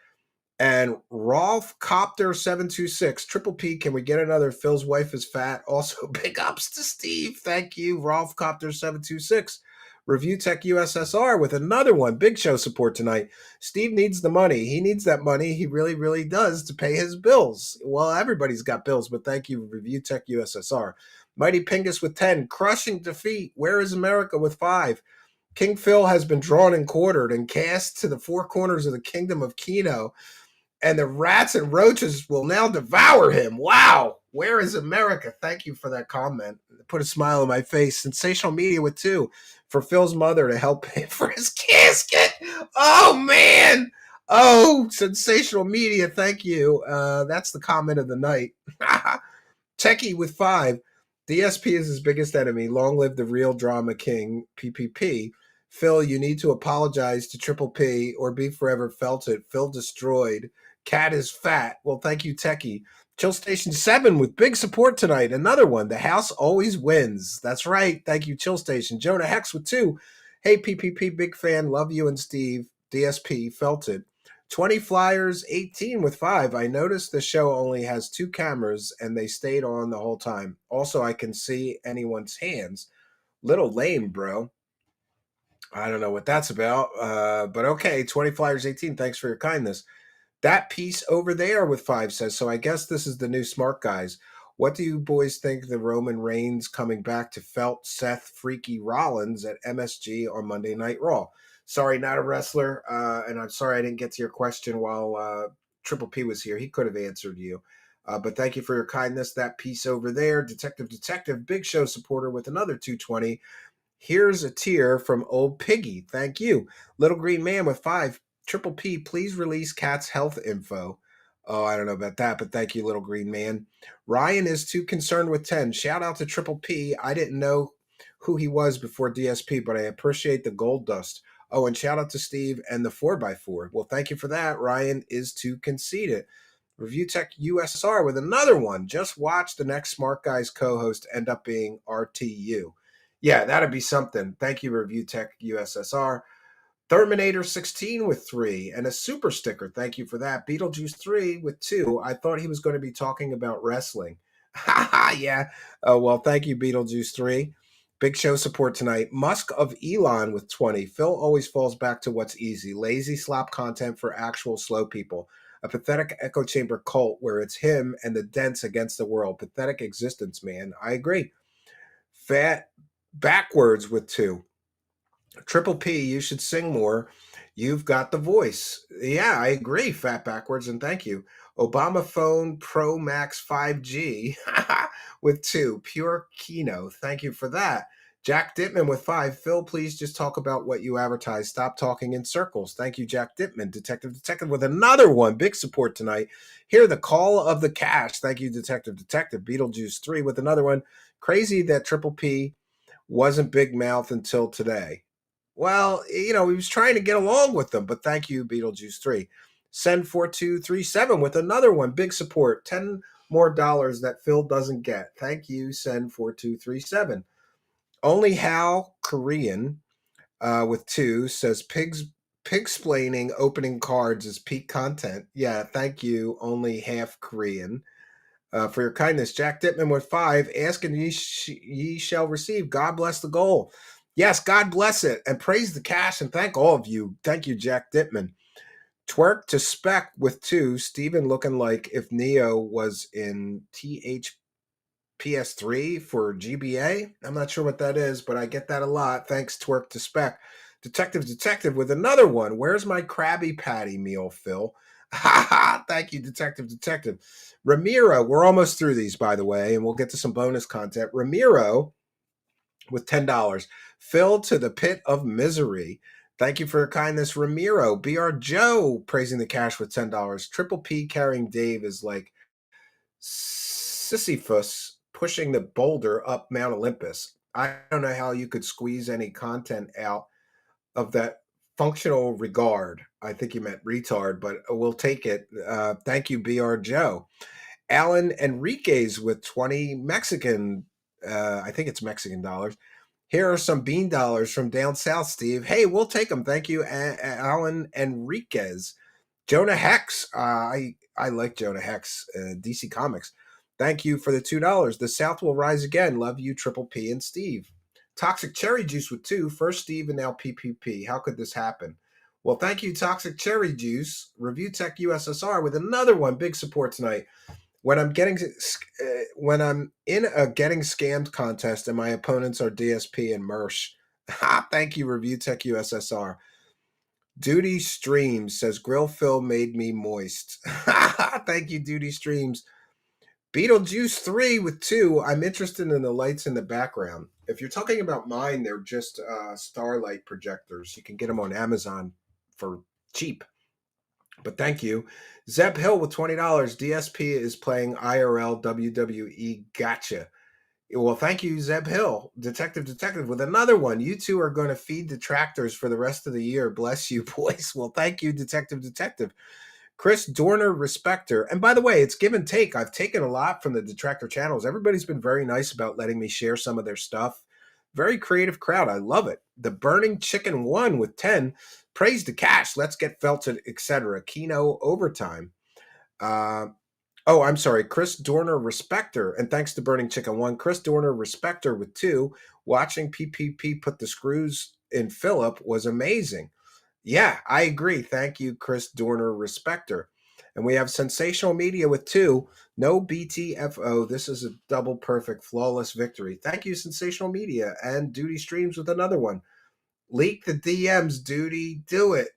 And Rolf Copter 726, Triple P, can we get another Phil's wife is fat? Also, big ups to Steve. Thank you, Rolf Copter 726. Review Tech USSR with another one. Big show support tonight. Steve needs the money. He needs that money. He really, really does, to pay his bills. Well, everybody's got bills, but thank you, Review Tech USSR. Mighty Pingus with 10. Crushing defeat. Where is America with 5? King Phil has been drawn and quartered and cast to the four corners of the kingdom of Kino, and the rats and roaches will now devour him. Wow. Where is America? Thank you for that comment. Put a smile on my face. Sensational Media with 2 for Phil's mother to help pay for his casket. Oh, man. Oh, Sensational Media. Thank you. That's the comment of the night. Techie with 5. DSP is his biggest enemy. Long live the real drama king, PPP. Phil, you need to apologize to Triple P or be forever felted. Phil destroyed. Cat is fat. Well, thank you, Techie. Chill Station 7 with big support tonight. Another one. The house always wins. That's right. Thank you, Chill Station. Jonah Hex with 2. Hey, PPP, big fan. Love you and Steve. DSP, felted. 20 Flyers 18 with 5. I noticed the show only has 2 cameras and they stayed on the whole time. Also, I can see anyone's hands. Little lame, bro. I don't know what that's about, but okay. 20 Flyers 18, thanks for your kindness. That piece over there with 5 says, so I guess this is the new smart guys. What do you boys think the Roman Reigns coming back to felt Seth Freaky Rollins at MSG on Monday Night Raw? Sorry, not a wrestler, and I'm sorry I didn't get to your question while Triple P was here. He could have answered you. But thank you for your kindness. That piece over there, Detective, big show supporter with another 220. Here's a tear from old Piggy. Thank you. Little Green Man with 5. Triple P, please release Cat's health info. Oh, I don't know about that, but thank you, Little Green Man. Ryan is too concerned with 10. Shout out to Triple P. I didn't know who he was before DSP, but I appreciate the gold dust. Oh, and shout out to Steve and the 4x4. Well, thank you for that. Ryan is too conceited. Review Tech USSR with another one. Just watch the next Smart Guys co-host end up being RTU. Yeah, that'd be something. Thank you, Review Tech USSR. Terminator 16 with 3 and a super sticker. Thank you for that. Beetlejuice 3 with 2. I thought he was going to be talking about wrestling. Yeah. Well, thank you, Beetlejuice 3. Big show support tonight. Musk of Elon with 20. Phil always falls back to what's easy. Lazy slop content for actual slow people. A pathetic echo chamber cult where it's him and the dents against the world. Pathetic existence, man. I agree. Fat backwards with 2. Triple P, you should sing more. You've got the voice. Yeah, I agree, Fat Backwards, and thank you. Obama Phone Pro Max 5G with 2. Pure Kino. Thank you for that. Jack Dittman with 5. Phil, please just talk about what you advertise. Stop talking in circles. Thank you, Jack Dittman. Detective with another one. Big support tonight. Hear the call of the cash. Thank you, Detective. Beetlejuice 3 with another one. Crazy that Triple P wasn't Big Mouth until today. Well, he was trying to get along with them, but thank you, Beetlejuice 3. Send 4237 with another one. Big support. $10 more that Phil doesn't get. Thank you, Send 4237. Only Hal Korean with 2 says Pigsplaining opening cards is peak content. Yeah, thank you, Only Half Korean. For your kindness. Jack Dittman with 5. Ask and ye shall receive. God bless the goal. Yes, God bless it. And praise the cash and thank all of you. Thank you, Jack Dittman. Twerk to Spec with 2. Steven looking like if Neo was in THPS3 for GBA. I'm not sure what that is, but I get that a lot. Thanks, Twerk to Spec. Detective with another one. Where's my Krabby Patty meal, Phil? Thank you, Detective. Ramiro, we're almost through these, by the way, and we'll get to some bonus content. Ramiro with $10. Phil to the pit of misery. Thank you for your kindness, Ramiro. BR Joe praising the cash with $10. Triple P carrying Dave is like Sisyphus pushing the boulder up Mount Olympus. I don't know how you could squeeze any content out of that functional regard. I think you meant retard, but we'll take it. Thank you, BR Joe. Alan Enriquez with 20 Mexican, I think it's Mexican dollars. Here are some bean dollars from down south, Steve. Hey, we'll take them. Thank you, Alan Enriquez. Jonah Hex. I like Jonah Hex, DC Comics. Thank you for the $2. The South will rise again. Love you, Triple P and Steve. Toxic Cherry Juice with 2. First Steve and now PPP. How could this happen? Well, thank you, Toxic Cherry Juice. Review Tech USSR with another one. Big support tonight. When I'm in a getting scammed contest and my opponents are DSP and Mersh. Thank you, Review Tech USSR. Duty Streams says Grill Phil made me moist. Thank you, Duty Streams. Beetlejuice 3 with 2. I'm interested in the lights in the background. If you're talking about mine, they're just starlight projectors. You can get them on Amazon for cheap. But thank you. Zeb Hill with $20. DSP is playing IRL WWE Gotcha. Well, thank you, Zeb Hill. Detective with another one. You two are going to feed detractors for the rest of the year. Bless you, boys. Well, thank you, Detective. Chris Dorner, Respecter. And by the way, it's give and take. I've taken a lot from the Detractor channels. Everybody's been very nice about letting me share some of their stuff. Very creative crowd. I love it. The Burning Chicken 1 with 10. Praise to cash. Let's get felted, etc. Kino Overtime. I'm sorry. Chris Dorner, Respecter. And thanks to Burning Chicken 1. Chris Dorner, Respecter with 2. Watching PPP put the screws in Philip was amazing. Yeah, I agree. Thank you, Chris Dorner, Respecter. And we have Sensational Media with 2. No BTFO. This is a double perfect, flawless victory. Thank you, Sensational Media. And Duty Streams with another one. Leak the DMs, Duty. Do it.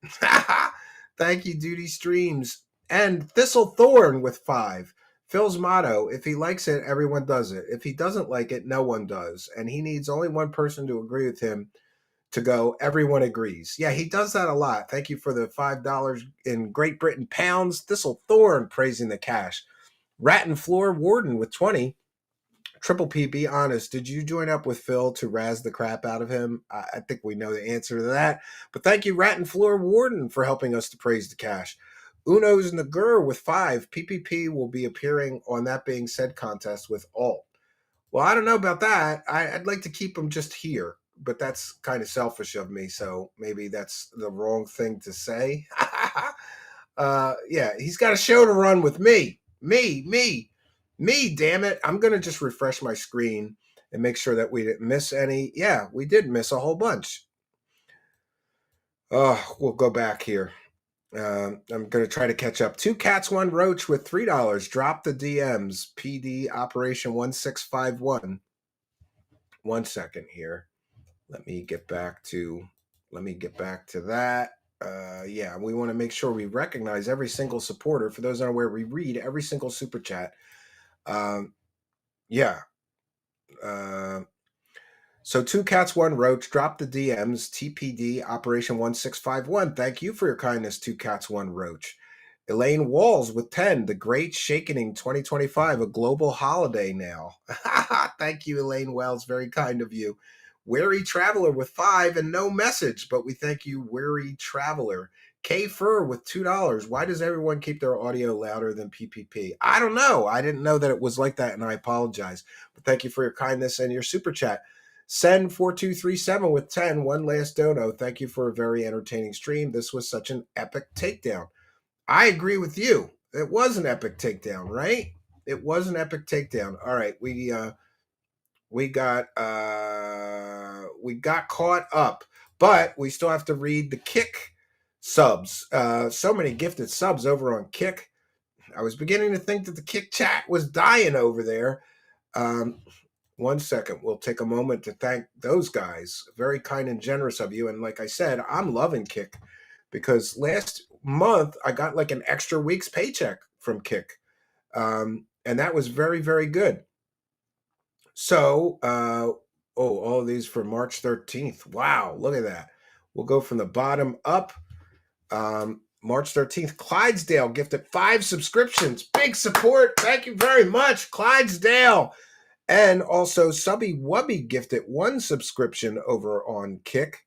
Thank you, Duty Streams. And Thistle Thorn with 5. Phil's motto, if he likes it, everyone does it. If he doesn't like it, no one does. And he needs only one person to agree with him to go, everyone agrees. Yeah, he does that a lot. Thank you for the $5 in Great Britain pounds. Thistle Thorn praising the cash. Rat and Floor Warden with 20. Triple P, be honest. Did you join up with Phil to razz the crap out of him? I think we know the answer to that. But thank you, Rat and Floor Warden, for helping us to praise the cash. Uno's Nagur with 5. PPP will be appearing on That Being Said contest with Alt. Well, I don't know about that. I'd like to keep him just here, but that's kind of selfish of me, so maybe that's the wrong thing to say. Yeah, he's got a show to run with me. Me, damn it. I'm going to just refresh my screen and make sure that we didn't miss any. Yeah, we did miss a whole bunch. We'll go back here. I'm going to try to catch up. 2 Cats, 1 Roach with $3. Drop the DMs. PD Operation 1651. 1 second here. Let me get back to that. Yeah, we want to make sure we recognize every single supporter. For those unaware, we read every single super chat. So 2 Cats, 1 Roach, drop the DMs, TPD, Operation 1651. Thank you for your kindness, 2 Cats, 1 Roach. Elaine Walls with 10, The Great Shakening 2025, a global holiday now. Thank you, Elaine Wells, very kind of you. Weary Traveler with 5 and no message, but we thank you, Weary Traveler. K Fur with $2. Why does everyone keep their audio louder than PPP? I don't know. I didn't know that it was like that, and I apologize. But thank you for your kindness and your super chat. Send4237 with 10. One last dono. Thank you for a very entertaining stream. This was such an epic takedown. I agree with you. It was an epic takedown, right? It was an epic takedown. All right, we got caught up, but we still have to read the Kick subs. So many gifted subs over on Kick. I was beginning to think that the Kick chat was dying over there. 1 second. We'll take a moment to thank those guys. Very kind and generous of you. And like I said, I'm loving Kick because last month I got like an extra week's paycheck from Kick. And that was very, very good. So, all of these for March 13th. Wow, look at that. We'll go from the bottom up. March 13th, Clydesdale gifted 5 subscriptions. Big support. Thank you very much, Clydesdale. And also, Subby Wubby gifted 1 subscription over on Kick.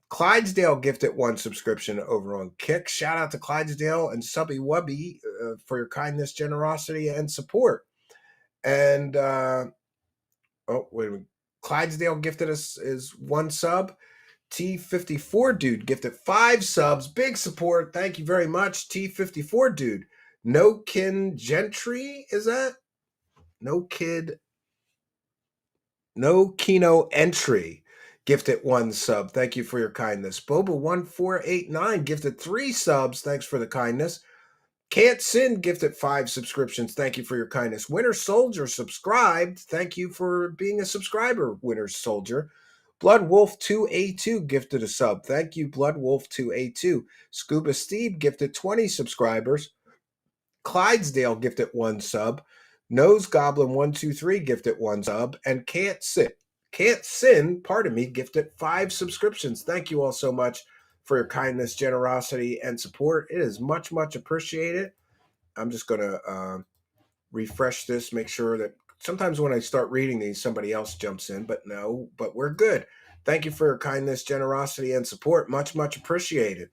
Clydesdale gifted 1 subscription over on Kick. Shout out to Clydesdale and Subby Wubby for your kindness, generosity, and support. And oh, wait a minute. Clydesdale gifted us is 1 sub. T54 Dude gifted 5 subs. Big support. Thank you very much, T54 Dude. No Kin Gentry, is that? No Kino Entry gifted 1 sub. Thank you for your kindness. Boba1489 gifted 3 subs. Thanks for the kindness. Can't Sin gifted 5 subscriptions. Thank you for your kindness. Winter Soldier subscribed. Thank you for being a subscriber, Winter Soldier. Bloodwolf2A2 gifted a sub. Thank you, Bloodwolf2A2. Scuba Steve gifted 20 subscribers. Clydesdale gifted 1 sub. Nose Goblin 123 gifted 1 sub. And Can't Sin, pardon me, gifted 5 subscriptions. Thank you all so much for your kindness, generosity, and support. It is much, much appreciated. I'm just going to refresh this, make sure that sometimes when I start reading these, somebody else jumps in, but no, but we're good. Thank you for your kindness, generosity, and support. Much, much appreciated.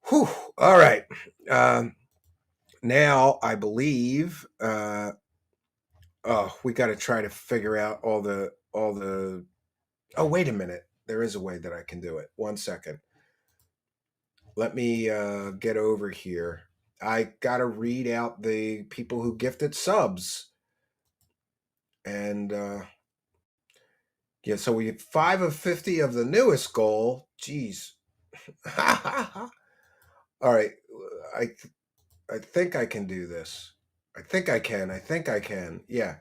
Whew. All right. Now I believe we got to try to figure out all the oh, wait a minute. There is a way that I can do it. 1 second. Let me get over here. I got to read out the people who gifted subs. And yeah, so we have 5 of 50 of the newest goal. Jeez. All right. I think I can do this. I think I can. Yeah.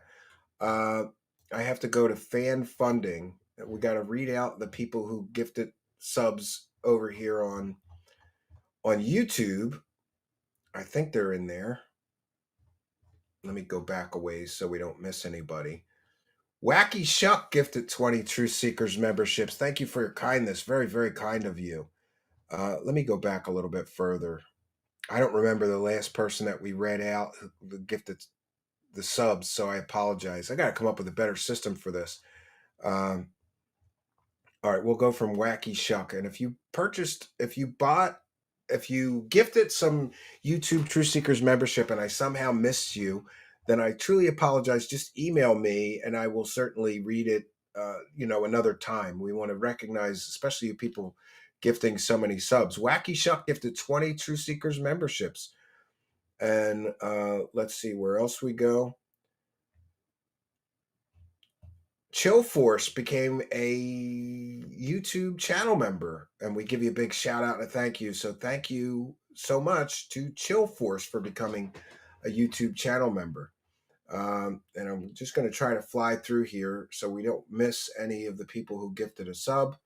I have to go to fan funding. We got to read out the people who gifted subs over here on YouTube. I think they're in there. Let me go back a ways so we don't miss anybody. Wacky Shuck gifted 20 Truth Seekers memberships. Thank you for your kindness. Very, very kind of you. Let me go back a little bit further. I don't remember the last person that we read out who gifted the subs, so I apologize. I got to come up with a better system for this. All right, we'll go from Wacky Shuck. And if you gifted some YouTube Truth Seekers membership and I somehow missed you, then I truly apologize. Just email me and I will certainly read it, another time. We want to recognize, especially you people gifting so many subs. Wacky Shuck gifted 20 Truth Seekers memberships. And let's see where else we go. Chill Force became a YouTube channel member, and we give you a big shout out and a thank you. So thank you so much to Chill Force for becoming a YouTube channel member. And I'm just going to try to fly through here so we don't miss any of the people who gifted a sub.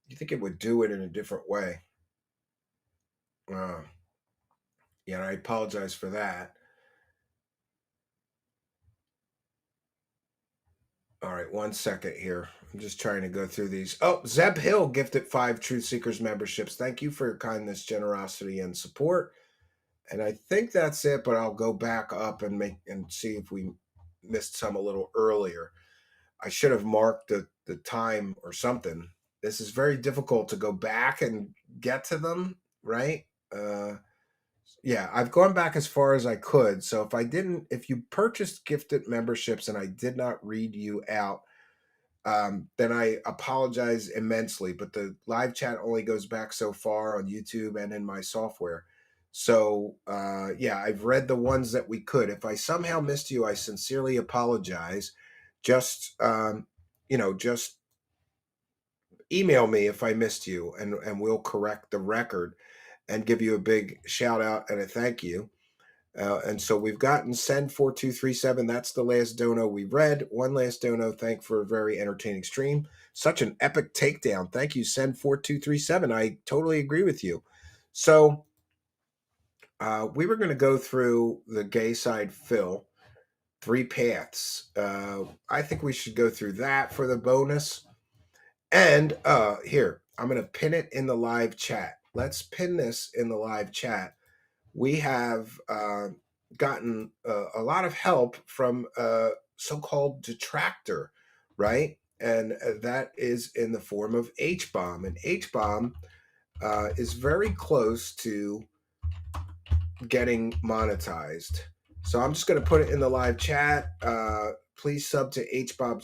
You think it would do it in a different way? Yeah, I apologize for that. All right, 1 second here. I'm just trying to go through these. Oh, Zeb Hill gifted 5 Truth Seekers memberships. Thank you for your kindness, generosity, and support. And I think that's it, but I'll go back up and see if we missed some a little earlier. I should have marked the time or something. This is very difficult to go back and get to them, right? Yeah, I've gone back as far as I could. So if you purchased gifted memberships and I did not read you out, then I apologize immensely. But the live chat only goes back so far on YouTube and in my software. So yeah, I've read the ones that we could. If I somehow missed you, I sincerely apologize. Just just email me if I missed you, and we'll correct the record and give you a big shout out and a thank you. And so we've gotten Send 4237. That's the last dono we read. One last dono. Thank for a very entertaining stream. Such an epic takedown. Thank you, Send 4237. I totally agree with you. So we were going to go through the gay side fill, 3 paths. I think we should go through that for the bonus. And here, I'm going to pin it in the live chat. Let's pin this in the live chat. We have gotten a lot of help from so-called Detractor, right? And that is in the form of H-bomb. And H-bomb is very close to getting monetized. So I'm just going to put it in the live chat. Please sub to H-bomb